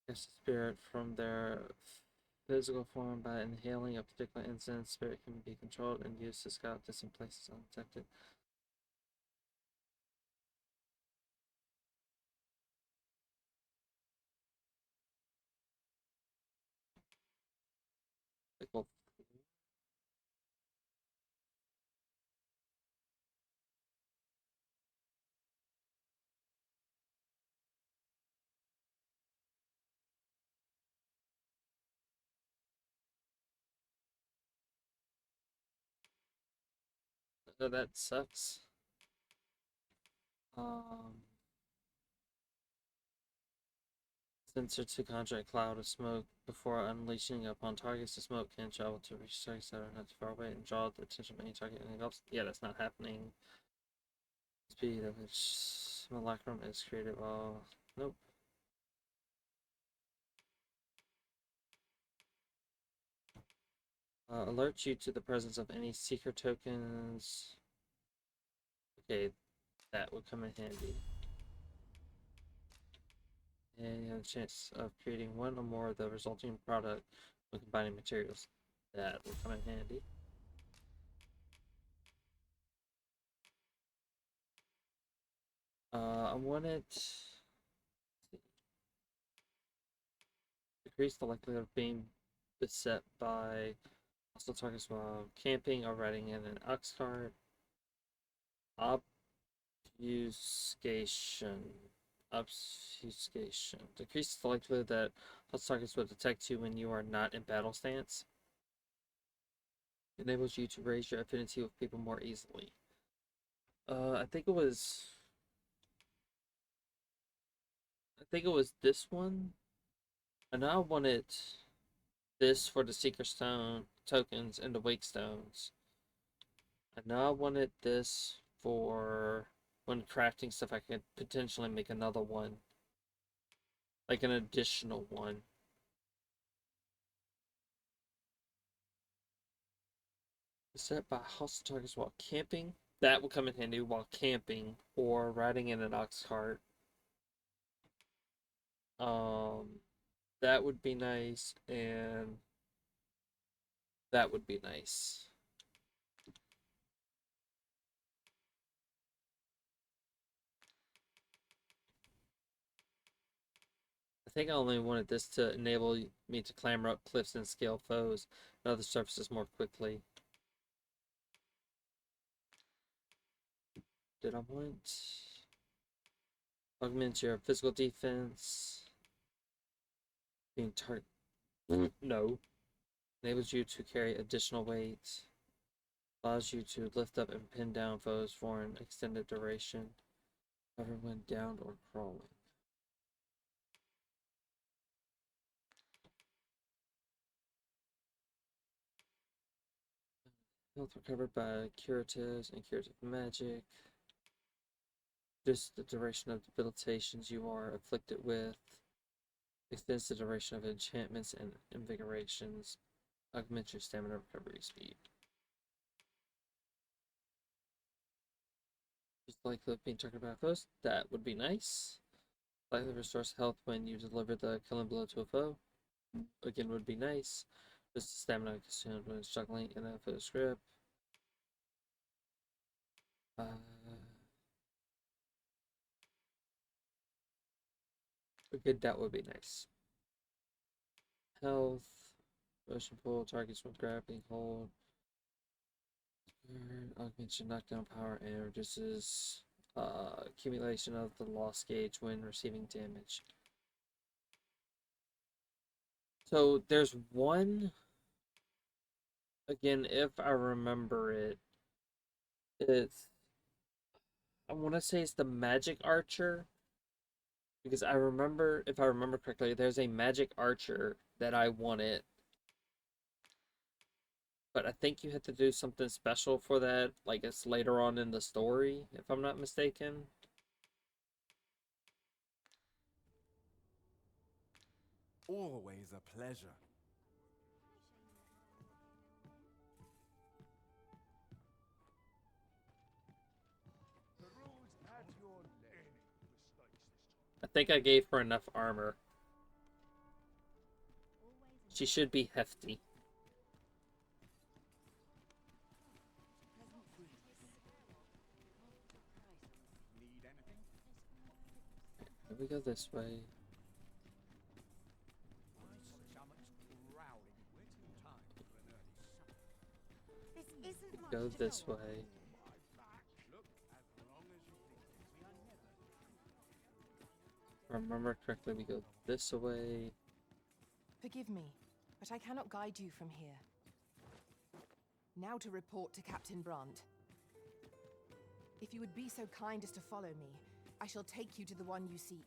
Catch the spirit from their physical form by inhaling a particular incense. Spirit can be controlled and used to scout distant places undetected. Well, that sucks. Sensor to conjure a cloud of smoke before unleashing upon targets. The smoke can travel to reach targets that are not too far away and draw the attention of any target. Anything else? Yeah, that's not happening. Speed of which simulacrum is created while. Nope. Alert you to the presence of any seeker tokens. Okay, that would come in handy. And you have a chance of creating one or more of the resulting product when combining materials. That will come in handy. I wanted decrease the likelihood of being beset by hostile targets while camping or riding in an ox cart. Obfuscation. Obfuscation. Decreases the likelihood that hostile targets will detect you when you are not in battle stance. Enables you to raise your affinity with people more easily. I think it was this one. And I wanted this for the Seeker Stone tokens and the Wake Stones. And now I wanted this for when crafting stuff. I could potentially make another one, like an additional one. Set by hostile targets while camping. That would come in handy while camping or riding in an ox cart. That would be nice, and that would be nice. I think I only wanted this to enable me to clamber up cliffs and scale foes and other surfaces more quickly. Did I want augment your physical defense? Being target. No. Enables you to carry additional weight. Allows you to lift up and pin down foes for an extended duration. Cover when downed or crawling. Health recovered by curatives and curative magic. Just the duration of debilitations you are afflicted with. Extends the duration of enchantments and invigorations. Augment your stamina recovery speed. Just like the being talked about first, that would be nice. Likely restores health when you deliver the killing blow to a foe. Again, would be nice. Just stamina consumed when struggling in a foe's grip. Again, that would be nice. Health. Motion pull. Targets when grabbing hold. Augments your knockdown power and reduces accumulation of the loss gauge when receiving damage. So there's one, again, if I remember it, I want to say it's the Magic Archer Because I remember, if I remember correctly, there's a magic archer that I wanted. But I think you have to do something special for that. Like it's later on in the story, if I'm not mistaken. Always a pleasure. I think I gave her enough armor. She should be hefty. Here we go this way. Go this way. If I remember correctly, we go this way. Forgive me, but I cannot guide you from here. Now to report to Captain Brandt. If you would be so kind as to follow me, I shall take you to the one you seek.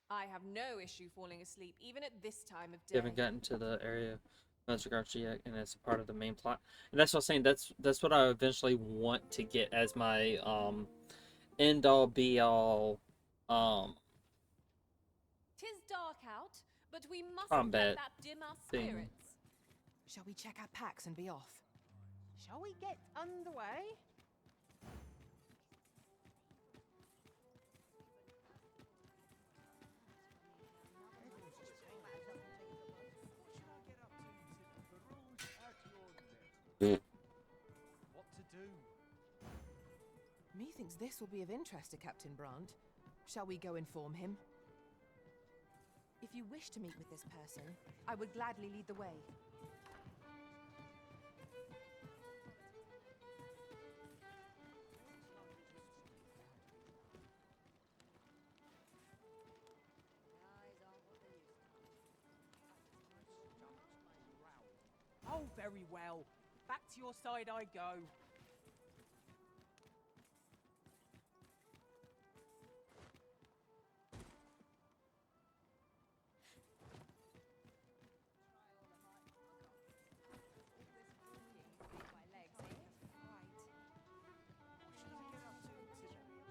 I have no issue falling asleep, even at this time of day. We haven't gotten to the area of Magic Archer yet, and it's a part of the main plot. And that's what I was saying. That's what I eventually want to get as my end all be all 'Tis dark out, but we mustn't combat let that dim our thing. spirits. Shall we check our packs and be off? Shall we get underway? What to do? Methinks this will be of interest to Captain Brandt. Shall we go inform him? If you wish to meet with this person, I would gladly lead the way. Oh, very well. Back to your side I go.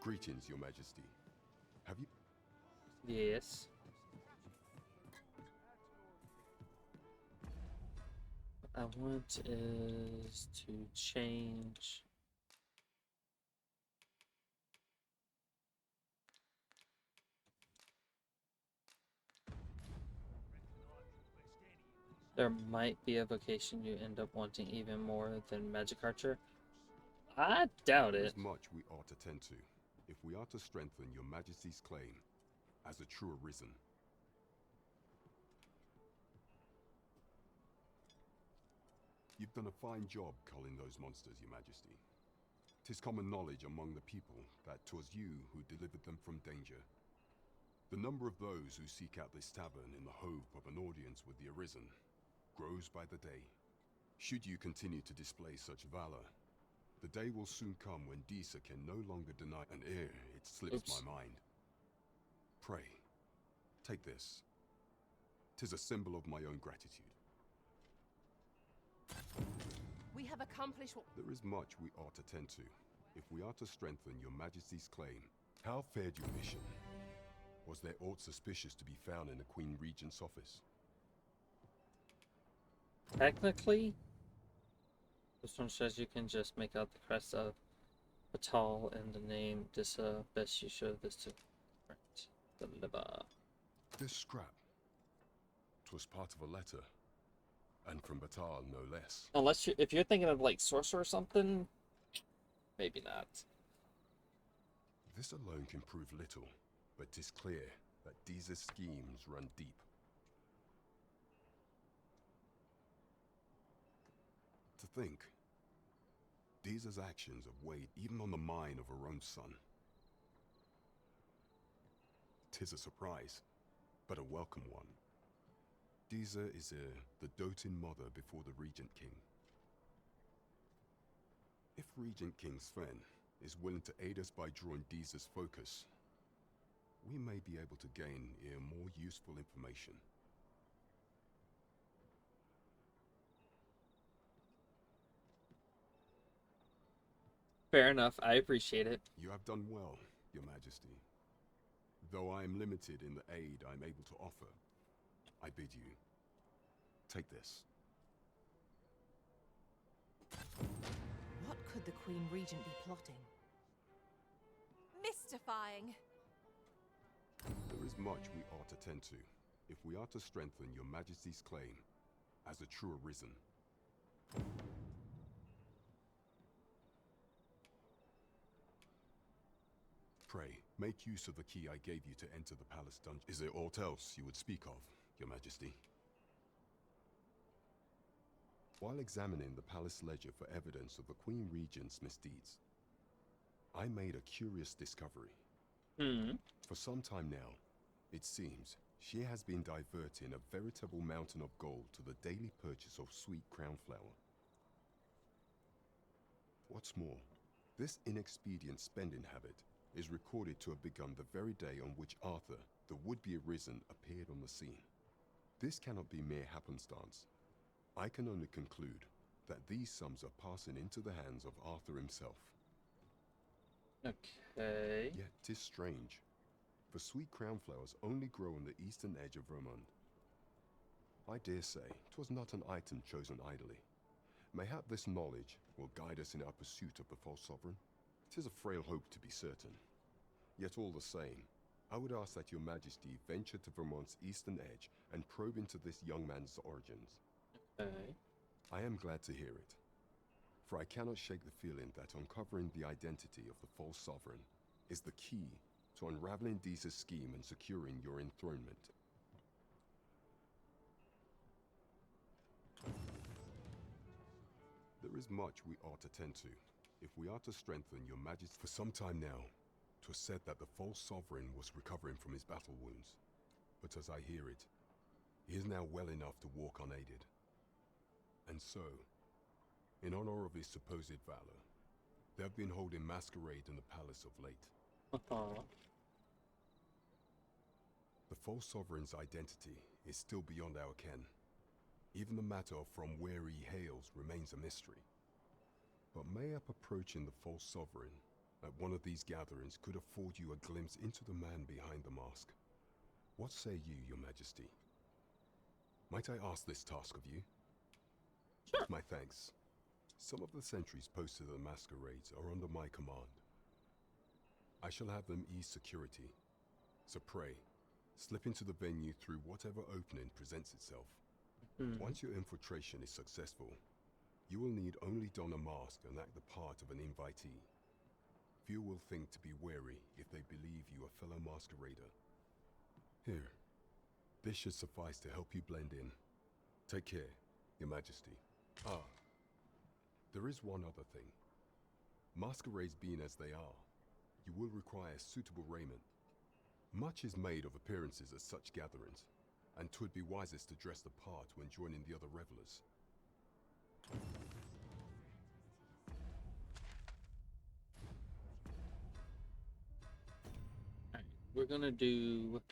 Greetings, Your Majesty. Have you... Yes. What I want is to change. There might be a vocation you end up wanting even more than Magic Archer. I doubt it. There's much we ought to tend to, if we are to strengthen Your Majesty's claim as a true arisen. You've done a fine job culling those monsters, Your Majesty. 'Tis common knowledge among the people that 'twas you who delivered them from danger. The number of those who seek out this tavern in the hope of an audience with the arisen grows by the day. Should you continue to display such valor, the day will soon come when Disa can no longer deny an ere it slips my mind. Pray, take this. 'Tis a symbol of my own gratitude. We have accomplished what... There is much we ought to tend to, if we are to strengthen Your Majesty's claim. How fared your mission? Was there aught suspicious to be found in the Queen Regent's office? Technically, this one says you can just make out the crest of Batal and the name Dissa. Best you show this to the liver. This scrap. 'Twas part of a letter. And from Batal, no less. Unless if you're thinking of like sorcerer or something, maybe not. This alone can prove little, but 'tis clear that Disa's schemes run deep. To think, Disa's actions have weighed even on the mind of her own son. 'Tis a surprise, but a welcome one. Disa is the doting mother before the Regent King. If Regent King Sven is willing to aid us by drawing Disa's focus, we may be able to gain more useful information. Fair enough. I appreciate it. You have done well, Your Majesty. Though I am limited in the aid I'm able to offer, I bid you take this. What could the Queen Regent be plotting? Mystifying. There is much we ought to tend to if we are to strengthen Your Majesty's claim as a true arisen. Pray, make use of the key I gave you to enter the palace dungeon. Is there aught else you would speak of, Your Majesty? While examining the palace ledger for evidence of the Queen Regent's misdeeds, I made a curious discovery. For some time now, it seems she has been diverting a veritable mountain of gold to the daily purchase of sweet crown flower. What's more, this inexpedient spending habit is recorded to have begun the very day on which Arthur, the would-be arisen, appeared on the scene. This cannot be mere happenstance. I can only conclude that these sums are passing into the hands of Arthur himself. Okay. Yet 'tis strange, for sweet crown flowers only grow on the eastern edge of Vermont. I dare say 'twas not an item chosen idly. Mayhap this knowledge will guide us in our pursuit of the false sovereign. 'Tis a frail hope to be certain. Yet all the same, I would ask that Your Majesty venture to Vermont's eastern edge and probe into this young man's origins. Okay. I am glad to hear it, for I cannot shake the feeling that uncovering the identity of the false sovereign is the key to unraveling Disa's scheme and securing your enthronement. There is much we ought to tend to if we are to strengthen Your Majesty. For some time now, 'twas said that the false sovereign was recovering from his battle wounds, but as I hear it, he is now well enough to walk unaided. And so, in honor of his supposed valor, they have been holding masquerade in the palace of late. The false sovereign's identity is still beyond our ken. Even the matter of from where he hails remains a mystery. But mayhap approaching the false sovereign at one of these gatherings could afford you a glimpse into the man behind the mask. What say you, Your Majesty? Might I ask this task of you? Sure. My thanks. Some of the sentries posted at the masquerades are under my command. I shall have them ease security. So pray, slip into the venue through whatever opening presents itself. Once your infiltration is successful, you will need only don a mask and act the part of an invitee. Few will think to be wary if they believe you a fellow masquerader. Here, this should suffice to help you blend in. Take care, Your Majesty. There is one other thing. Masquerades being as they are, you will require suitable raiment. Much is made of appearances at such gatherings, and 'twould be wisest to dress the part when joining the other revelers. Alright, we're gonna do...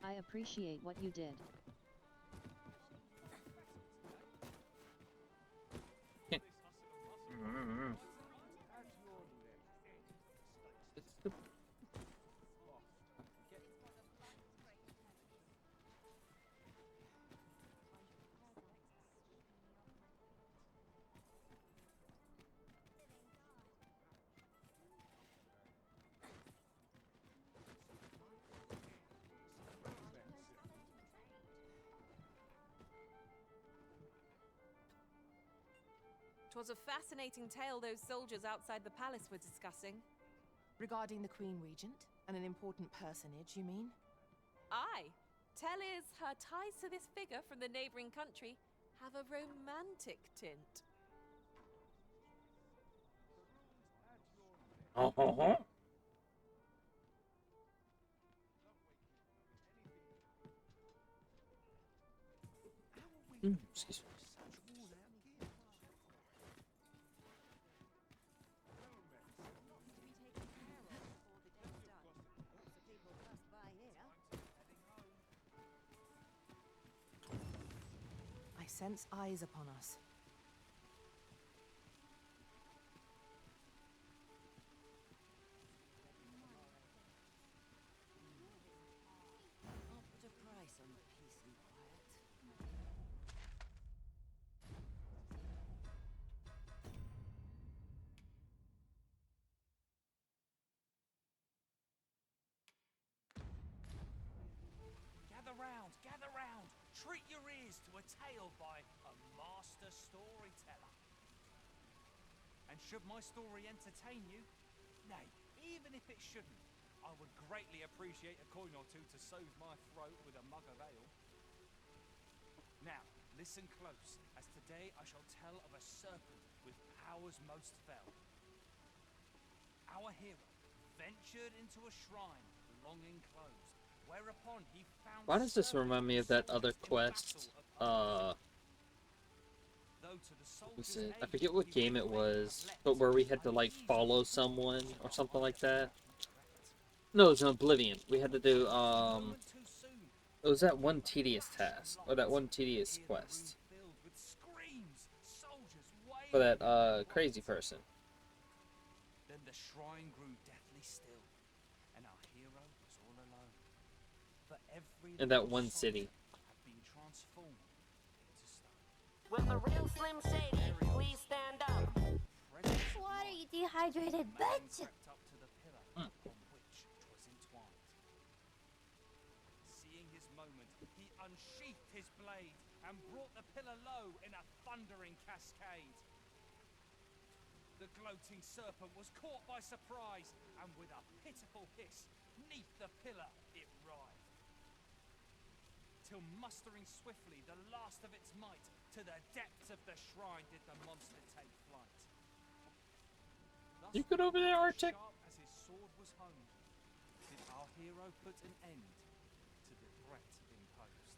I appreciate what you did. 'Twas a fascinating tale those soldiers outside the palace were discussing. Regarding the Queen Regent and an important personage, you mean? Aye. Tell is her ties to this figure from the neighboring country have a romantic tint. Uh-huh. Excuse me. I sense eyes upon us. I'll put a price on peace and quiet. Gather round! Treat your ears to a tale by a master storyteller. And should my story entertain you, nay, even if it shouldn't, I would greatly appreciate a coin or two to soothe my throat with a mug of ale. Now, listen close, as today I shall tell of a serpent with powers most fell. Our hero ventured into a shrine long enclosed, whereupon he found. Why does this remind me of that other quest? I forget what game it was, but where we had to like follow someone or something like that. No, it was in Oblivion. We had to do it was that one tedious task or that one tedious quest for that crazy person. Then the shrine grew deathly still, and our hero was all alone. For every In that one city. had been transformed into stone. Will the real Slim Shady please stand up? Why are you dehydrated, bitch? Crept up to the pillar upon which 'twas entwined. Seeing his moment, he unsheathed his blade and brought the pillar low in a thundering cascade. The gloating serpent was caught by surprise, and with a pitiful hiss, 'neath the pillar it writhed. Till mustering swiftly the last of its might, to the depths of the shrine did the monster take flight. Thus, You good over there, Arctic? sharp as his sword was honed, did our hero put an end to the threat imposed.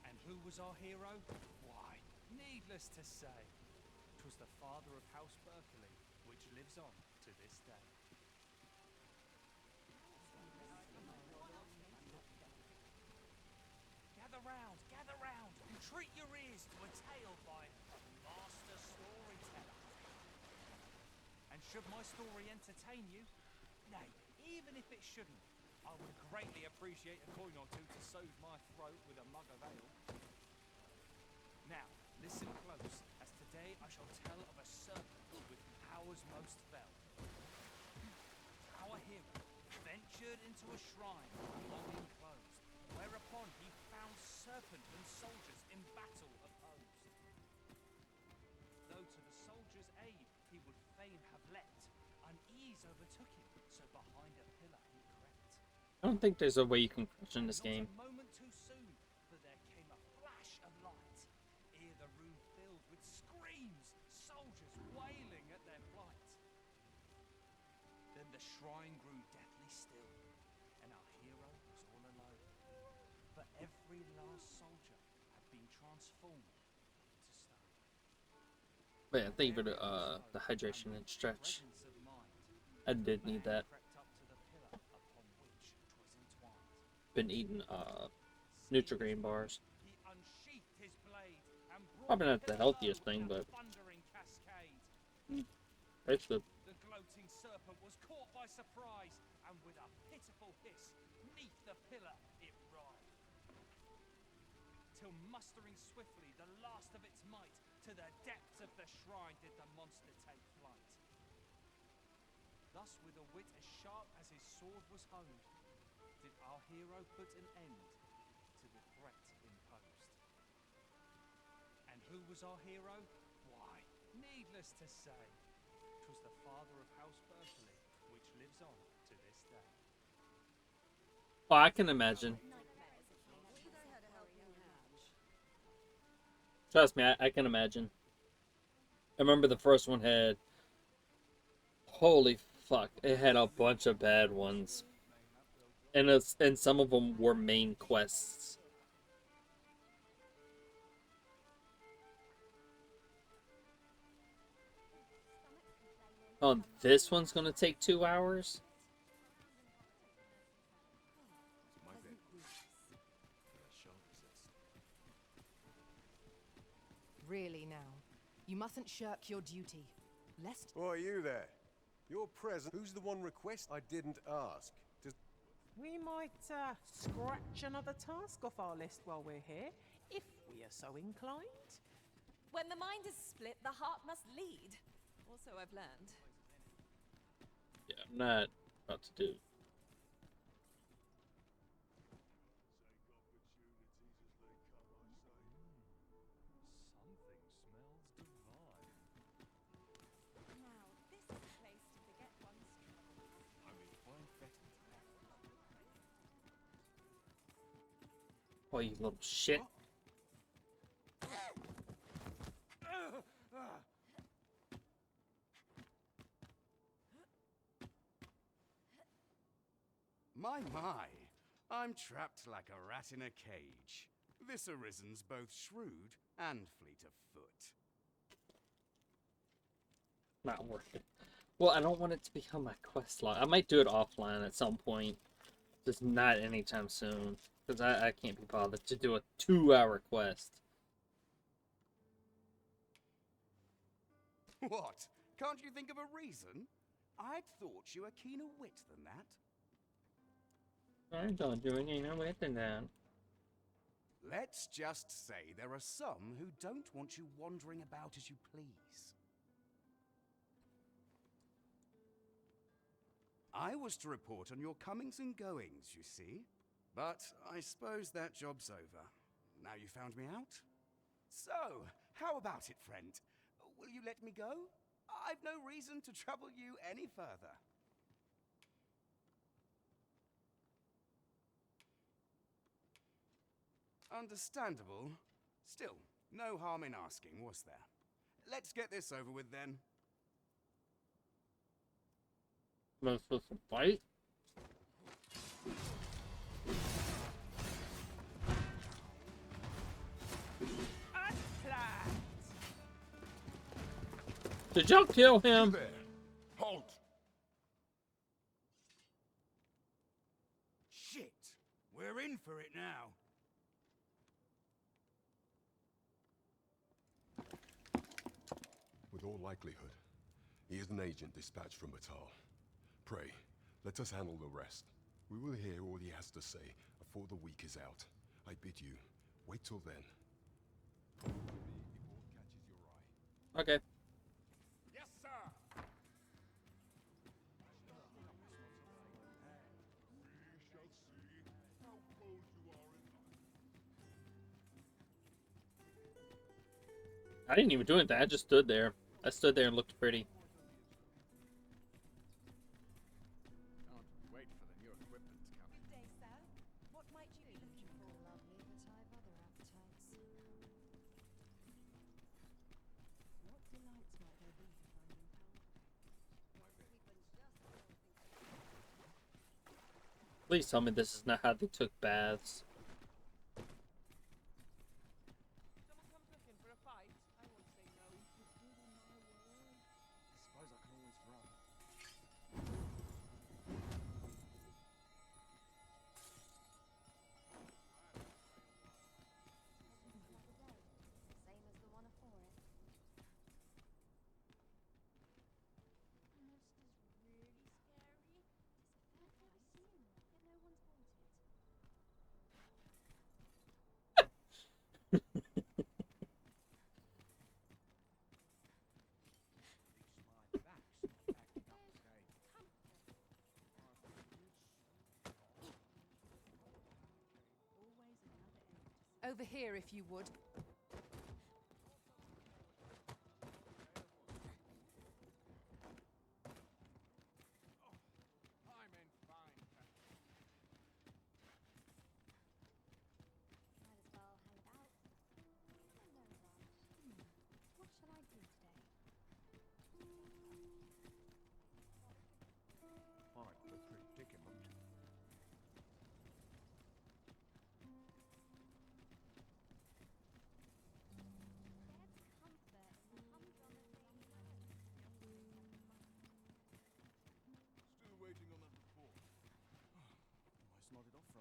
And who was our hero? Why, needless to say, 'twas the father of House Berkeley, which lives on to this day. Gather round, and treat your ears to a tale by a master storyteller. And should my story entertain you, nay, even if it shouldn't, I would greatly appreciate a coin or two to soothe my throat with a mug of ale. Now, listen close, as today I shall tell of a serpent with powers most fell. Our hero ventured into a shrine long enclosed, whereupon he found serpent and soldiers in battle opposed. Though to the soldiers' aid he would fain have leapt, unease overtook him, so behind a pillar he crept. I don't think there's a way you can crouch in this game. A moment too soon, for there came a flash of light, ere the room filled with screams, soldiers wailing at their plight. Then the shrine grew deathly still, and our hero was all alone. For every last soldier had been transformed into stone. But yeah, thank you for the hydration and stretch. I did need that. Crept up to the pillar upon which 'twas entwined. Been eating Nutri-Grain bars. He unsheathed his blade and brought Probably not the pillar healthiest low thing, in a but thundering cascade. it's good. The gloating serpent was caught by surprise, and with a pitiful hiss, 'neath the pillar it writhed. Till mustering swiftly the last of its might, to the depths of the shrine did the monster take flight. Thus, with a wit as sharp as his sword was honed, did our hero put an end to the threat imposed. And who was our hero? Why, Needless to say, 'twas the father of House Berkeley, which lives on to this day. Oh, I can imagine. Trust me, I can imagine. I remember the first one had... Holy fuck, it had a bunch of bad ones. And some of them were main quests. Oh, this one's gonna take 2 hours? Really now. You mustn't shirk your duty. Lest... Oh, you there? Your present. Who's the one request? I didn't ask. We might scratch another task off our list while we're here, if we are so inclined. When the mind is split, the heart must lead. Also, I've learned. Yeah, I'm not about to do. Something smells divine. Now, this is a place to forget one's troubles. I mean, fine fetting. Oh, you little shit. My. I'm trapped like a rat in a cage. This arisen's both shrewd and fleet of foot. Not worth it. Well, I don't want it to become my quest log. I might do it offline at some point. Just not anytime soon. Because I can't be bothered to do a 2-hour quest. What? Can't you think of a reason? I'd thought you were keener wit than that. I don't do any no way than that. Let's just say there are some who don't want you wandering about as you please. I was to report on your comings and goings, you see. But I suppose that job's over. Now you found me out? So, how about it, friend? Will you let me go? I've no reason to trouble you any further. Understandable. Still, no harm in asking, was there? Let's get this over with then. Am I supposed to fight? Did y'all kill him? There. Halt! Shit! We're in for it now. With all likelihood, he is an agent dispatched from Batal. Pray, let us handle the rest. We will hear all he has to say before the week is out. I bid you, wait till then. Okay. Yes, sir! We shall see how bold you are in life. I didn't even do anything. I just stood there. I stood there and looked pretty. Can't wait for the new equipment to come. Good day, sir. What might you be looking for? Lovely, but I've other appetites. What delights might there be to find in power? Please tell me this is not how they took baths. Someone comes looking for a fight. I won't say no. I suppose I can always run. Same as the one afore it. Monsters really scary. It's the first time I've seen one, yet no one's bought it. Over here, if you would.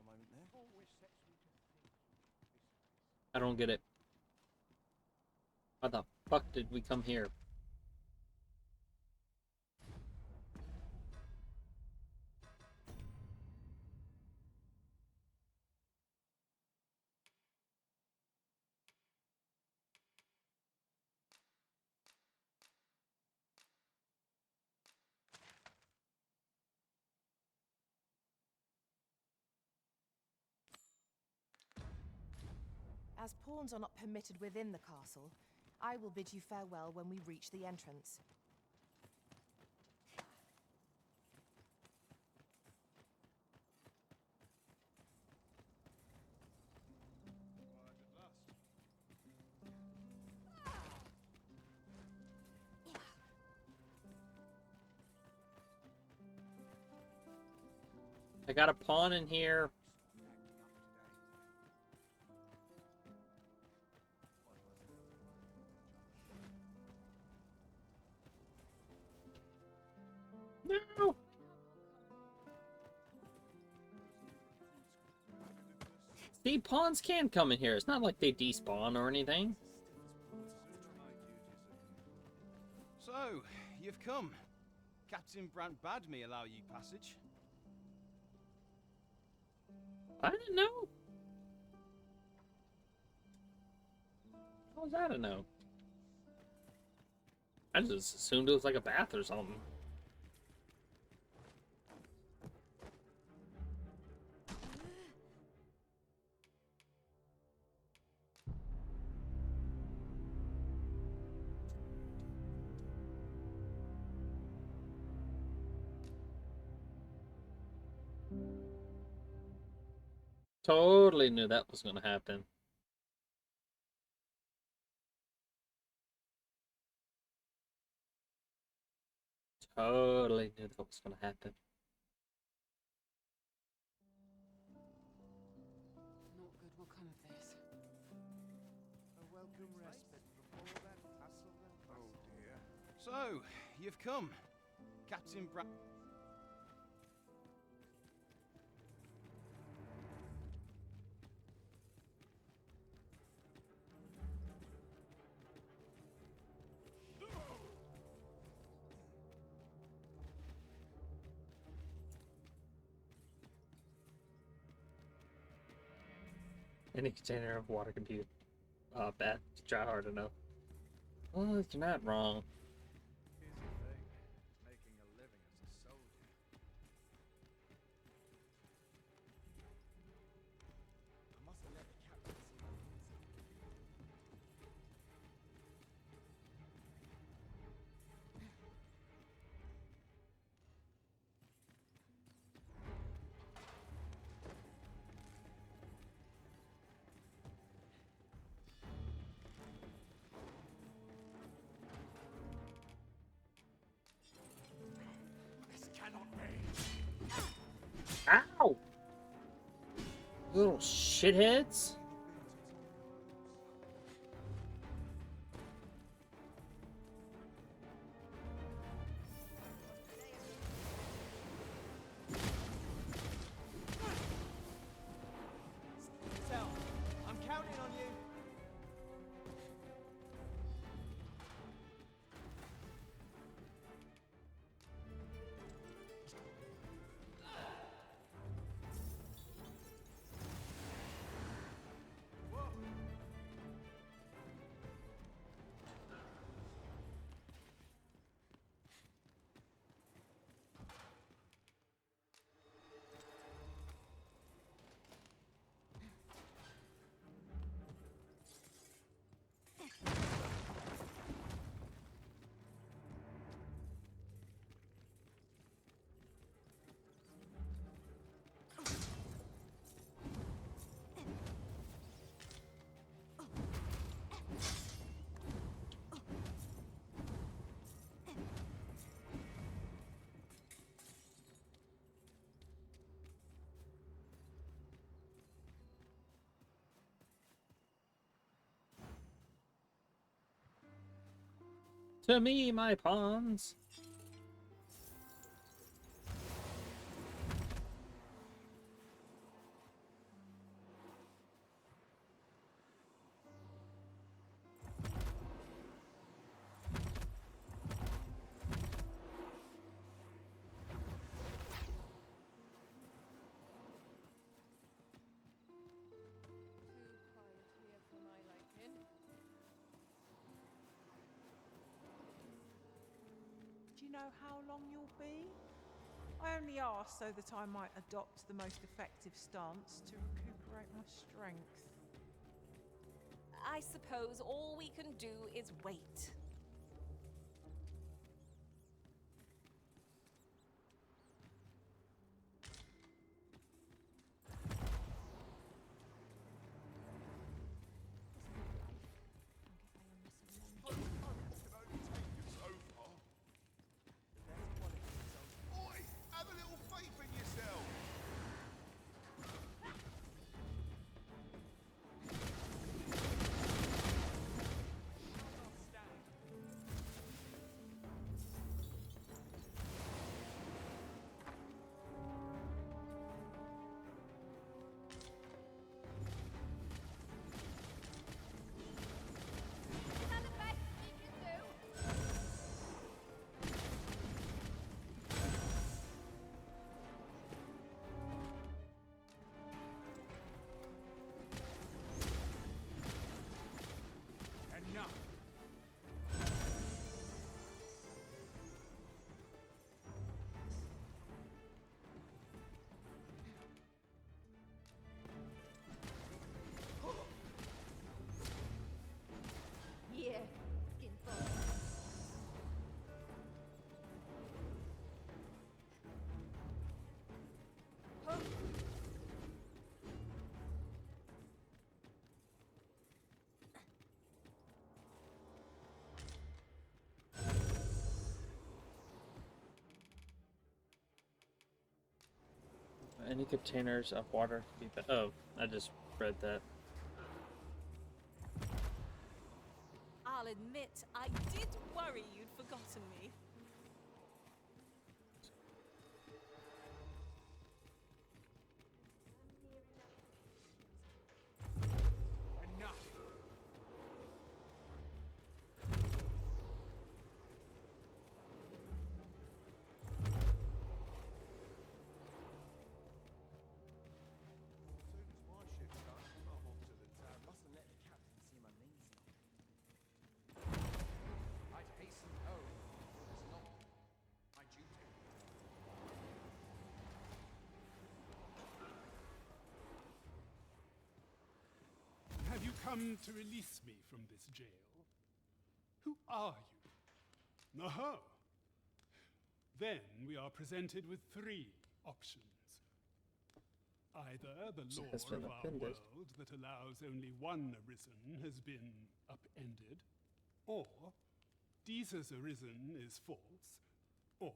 a moment there. I don't get it. Why the fuck did we come here? As pawns are not permitted within the castle, I will bid you farewell when we reach the entrance. I got a pawn in here. No! See, pawns can come in here. It's not like they despawn or anything. So, you've come. Captain Brant bade me allow you passage. I didn't know. How was that a no? I just assumed it was like a bath or something. Totally knew that was going to happen. Totally knew that was going to happen. Not good will come of this. A welcome respite from all that hassle and bustle. Oh dear. So, you've come. Captain Brant... Any container of water can be bad to try hard enough. Well, you're not wrong. Here's the thing. Making a living as a soldier. I must have let the captain see my Ow! Little shitheads. Sel, I'm counting on you. To me, my pawns. know how long you'll be? I only ask so that I might adopt the most effective stance to recuperate my strength. I suppose all we can do is wait. Oi! Have a little faith in yourself! Yeah, skinful. Any containers of water can be. Oh, I just read that. I'll admit, I did worry you'd forgotten me. Enough! I'd hasten home if it was not my duty. Have you come to release me from this jail? Who are you? Aha! Then we are presented with three options. Either the law of our world that allows only one arisen has been upended, or Deeza's arisen is false, or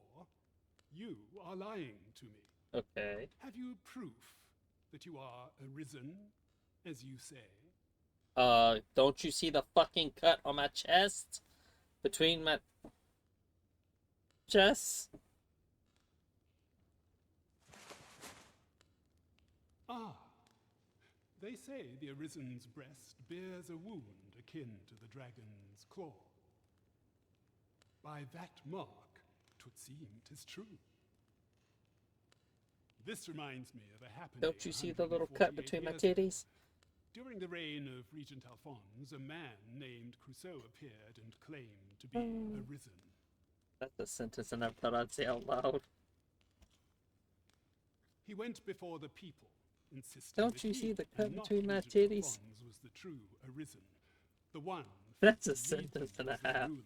you are lying to me. Okay. Have you proof that you are arisen, as you say? Don't you see the fucking cut on my chest? Between my chest? Ah, they say the Arisen's breast bears a wound akin to the dragon's claw. By that mark, 'twould seem 'tis true. This reminds me of a happening. Don't you see the little cut between my titties? During the reign of Regent Alphonse, a man named Crusoe appeared and claimed to be arisen. That's a sentence I never thought I'd say out loud. He went before the people, insisting Don't that you he see the and cut not between my Regent titties? Alphonse was the true arisen, the one. That's a fit to lead sentence them and a as their half. ruler.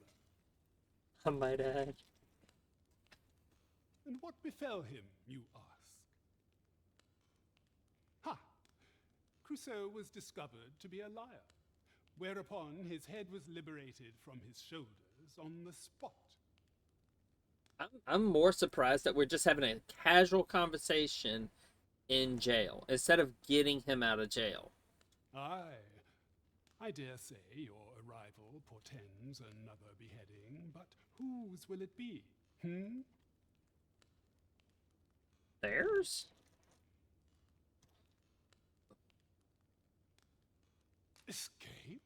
I might add. And what befell him, you ask? Ha! Crusoe was discovered to be a liar, whereupon his head was liberated from his shoulders on the spot. I'm more surprised that we're just having a casual conversation in jail instead of getting him out of jail. Aye, I dare say your arrival portends another beheading, but whose will it be? Theirs? Escape?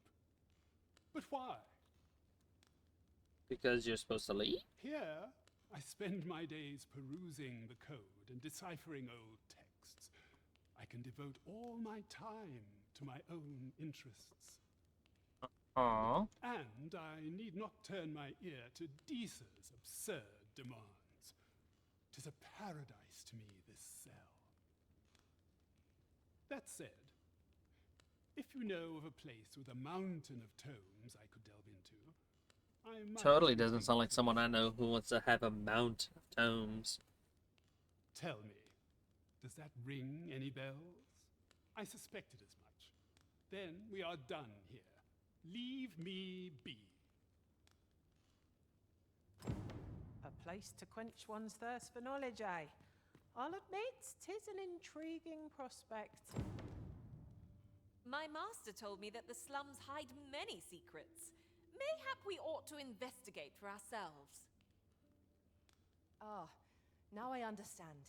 But why? Because you're supposed to leave? Here, I spend my days perusing the code and deciphering old texts. I can devote all my time to my own interests. Aww. And I need not turn my ear to Deeza's absurd demands. 'Tis a paradise to me, this cell. That said, if you know of a place with a mountain of tomes I could delve into, I might... Totally doesn't sound like someone I know who wants to have a mountain of tomes. Tell me, does that ring any bells? I suspected as much. Then we are done here. Leave me be. A place to quench one's thirst for knowledge, eh? I'll admit, 'tis an intriguing prospect. My master told me that the slums hide many secrets. Mayhap we ought to investigate for ourselves. Ah, now I understand.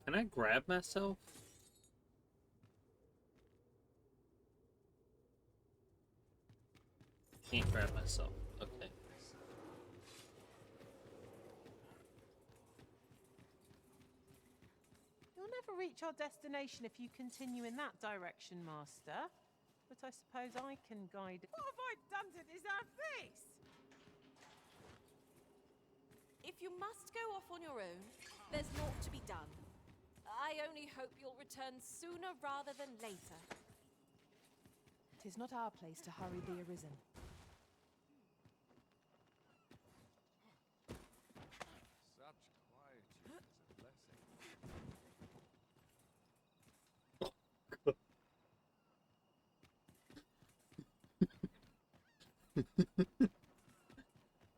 Can I grab myself? Can't grab myself. Okay. You'll never reach our destination if you continue in that direction, Master. But I suppose I can guide it. What have I done to deserve this? If you must go off on your own, there's naught to be done. I only hope you'll return sooner rather than later. 'Tis not our place to hurry the arisen. Such quietude is a blessing.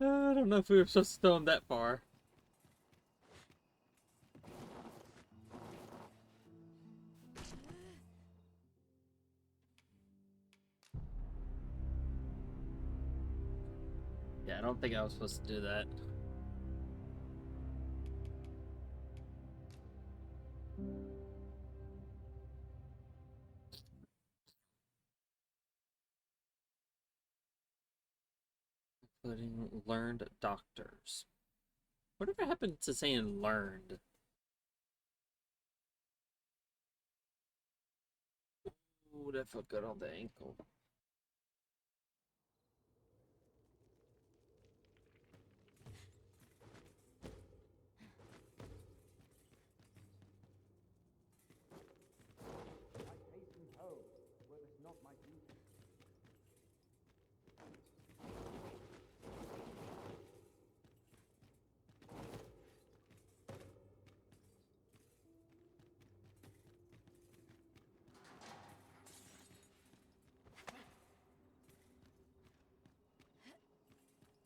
I don't know if we were supposed to throw him that far. Yeah, I don't think I was supposed to do that. Including learned doctors. Whatever happened to saying learned? Ooh, that felt good on the ankle.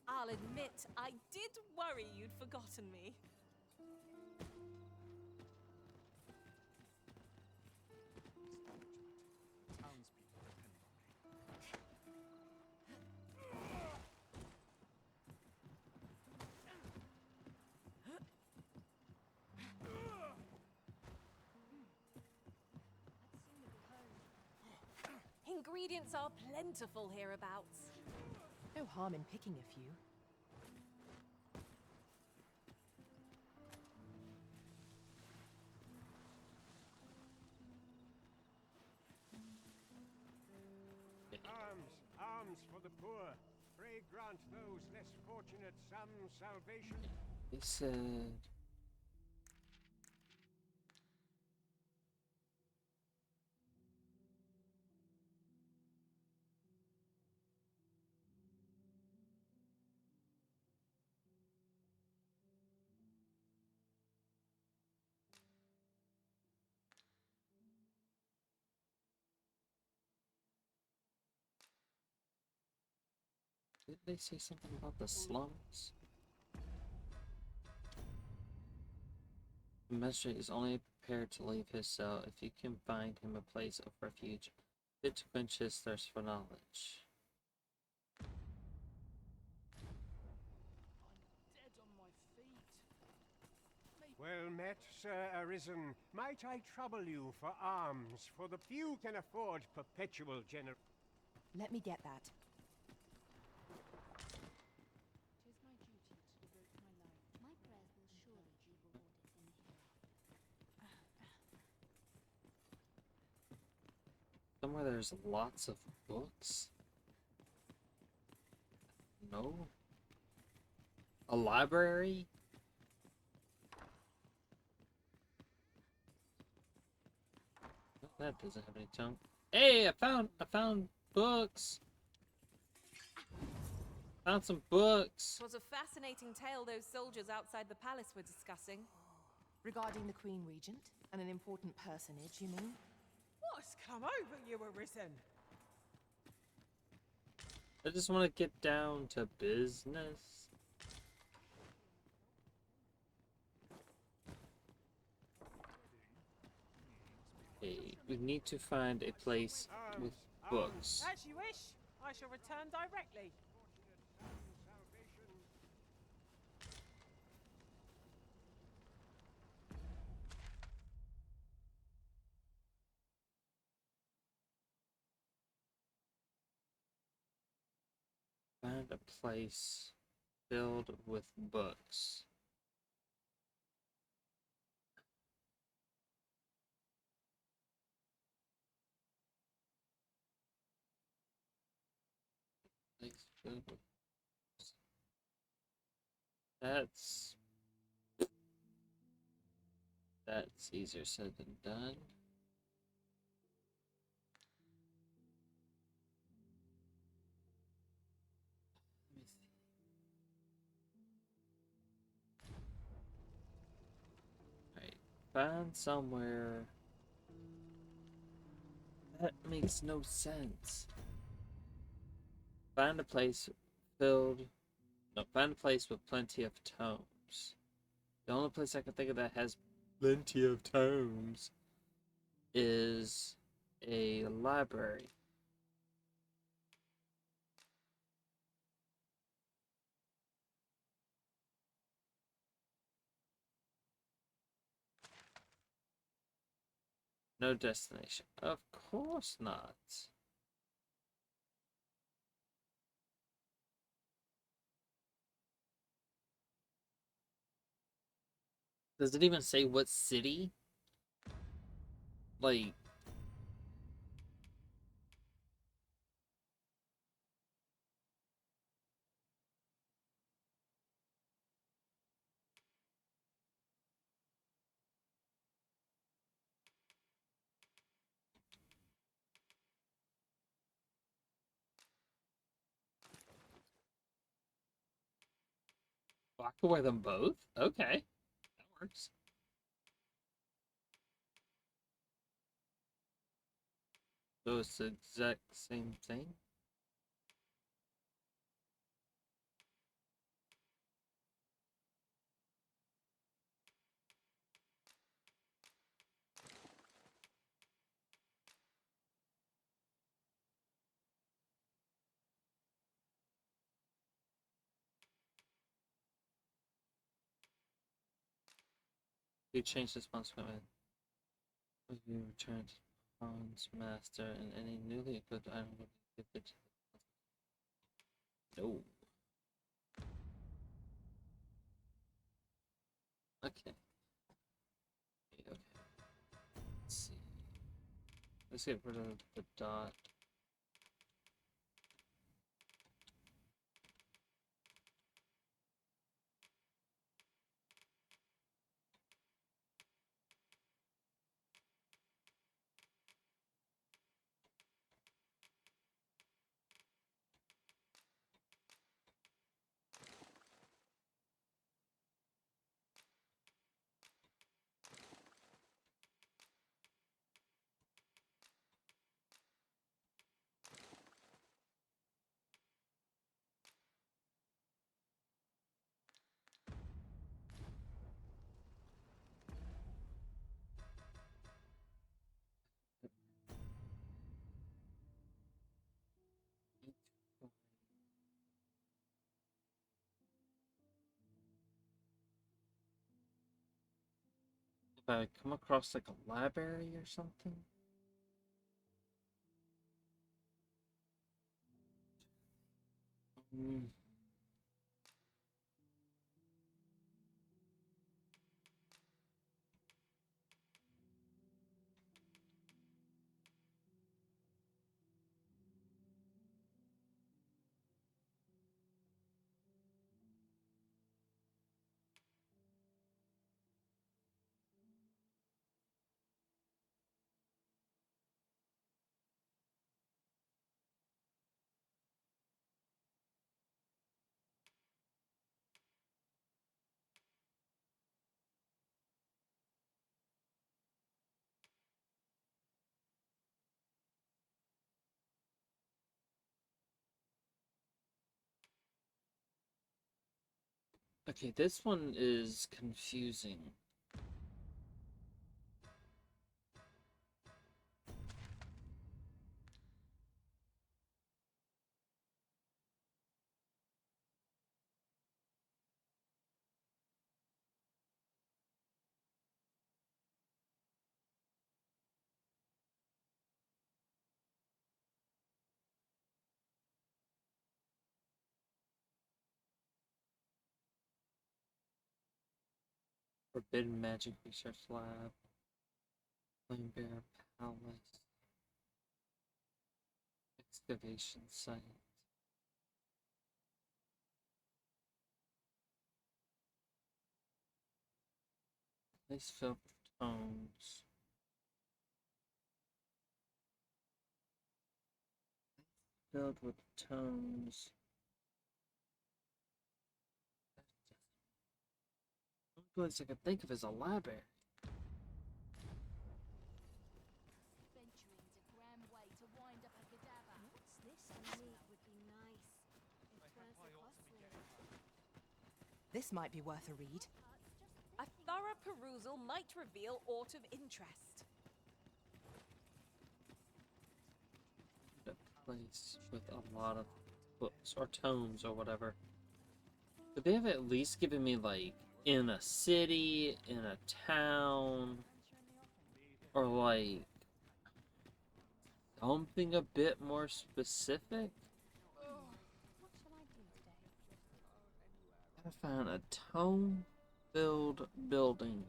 I'll admit, I did worry you'd forgotten me. Townspeople depend on me. Ingredients are plentiful hereabouts. No harm in picking a few. Arms, arms for the poor. Pray grant those less fortunate some salvation. He said... Did they say something about the slums? The magistrate is only prepared to leave his cell if you can find him a place of refuge fit to quench his thirst for knowledge. Dead on my feet. Well met, Sir Arisen. Might I trouble you for alms? For the few can afford perpetual gener... Let me get that. Tis my duty to devote my life. My prayers will surely be rewarded in the hereafter. Somewhere there's lots of books. No? A library? No, that doesn't have any tone. Hey, I found books. Found some books. It was a fascinating tale those soldiers outside the palace were discussing. Regarding the Queen Regent and an important personage, you mean? What's come over you, Arisen? I just want to get down to business. Okay, we need to find a place with books. As you wish. I shall return directly. Find a place filled with books. Place filled with books. That's easier said than done. Right, find somewhere. That makes no sense. Find a place filled. No, find a place with plenty of tomes. The only place I can think of that has plenty of tomes is a library. No destination. Of course not. Does it even say what city? Like, I can wear them both? Okay. That works. So it's the exact same thing? You change this once women. You return to Pawn's master and any newly equipped item will be gifted. No. Okay. Okay. Let's see. Let's get rid of the dot. If I come across like a library or something. Okay, this one is confusing. Forbidden Magic Research Lab. Flame Bear Palace. Excavation site. Place filled with tomes. Filled with tomes. The only place I can think of is a library. Venturing to Grimm way to wind up a cadaver. What's this? Meat would be nice. It's worth the costly. This might be worth a read. A thorough perusal might reveal aught of interest. A place with a lot of books or tomes or whatever. But they have at least given me like in a city, in a town, or like something a bit more specific. What shall I do today? I found a tome-filled building.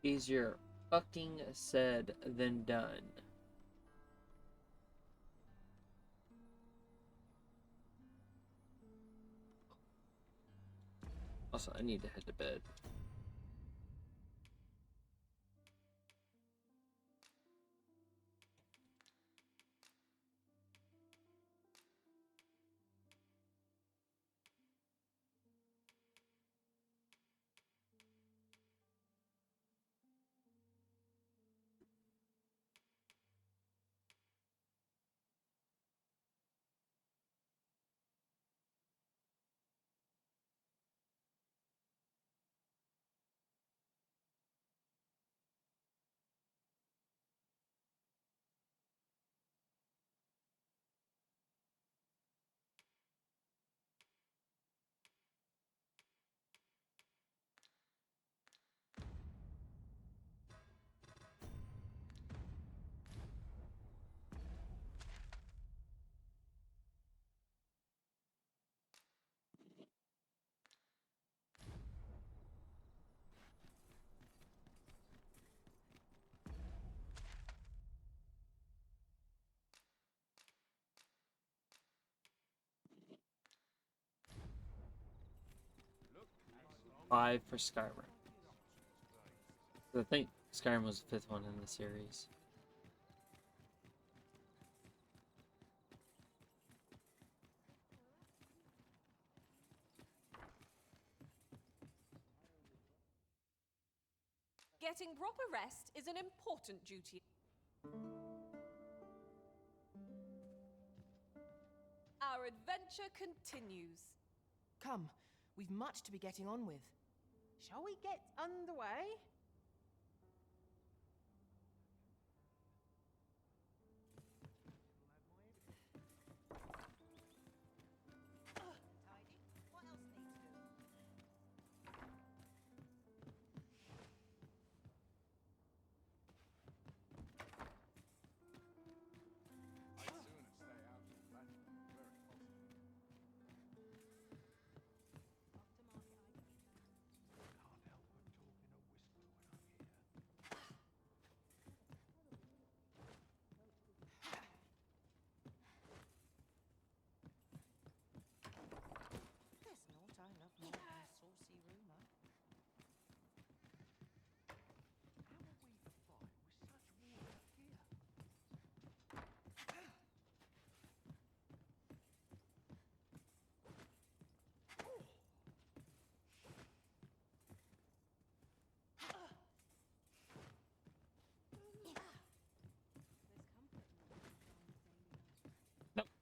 Easier fucking said than done. Also, I need to head to bed. Five for Skyrim. I think Skyrim was the 5th one in the series. Getting proper rest is an important duty. Our adventure continues. Come, we've much to be getting on with. Shall we get underway?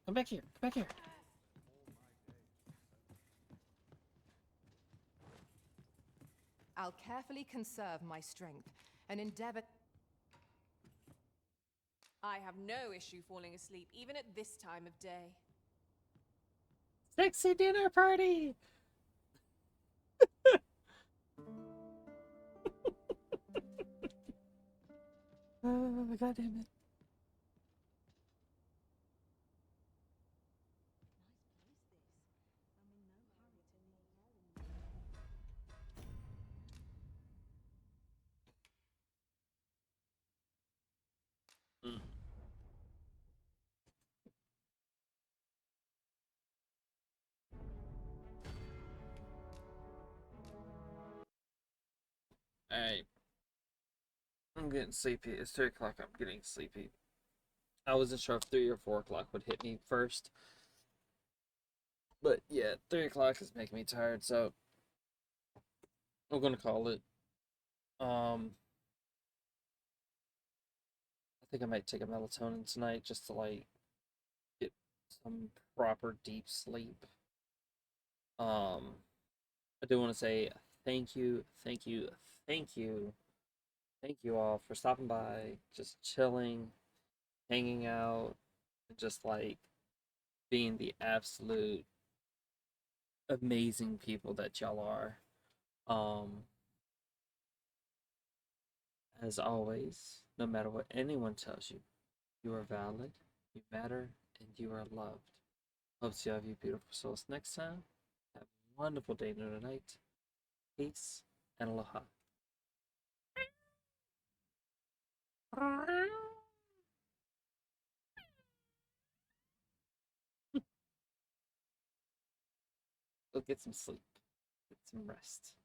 Come back here. Come back here. I'll carefully conserve my strength and endeavor. I have no issue falling asleep, even at this time of day. Sexy dinner party! Oh, God damn it. Mm. Alright. I'm getting sleepy. It's 3 o'clock. I'm getting sleepy. I wasn't sure if 3 or 4 o'clock would hit me first. But yeah, 3 o'clock is making me tired, so I'm gonna call it. I think I might take a melatonin tonight just to like get some proper deep sleep. I do want to say thank you, thank you, thank you, thank you all for stopping by, just chilling, hanging out, and just like being the absolute amazing people that y'all are. As always, no matter what anyone tells you, you are valid, you matter, and you are loved. Hope to have you beautiful souls next time. Have a wonderful day and night. Peace and aloha. Go get some sleep. Get some rest.